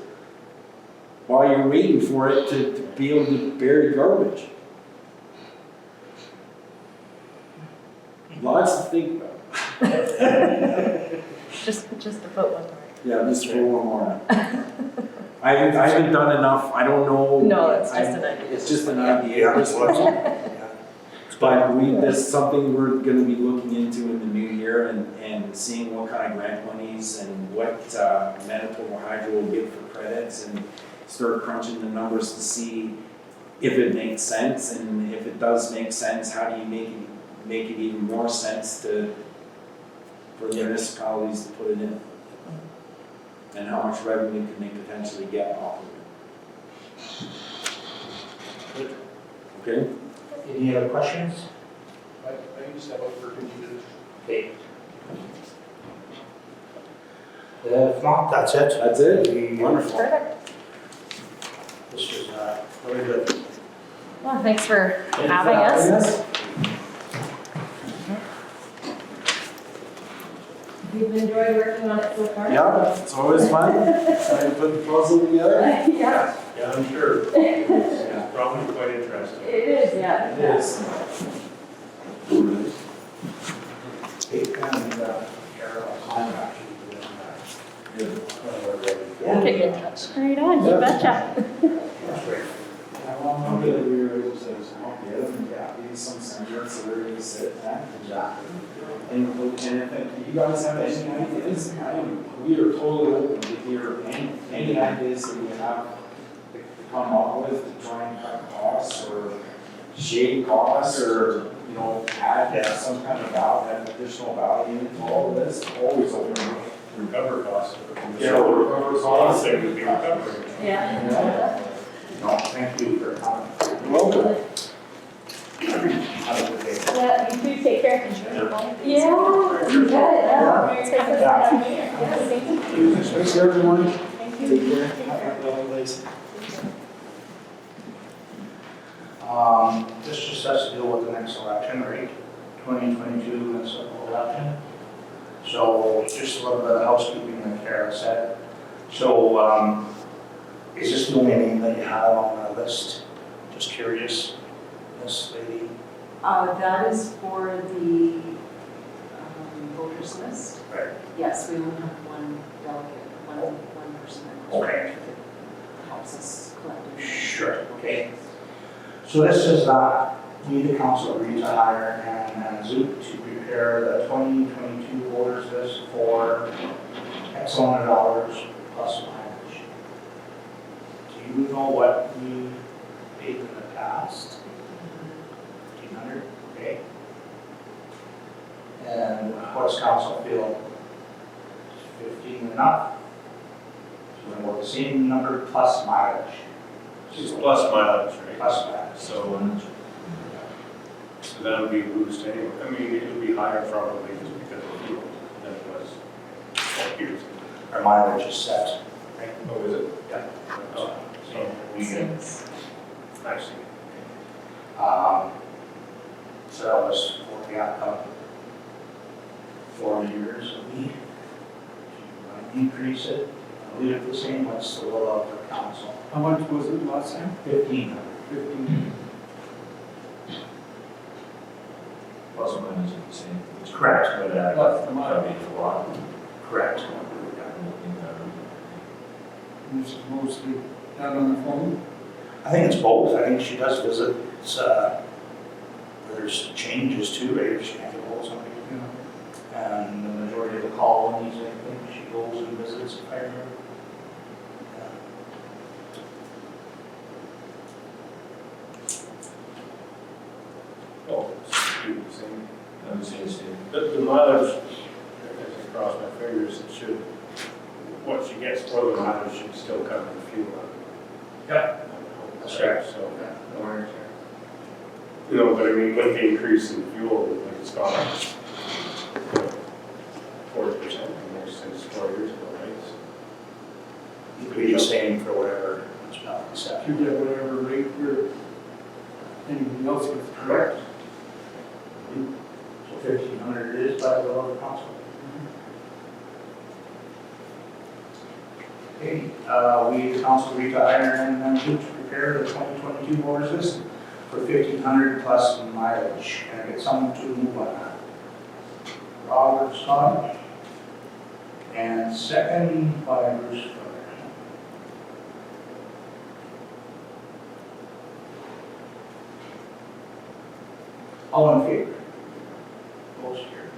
Q: while you're waiting for it to be able to bury garbage. Lots to think about.
R: Just to put one more.
Q: Yeah, just for one more. I haven't done enough, I don't know.
R: No, it's just an idea.
Q: It's just an idea. But that's something we're gonna be looking into in the new year and seeing what kind of grant monies and what Manitoba Hydro will give for credits, and start crunching the numbers to see if it makes sense, and if it does make sense, how do you make it even more sense for the municipalities to put it in? And how much revenue can they potentially get off of it? Okay?
A: Any other questions?
K: I used to have for computers.
A: Okay. If not, that's it.
Q: That's it? Wonderful.
R: Perfect.
A: This is very good.
R: Well, thanks for having us. You've enjoyed working on it so far?
Q: Yeah, it's always fun. Trying to put the puzzle together.
R: Yeah.
K: Yeah, I'm sure. It's probably quite interesting.
R: It is, yeah.
Q: It is.
R: We'll get you in touch. Right on, you betcha.
Q: How long ago we were able to say, some semblance of where we sit at? And if you guys have any ideas, we are totally open to hear any ideas that you have to come up with to try and cut costs or shade costs or, add some kind of value, additional value to all of this. Always open.
K: Recover costs.
Q: Yeah, recover costs.
K: They would be recovering.
R: Yeah.
A: No, thank you for coming.
Q: You're welcome.
A: Have a good day.
R: Yeah, you too, take care. Yeah, you bet, yeah. Merry Christmas. Yeah, thank you.
Q: Thanks, everyone.
R: Thank you.
Q: Take care. Have a lovely day.
A: This just has to deal with the next election, right? 2022 municipal election. So just a little bit of housekeeping, like Kara said. So Is this the only name that you have on the list? Just curious, this lady.
M: That is for the voters list.
A: Right.
M: Yes, we only have one delegate, one person that goes
A: Okay.
M: helps us collect information.
A: Sure, okay. So this is we, the council, agreed to hire and Zoop to prepare the 2022 voters list for X amount of dollars plus mileage. Do you know what we paid in the past? 1,500, okay. And what does council feel? 15 enough? So we're going to go the same number plus mileage.
K: It's plus mileage, right?
A: Plus mileage.
K: So that would be a boost anyway. I mean, it would be higher probably just because of fuel than it was 12 years ago.
A: Our mileage is set, right?
K: Oh, is it?
A: Yeah.
K: Oh, so we get, I see.
A: So that was for the outcome. 4 years a week. Do you want to increase it? Leave it the same, what's the will of the council?
H: How much was it last time?
A: 1,500.
H: 15.
L: Plus or minus the same.
A: Correct.
H: That's the mileage.
A: Correct.
H: And this is mostly done on the phone?
A: I think it's both. I think she does visit. There's changes too, right? If she can't get hold of somebody. And the majority of the colonies, I think she goes and visits, if I remember.
K: Oh, it's the same.
L: I would say the same.
K: The mileage, as I cross my fingers, it should, what she gets for the mileage should still cover the fuel.
A: Yeah. That's right.
K: So,
A: No worries.
K: you know, but I mean, with the increase in fuel, like it's gone up 40% since 4 years ago, right?
A: It could be the same for whatever municipality set.
H: You get whatever rate you're, anything else gets.
A: Correct. So 1,500 it is by the will of the council. Okay, we, the council, agreed to hire and to prepare the 2022 voters list for 1,500 plus mileage. Can I get someone to move on that? Robert Scott. And second by Bruce Fuller. All in favor? Opposed here.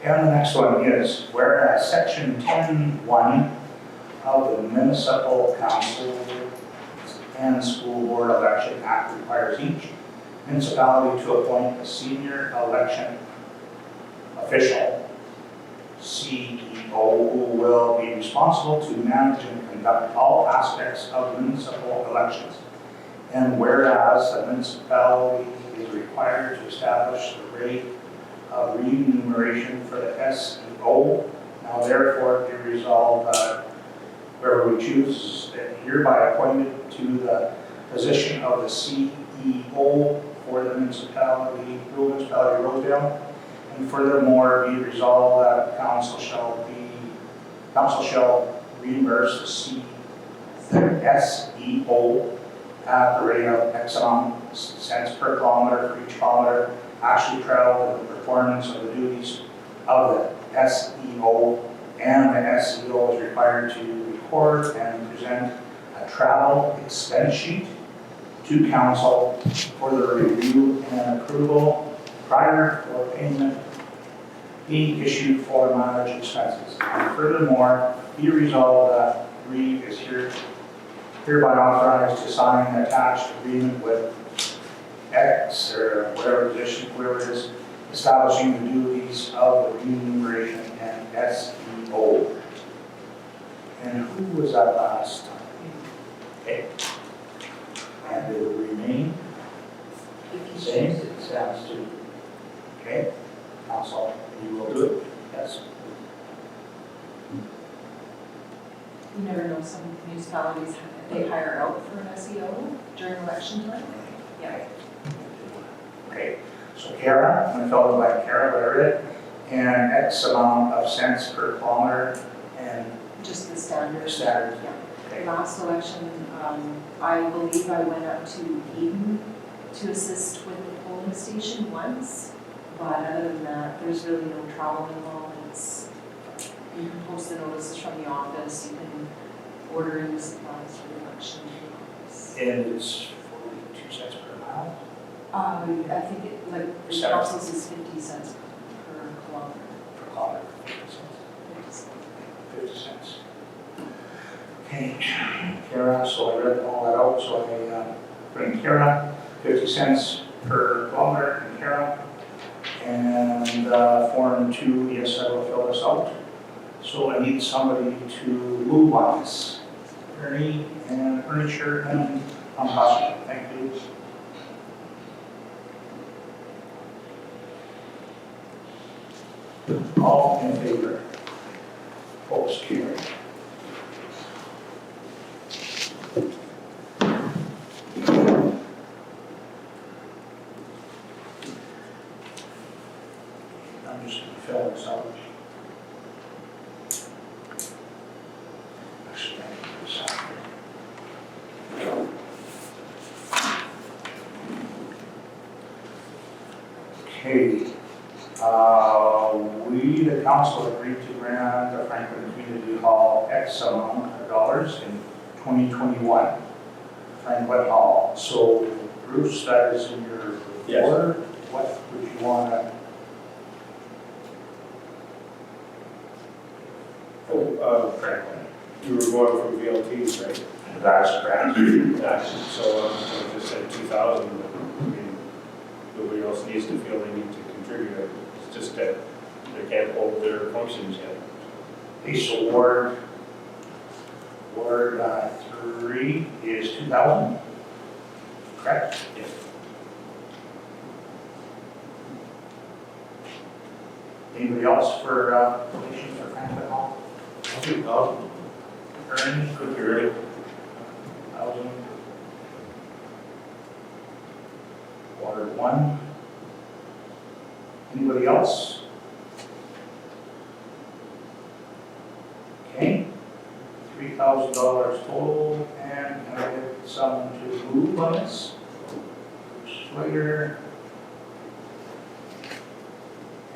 A: And the next one is, whereas section 10(1) of the Municipal Council and School Board Election Act requires each municipality to appoint a senior election official, CEO, who will be responsible to manage and conduct all aspects of municipal elections. And whereas a municipality is required to establish the rate of remuneration for the SEO, now therefore be resolved that whoever we choose is hereby appointed to the position of the CEO for the municipality Rosedale. And furthermore, be resolved that council shall reimburse the SEO at the rate of X amount cents per kilometer for each kilometer actually traveled in the performance of the duties of the SEO, and the SEO is required to record and present a travel expense sheet to council for the review and approval prior for payment being issued for mileage expenses. And furthermore, be resolved that Reed is hereby authorized to sign an attached agreement with X or whatever position, whoever it is, establishing the duties of the remuneration and SEO. And who was that last time? Okay. And it will remain the same, it stands to. Okay, council, you will do it? Yes.
M: You never know, some municipalities, they hire out for an SEO during election time. Yeah.
A: Okay, So Kara, I'm followed by Kara, what I read, and X amount of cents per kilometer and
M: Just the standard.
A: standard.
M: Yeah.
A: Okay.
M: Last election, I believe I went up to Eden to assist with the polling station once, but other than that, there's really no travel involved. It's, you can post the notices from the office, you can order in the supplies for the election in the office.
A: And it's 42 cents per mile?
M: I think it, like, the
A: Sorry.
M: council's is 50 cents per kilometer.
A: Per kilometer, 50 cents. Okay, Kara, so I read all that out, so I bring Kara, 50 cents per kilometer, and Kara. And Form 2, yes, I will fill this out. So I need somebody to move on this. Ernie and furniture and costume, thank you. All in favor? Opposed, carried. I'm just going to fill this out. Actually, I can do this out here. Okay. We, the council, agreed to grant the Franklin Community Hall X amount of dollars in 2021. Franklin Hall. So Bruce, that is in your report. What would you want to? Franklin.
K: You were going from VLTs, right?
A: That's correct.
K: So I just said 2,000, I mean, nobody else needs to feel they need to contribute. It's just that they can't hold their functions yet.
A: Okay, so Ward 3 is 2,000, correct?
K: Yes.
A: Anybody else for donation for Franklin Hall?
K: 2,000.
A: Ernie,
K: Could be ready.
A: 1,000. Ward 1. Anybody else? Okay. $3,000 total, and can I get someone to move on this? Slater.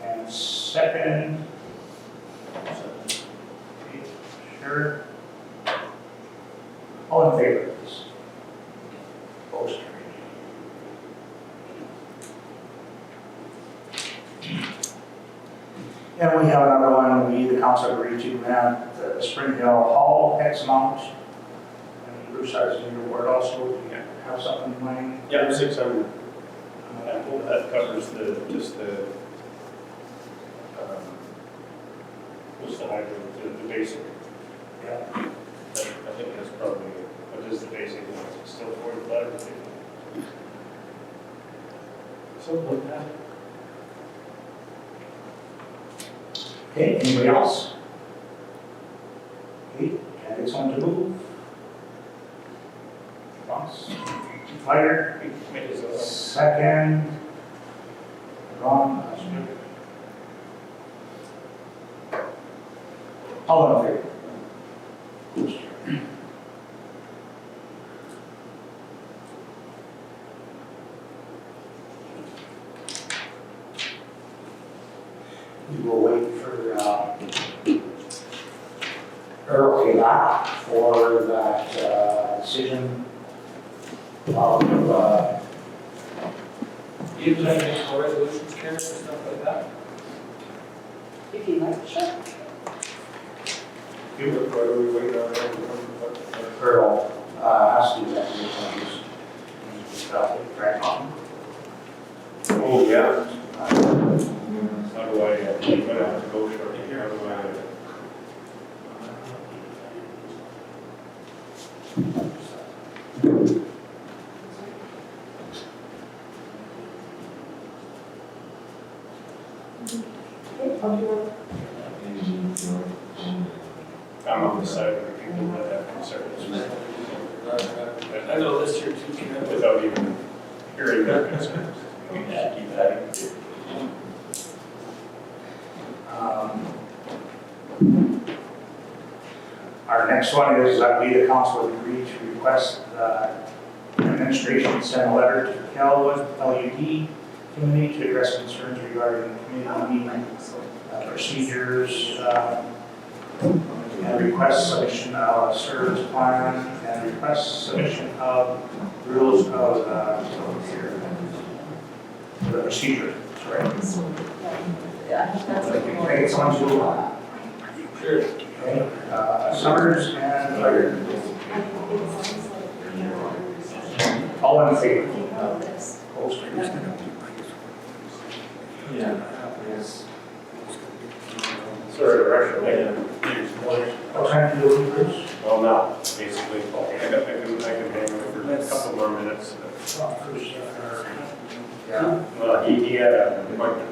A: And second. Okay, sure. All in favor, please. Opposed, carried. And we have another one, we, the council, agreed to grant the Spring Hill Hall X amount. And Bruce, I was in your ward also, do you have something in mind?
K: Yeah, 600. That covers just the, what's the hydrant, the basic.
A: Yeah.
K: I think that's probably, what is the basic one? Still 45 or 50? Something like that.
A: Okay, anybody else? Okay, can I get someone to move? Ross? Fire? Second. Ron? All in favor? We will wait for, for that decision of,
O: Do you plan to make more resolutions, Karen, or stuff like that?
F: If you like, sure.
K: You look, what are we waiting on?
A: Earl, has to do that, right on.
K: Oh, yeah. How do I, I'm gonna have to go shortly here, how do I? I'm on the side of the people that have concerns.
O: I know this year too, Karen.
K: Without even hearing their concerns. Yeah, keep adding.
A: Our next one is that we, the council, agree to request administration send a letter to Calwood LUD committee to address concerns regarding community meeting procedures, and request submission of service plan, and request submission of rules of the procedure. Sorry.
M: Yeah, I think that's
A: Can I get someone to
B: Sure.
A: okay, Summers and Fire. All in favor? Opposed?
K: Yeah. Sorry to rush away.
A: What time do you do, Bruce?
K: Well, now, basically, I can hang on for a couple more minutes.
A: Yeah.
K: Well, he had an appointment.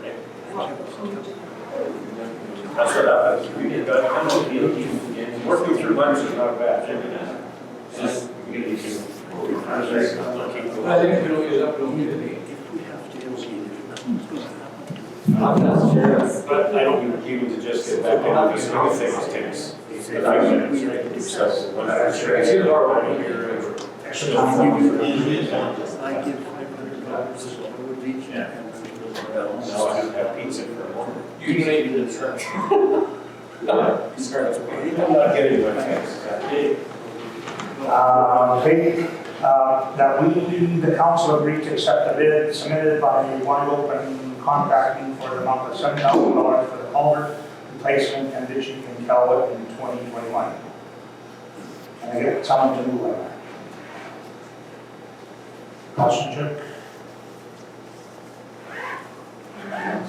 K: That's what happens. Working through lunch is not bad. Just, you can,
O: I think we don't use up, we don't need it.
K: but I don't need you to just get back on these other things takes 5 minutes, right? So, when I
O: I see the bar open
K: here.
O: here.
A: Extra time.
N: I give $500 a would each.
K: Yeah. Now I have to have pizza for a moment.
O: You can make it in church.
K: I'm not getting my thanks.
A: That we, the council, agree to accept the bid submitted by One Open Contracting for the amount of $7,000 for the culvert replacement and ditching in Calwood in 2021. Can I get someone to move on that? Kostenchuk?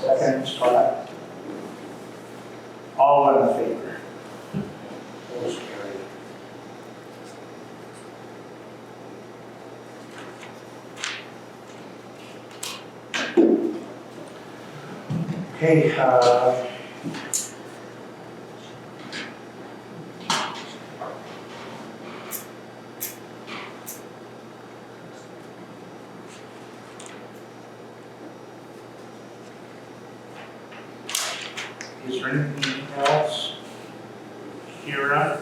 A: Second, Scott. All in favor? Opposed, carried. Okay, is there anything else here on?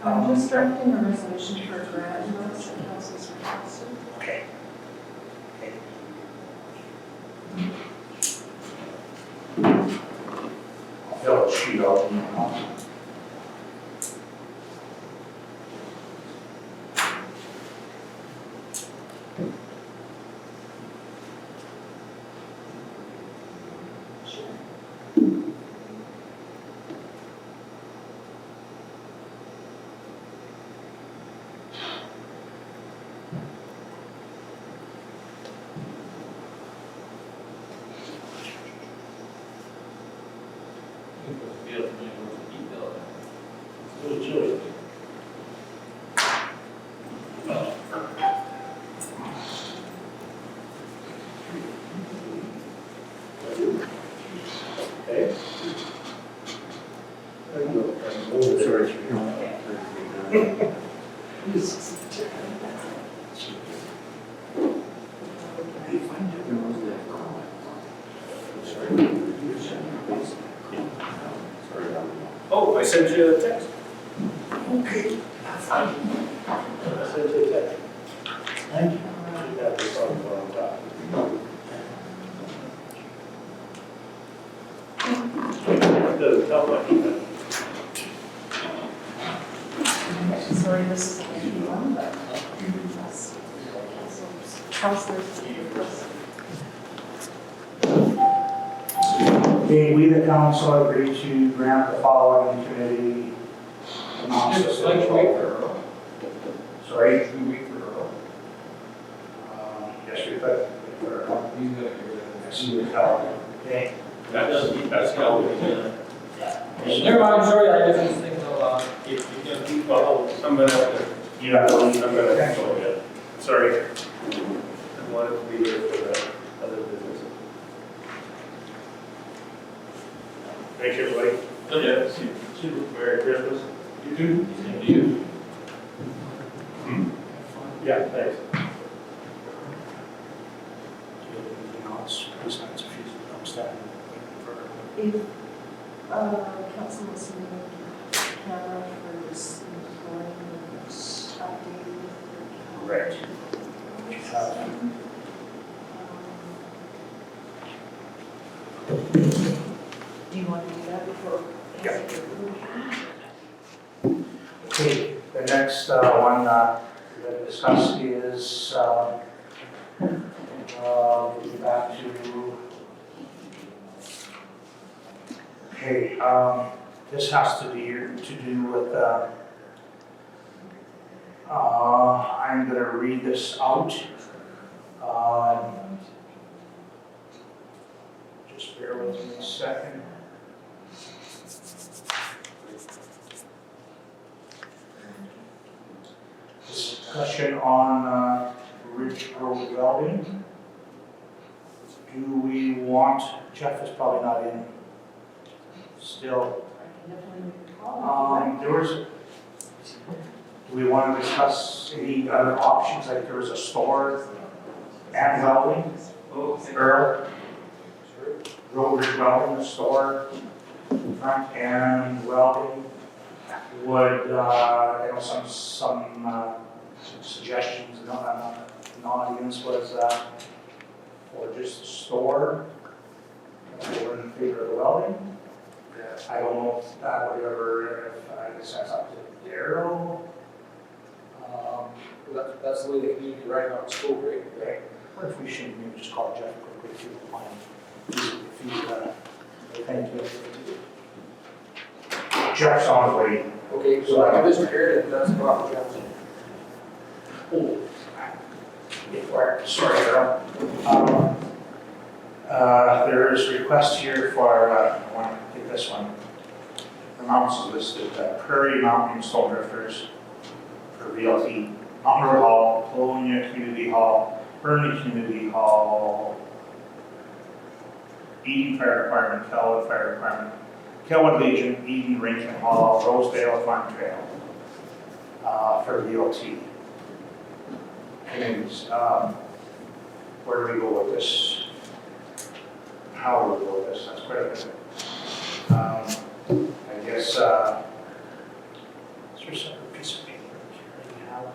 M: I'm just drafting a resolution for grant notes that council's requested.
A: Okay. Okay. I'll fill a sheet out.
K: Little chilly. Okay. Sorry. Oh, I sent you a text. Okay, that's fine. I sent you a text. Thank you. You got this on top. It doesn't tell much.
M: Sorry, this is a new one, but that's council's request.
A: Okay, we, the council, agree to grant the following committee amounts of
O: Just like wait for Earl.
A: Sorry?
O: We wait for Earl.
A: Yes, we could.
O: He's gonna get rid of
A: I see the color. Okay.
K: That's how we do it.
O: it. Never mind, sorry, I just think of,
K: If you keep, well, I'm gonna have to,
A: You have to
K: I'm
A: leave.
K: gonna have to go yet. Sorry. I wanted to be here for that other business. Thanks, everybody. Yeah, see you. Merry Christmas. You too.
O: same to you.
K: Yeah, thanks.
A: Anything else? Who's got some fees outstanding?
M: If, council wants to make camera for this employment updated.
A: Right.
M: Do you want to do that before?
A: Okay, the next one we're going to discuss is getting back to, okay, this has to do with, I'm going to read this out. Just bear with me a second. Discussion on Ridge Road welding. Do we want, Jeff is probably not in still. There was, do we want to discuss any other options, like there was a store and welding? Earl? Ridge welding, the store, front and welding. Would, some suggestions in the audience was for just the store, we're in favor of the welding. I don't know if that would ever, if I guess that's up to Daryl.
L: That's the way the community right now is school, right?
A: Okay. What if we should maybe just call Jeff quickly if you don't mind? If he's, thank you. Jeff's on his way.
L: Okay, so I have this prepared, and that's the proper job.
A: Oh, sorry, Earl. There is a request here for, I want to take this one. The amounts are listed, Prairie Mountain Stone Drifters for VLT, Mountain Road Hall, Colonia Community Hall, Burnley Community Hall, Eden Fire Department, Kelwood Fire Department, Kelwood Legion, Eden Rangeman Hall, Rosedale Farm Trail for VLT. Committees. Where do we go with this? How do we go with this? That's quite a bit. I guess, is there a separate piece of paper here you have?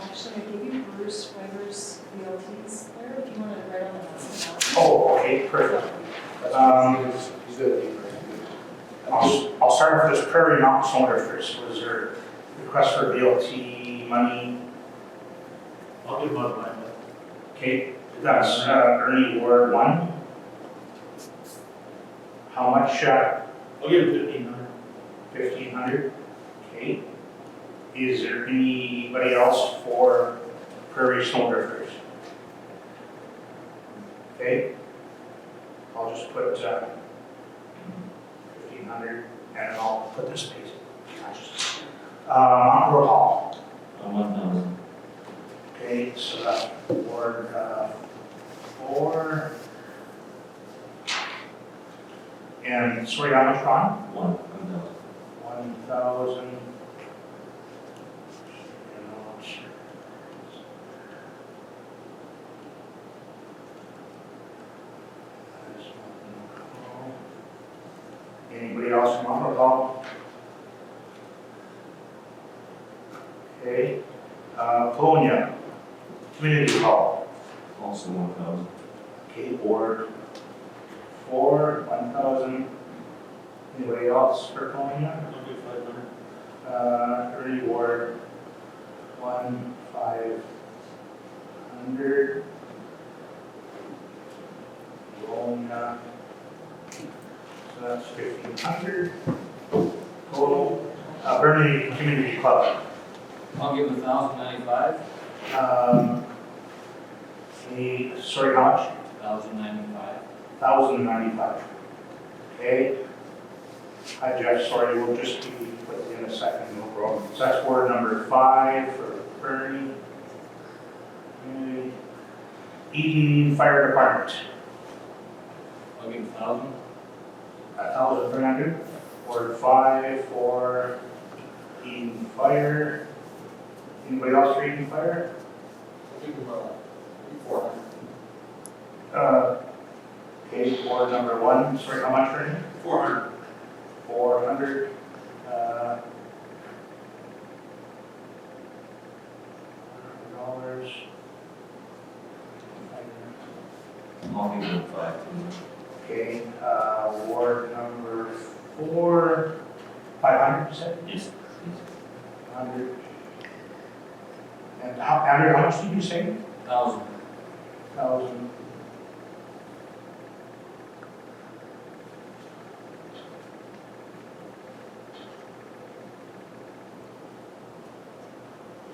M: Actually, I gave you Bruce Weber's BLTs there, if you want to write on that.
A: Oh, okay, perfect.
L: He's good.
A: I'll start with this Prairie Mountain Stone Drifters. Was there a request for BLT money?
P: I'll give mine mine.
A: Okay, that's Ernie Ward 1. How much?
P: I'll give it 1,500.
A: 1,500. Okay. Is there anybody else for Prairie Stone Drifters? Okay. I'll just put 1,500 and I'll put this piece. Mountain Road Hall.
O: 1,000.
A: Okay, so that's Ward 4. And sorry, how much, Ron?
O: 1,000.
A: 1,000. Anybody else in Mountain Road Hall? Okay. Colonia Community Hall.
O: Also 1,000.
A: Okay, Ward 4, 1,000. Anybody else for Colonia?
P: I'll give 500.
A: Early Ward 1,500. Colonia. So that's 1,500. Total. Burnley Community Club.
O: I'll give 1,095.
A: Sorry, how much?
O: 1,095.
A: 1,095. Okay. Hi Jeff, sorry, we'll just be with you in a second, no problem. So that's ward number 5 for Burnley. Eden Fire Department.
O: I'll give 1,000.
A: 1,300. Ward 5 for Eden Fire. Anybody else for Eden Fire?
L: I'll give him 400.
A: Okay, ward number 1, sorry, how much, Randy?
P: 400.
A: 400. $400.
B: I'll give it 5.
A: Okay, ward number 4, 500, you said?
B: Yes.
A: 100. And how much did you say?
O: 1,000.
A: 1,000.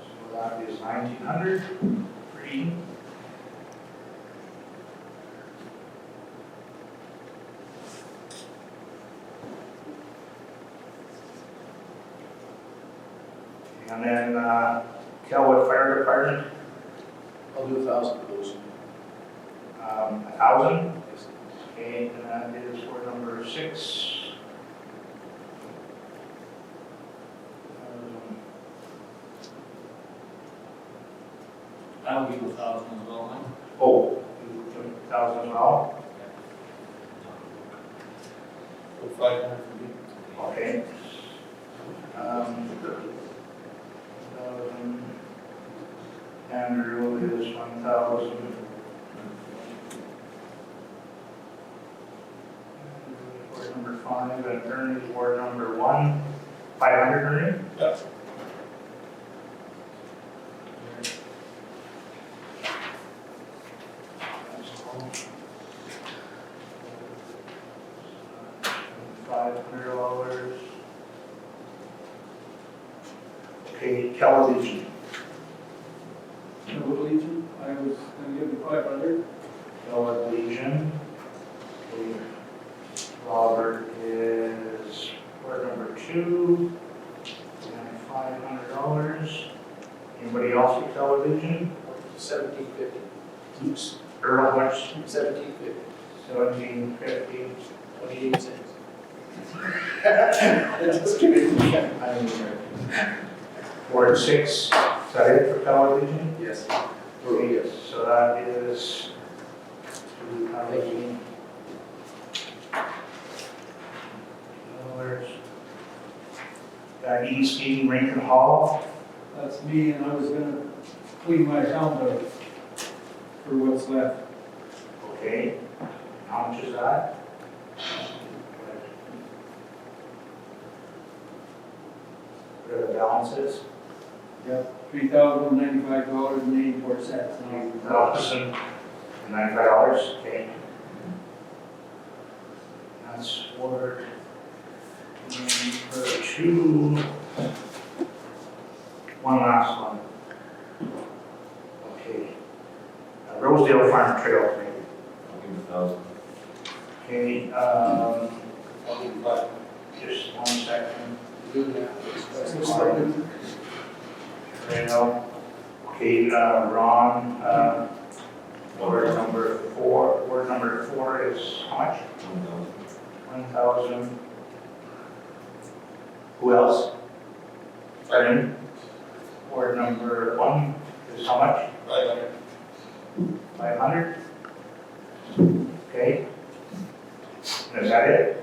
A: So that is 1,900 for E. And then Kelwood Fire Department,
L: I'll do 1,000 for those.
A: 1,000. Okay, and that is for number 6.
O: I'll give 1,000 as well, man.
A: Oh, 1,000 as well.
P: 500 for me.
A: Okay. 1,000. Andrew is 1,000. Ward number 5, and Ernie is ward number 1. 500, Ernie?
P: Yeah.
A: $500. Okay, television.
O: Legion, I was gonna give you 500.
A: Television. Okay. Robert is word number 2, and $500. Anybody else with television?
L: 1,750.
A: Oops. Earl, how much?
L: 1,750.
A: 1750.
L: 28 cents. Just kidding.
A: Ward 6, is that it for television?
L: Yes.
A: Okay, so that is $2,000. East Skating Rink and Hall.
O: That's me, and I was gonna clean my account out for what's left.
A: Okay, how much is that? What are the balances?
O: Yep, $3,095.84.
A: $1,095, okay. That's Ward number 2. One last one. Okay. Rosedale Farm Trail Committee.
B: I'll give it 1,000.
A: Okay,
L: I'll give you 5.
A: just 1 second.
L: Do that.
A: Right now. Okay, Ron, word number 4. Word number 4 is how much? 1,000. Who else? Pardon? Word number 1 is how much?
P: 500.
A: 500? Okay. And is that it?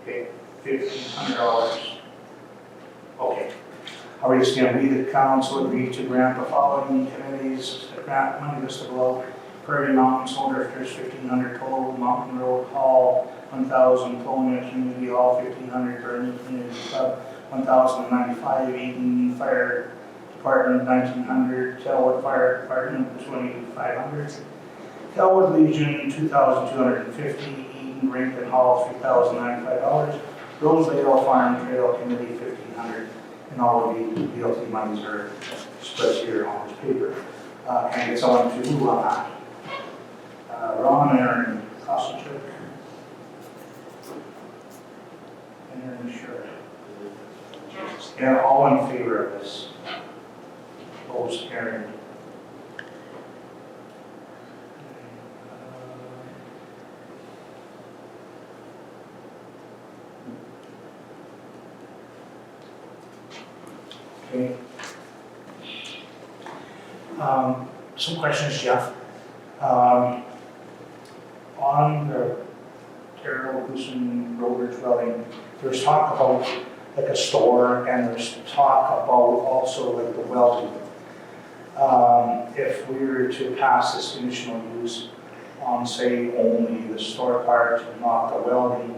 A: Okay, $1,500. Okay. Are we just going to read the council agree to grant the following committees, grant money listed below? Prairie Mountain Snow Drifters, 1,500 total, Mountain Road Hall, 1,000, Colonial Community Hall, 1,500, Bernie Community Club, 1,095, Eden Fire Department, 1,900, Kelwood Fire Department, 2,500, Kelwood Legion, 2,250, Eden Rink and Hall, $3,095, Rosedale Farm Trail Committee, 1,500, and all of the BLT monies are spread here on this paper. Can I get someone to move on that? Ron, Aaron, Kossichuk. Aaron, sure. And all in favor of this? Opposed, Aaron. Okay. Some questions, Jeff. On the Carol Goosen Road dwelling, there's talk about like a store, and there's talk about also like the welding. If we were to pass this conditional use on, say, only the store part and not the welding,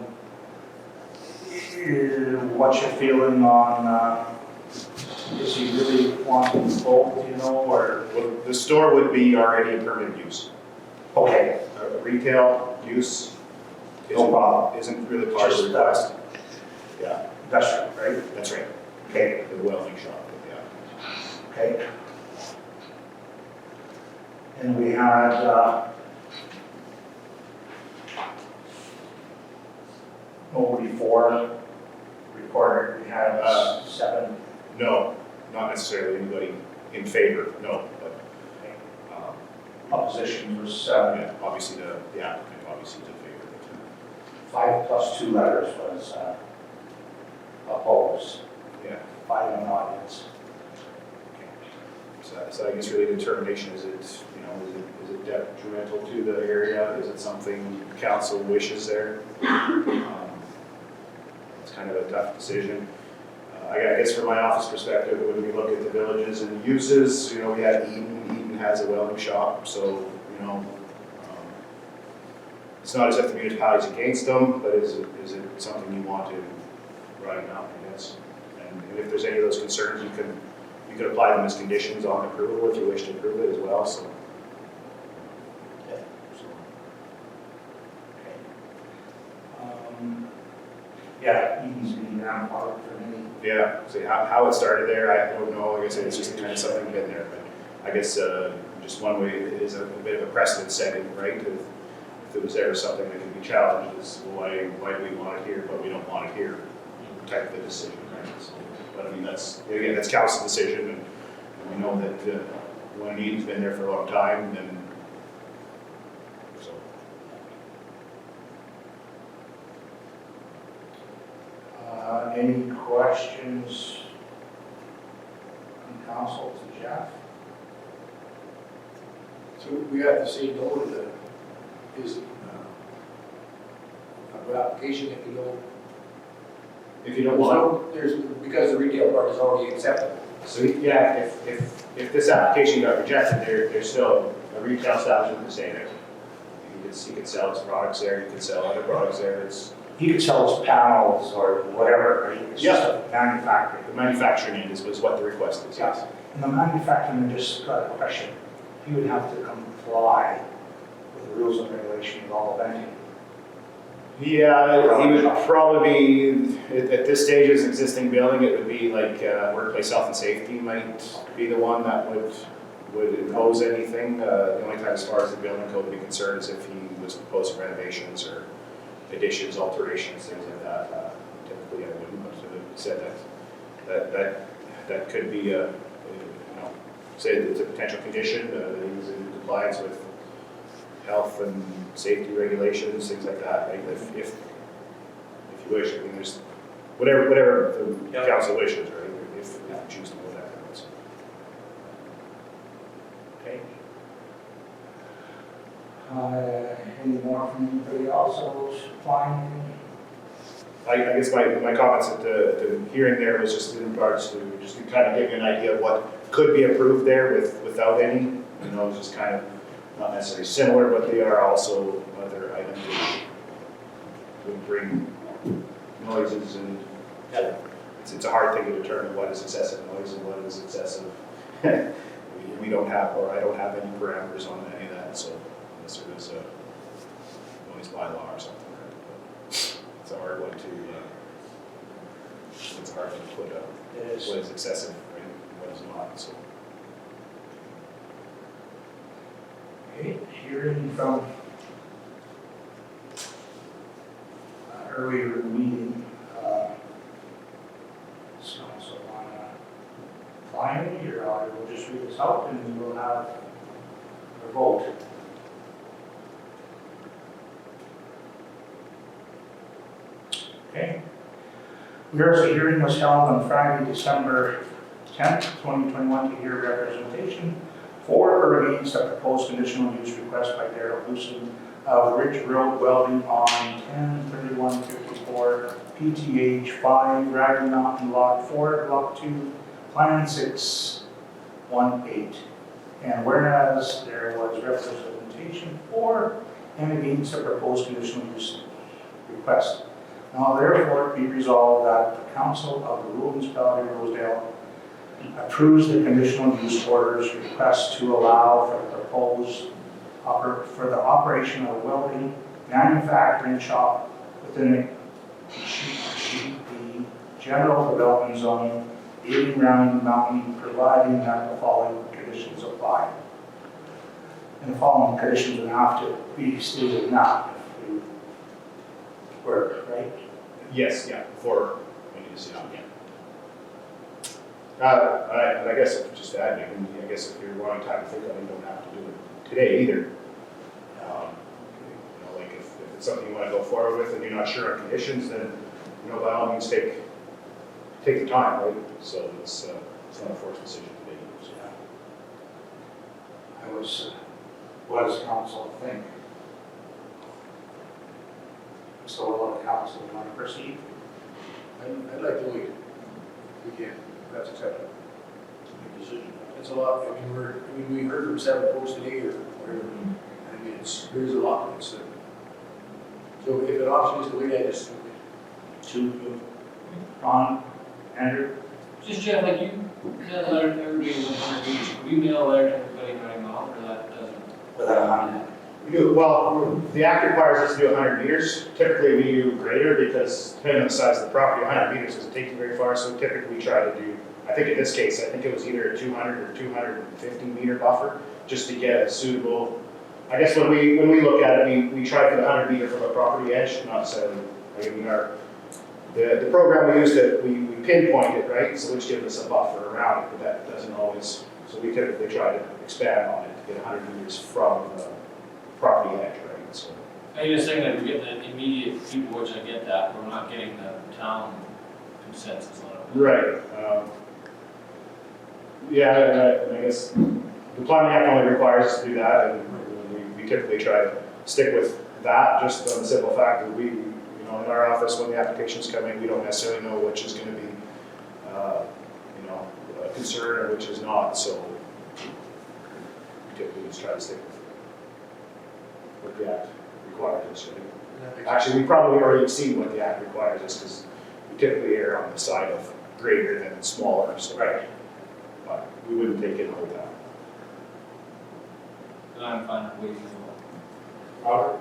A: what's your feeling on, is he really wanting both, you know, or?
C: Well, the store would be already a permitted use.
A: Okay,
C: Retail use
A: no problem.
C: isn't really part of the
A: Just,
C: request. Yeah,
A: Industrial, right?
C: that's right.
A: Okay,
C: The welding shop, yeah.
A: okay. And we had, before recorded, we had 7.
C: No, not necessarily anybody in favor, no, but,
A: Opposition was
C: yeah, obviously the applicant obviously is in favor.
A: 5 plus 2 letters was opposed.
C: Yeah.
A: 5 in the audience.
C: So I guess really the determination is it, you know, is it detrimental to the area? Is it something council wishes there? It's kind of a tough decision. I guess from my office perspective, when we look at the villages and uses, you know, we had Eden has a welding shop, so, you know, it's not as if the municipality's against them, but is it something you want to write down, I guess? And if there's any of those concerns, you could apply them as conditions on approval if you wish to approve it as well, so.
A: Okay. Yeah, Eden's been around for many.
C: Yeah, so how it started there, I don't know, like I said, it's just kind of something been there, but I guess just one way it is a bit of a precedent setting, right? If it was ever something that could be challenged, is why do we want it here, but we don't want it here, type of a decision, right? So, but I mean, that's council decision, and we know that when Eden's been there for a long time, and so.
A: Any questions from council to Jeff?
L: So we have to say no to his application if you don't want it? Because the retail part is already accepted.
C: So yeah, if this application got rejected, there's still a retail establishment to stay there. He could sell his products there, he could sell other products there,
A: He could sell his panels or whatever, right? It's
C: Yeah.
A: just a manufacturing.
C: the manufacturing end is what the request is, yes.
A: And the manufacturing, I just got a question. He would have to comply with the rules and regulations of all venting.
C: Yeah, he would probably be, at this stage of his existing building, it would be like workplace health and safety might be the one that would impose anything. The only time as far as the building code would be concerned is if he was proposing renovations or additions, alterations, things like that. Typically I wouldn't, but it said that could be you know, say it's a potential condition, that he's in compliance with health and safety regulations, things like that, right? If you wish, I mean, there's whatever the council wishes, right? If you choose to go that route.
A: Okay. Any more from anybody else? Fine.
C: I guess my comments at the hearing there was just in regards to, just to kind of give you an idea of what could be approved there without any, you know, it's just kind of not necessarily similar, but they are also other items that would bring noises and it's a hard thing to determine what is excessive noise and what is excessive. we don't have, or I don't have any parameters on any of that, so unless there is a noise bylaw or something. It's a hard one to, it's hard to put
A: It is.
C: what is excessive, right, and what is not, so.
A: Okay, hearing from earlier meeting, so on finally, or I will just read this out and we will have a vote. Okay. Whereas the hearing was held on Friday, December 10th, 2021 to hear representation For or against a proposed conditional use request by Darrell Houston of Ridge Road welding on 10/31/54 PTH 5 Ragged Mountain Lot 4, Block 2, Plan 618. And whereas there was representation for and against a proposed conditional use request. Now therefore be resolved that the Council of the Rural Municipality of Rosedale approves the conditional use orders request to allow for the proposed for the operation of a welding manufacturing shop within the general development zone 80 Round Mountain, providing that the following conditions apply. And the following conditions would have to be stated now if we were, right?
C: Yes, yeah, before making a decision, yeah. I guess if just adding, I guess if you're wanting time to think of it, you don't have to do it today either. Like if it's something you want to go forward with and you're not sure on conditions, then, by all means, take the time, right? So it's not a forced decision today. So.
A: What does council think? So what the council want to proceed?
L: I'd like to wait. We can, that's acceptable.
A: Make a decision.
L: It's a lot, we heard from 7 folks today or whatever. There's a lot. So if an option is to wait, I just.
A: Ron, Andrew?
O: Just Jeff, like you sent a letter to everybody in 100 meters, would you mail a letter to everybody running off, or that doesn't?
A: Without 100.
C: Well, the act requires us to do 100 meters. Typically, we do greater because depending on the size of the property, 100 meters doesn't take you very far. So typically, we try to do, I think in this case, I think it was either a 200 or 250 meter buffer just to get a suitable. I guess when we look at it, we try for the 100 meter from a property edge, not necessarily. The program we use that we pinpoint it, right? So which gives us a buffer around it, but that doesn't always. So we typically try to expand on it to get 100 meters from the property edge, right? So.
O: Are you just saying that we're getting the immediate people, which I get that, but we're not getting the town consensus on it?
C: Right. Yeah, and I guess the Planning Act only requires us to do that, and we typically try to stick with that, just on the simple fact that we, in our office, when the applications come in, we don't necessarily know which is going to be, a concern or which is not, so we typically just try to stick with what the Act requires us, right? Actually, we probably already see what the Act requires us, because we typically err on the side of greater than smaller, so.
A: Right.
C: But we wouldn't take it and hold that.
O: And I'm fine with waiting as well.
A: Robert?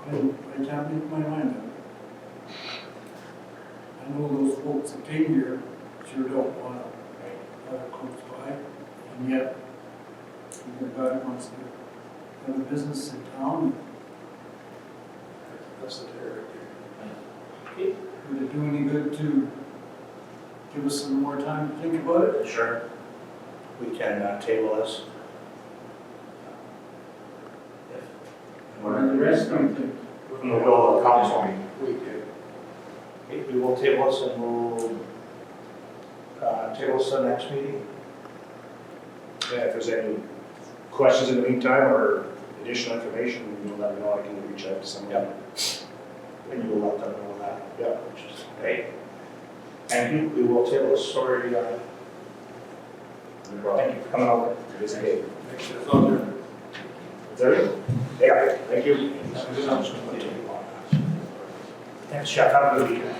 S: I can't make my mind up. I know those folks that came here sure don't want to have it close by, and yet your guy wants to have a business in town.
L: That's the territory.
S: Would it do any good to give us some more time to think about it?
A: Sure. We can table this.
S: What do the rest of them think?
A: We'll go to the council.
L: We do.
A: Okay, we will table this and we'll table this to the next meeting.
C: Yeah, if there's any questions in the meantime or additional information, let me know. I can reach out to someone.
A: Yep. And you will let them know that.
C: Yeah.
A: Which is great. And we will table this story. Thank you for coming over.
C: It is okay.
L: Thanks for the phone.
C: Is that it? Yeah, thank you.
A: Thanks, Jeff. Have a good weekend.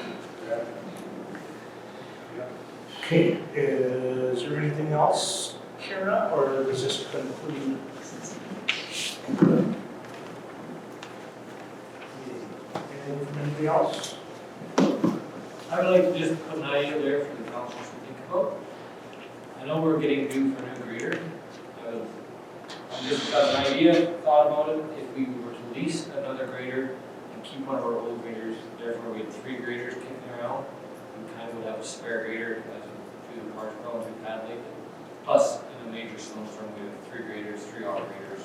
A: Okay, is there anything else, Kara, or does this conclude? Anything from anybody else?
O: I would like to just put an idea there for the council to think about. I know we're getting due for a new grader. I just got an idea, thought about it, if we were to lease another grader and keep one of our old graders, therefore we had 3 graders kicking around, we kind of would have a spare grader as a few of the parts problems we've had lately. Plus, in a major snowstorm, we have 3 graders, 3 operators.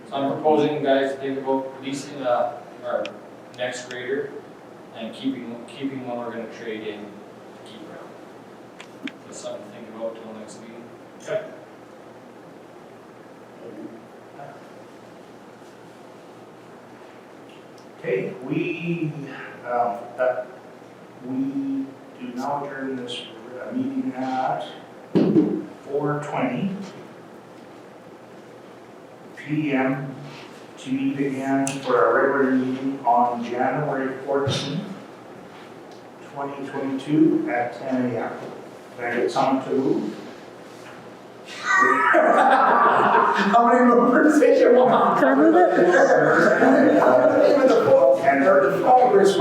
O: So I'm proposing, guys, to think about leasing our next grader and keeping one we're going to trade in to keep around. That's something to think about till next meeting.
A: Okay, we do now adjourn this meeting at 4:20 p.m. to meet again for our regular meeting on January 14th, 2022 at 10 a.m. Can I get someone to move?
L: How many movers did you want?
J: Can I move it?
L: Even the book and her Congress.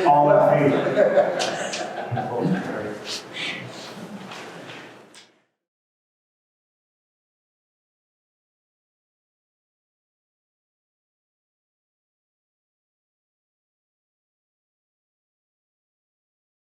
A: All in favor?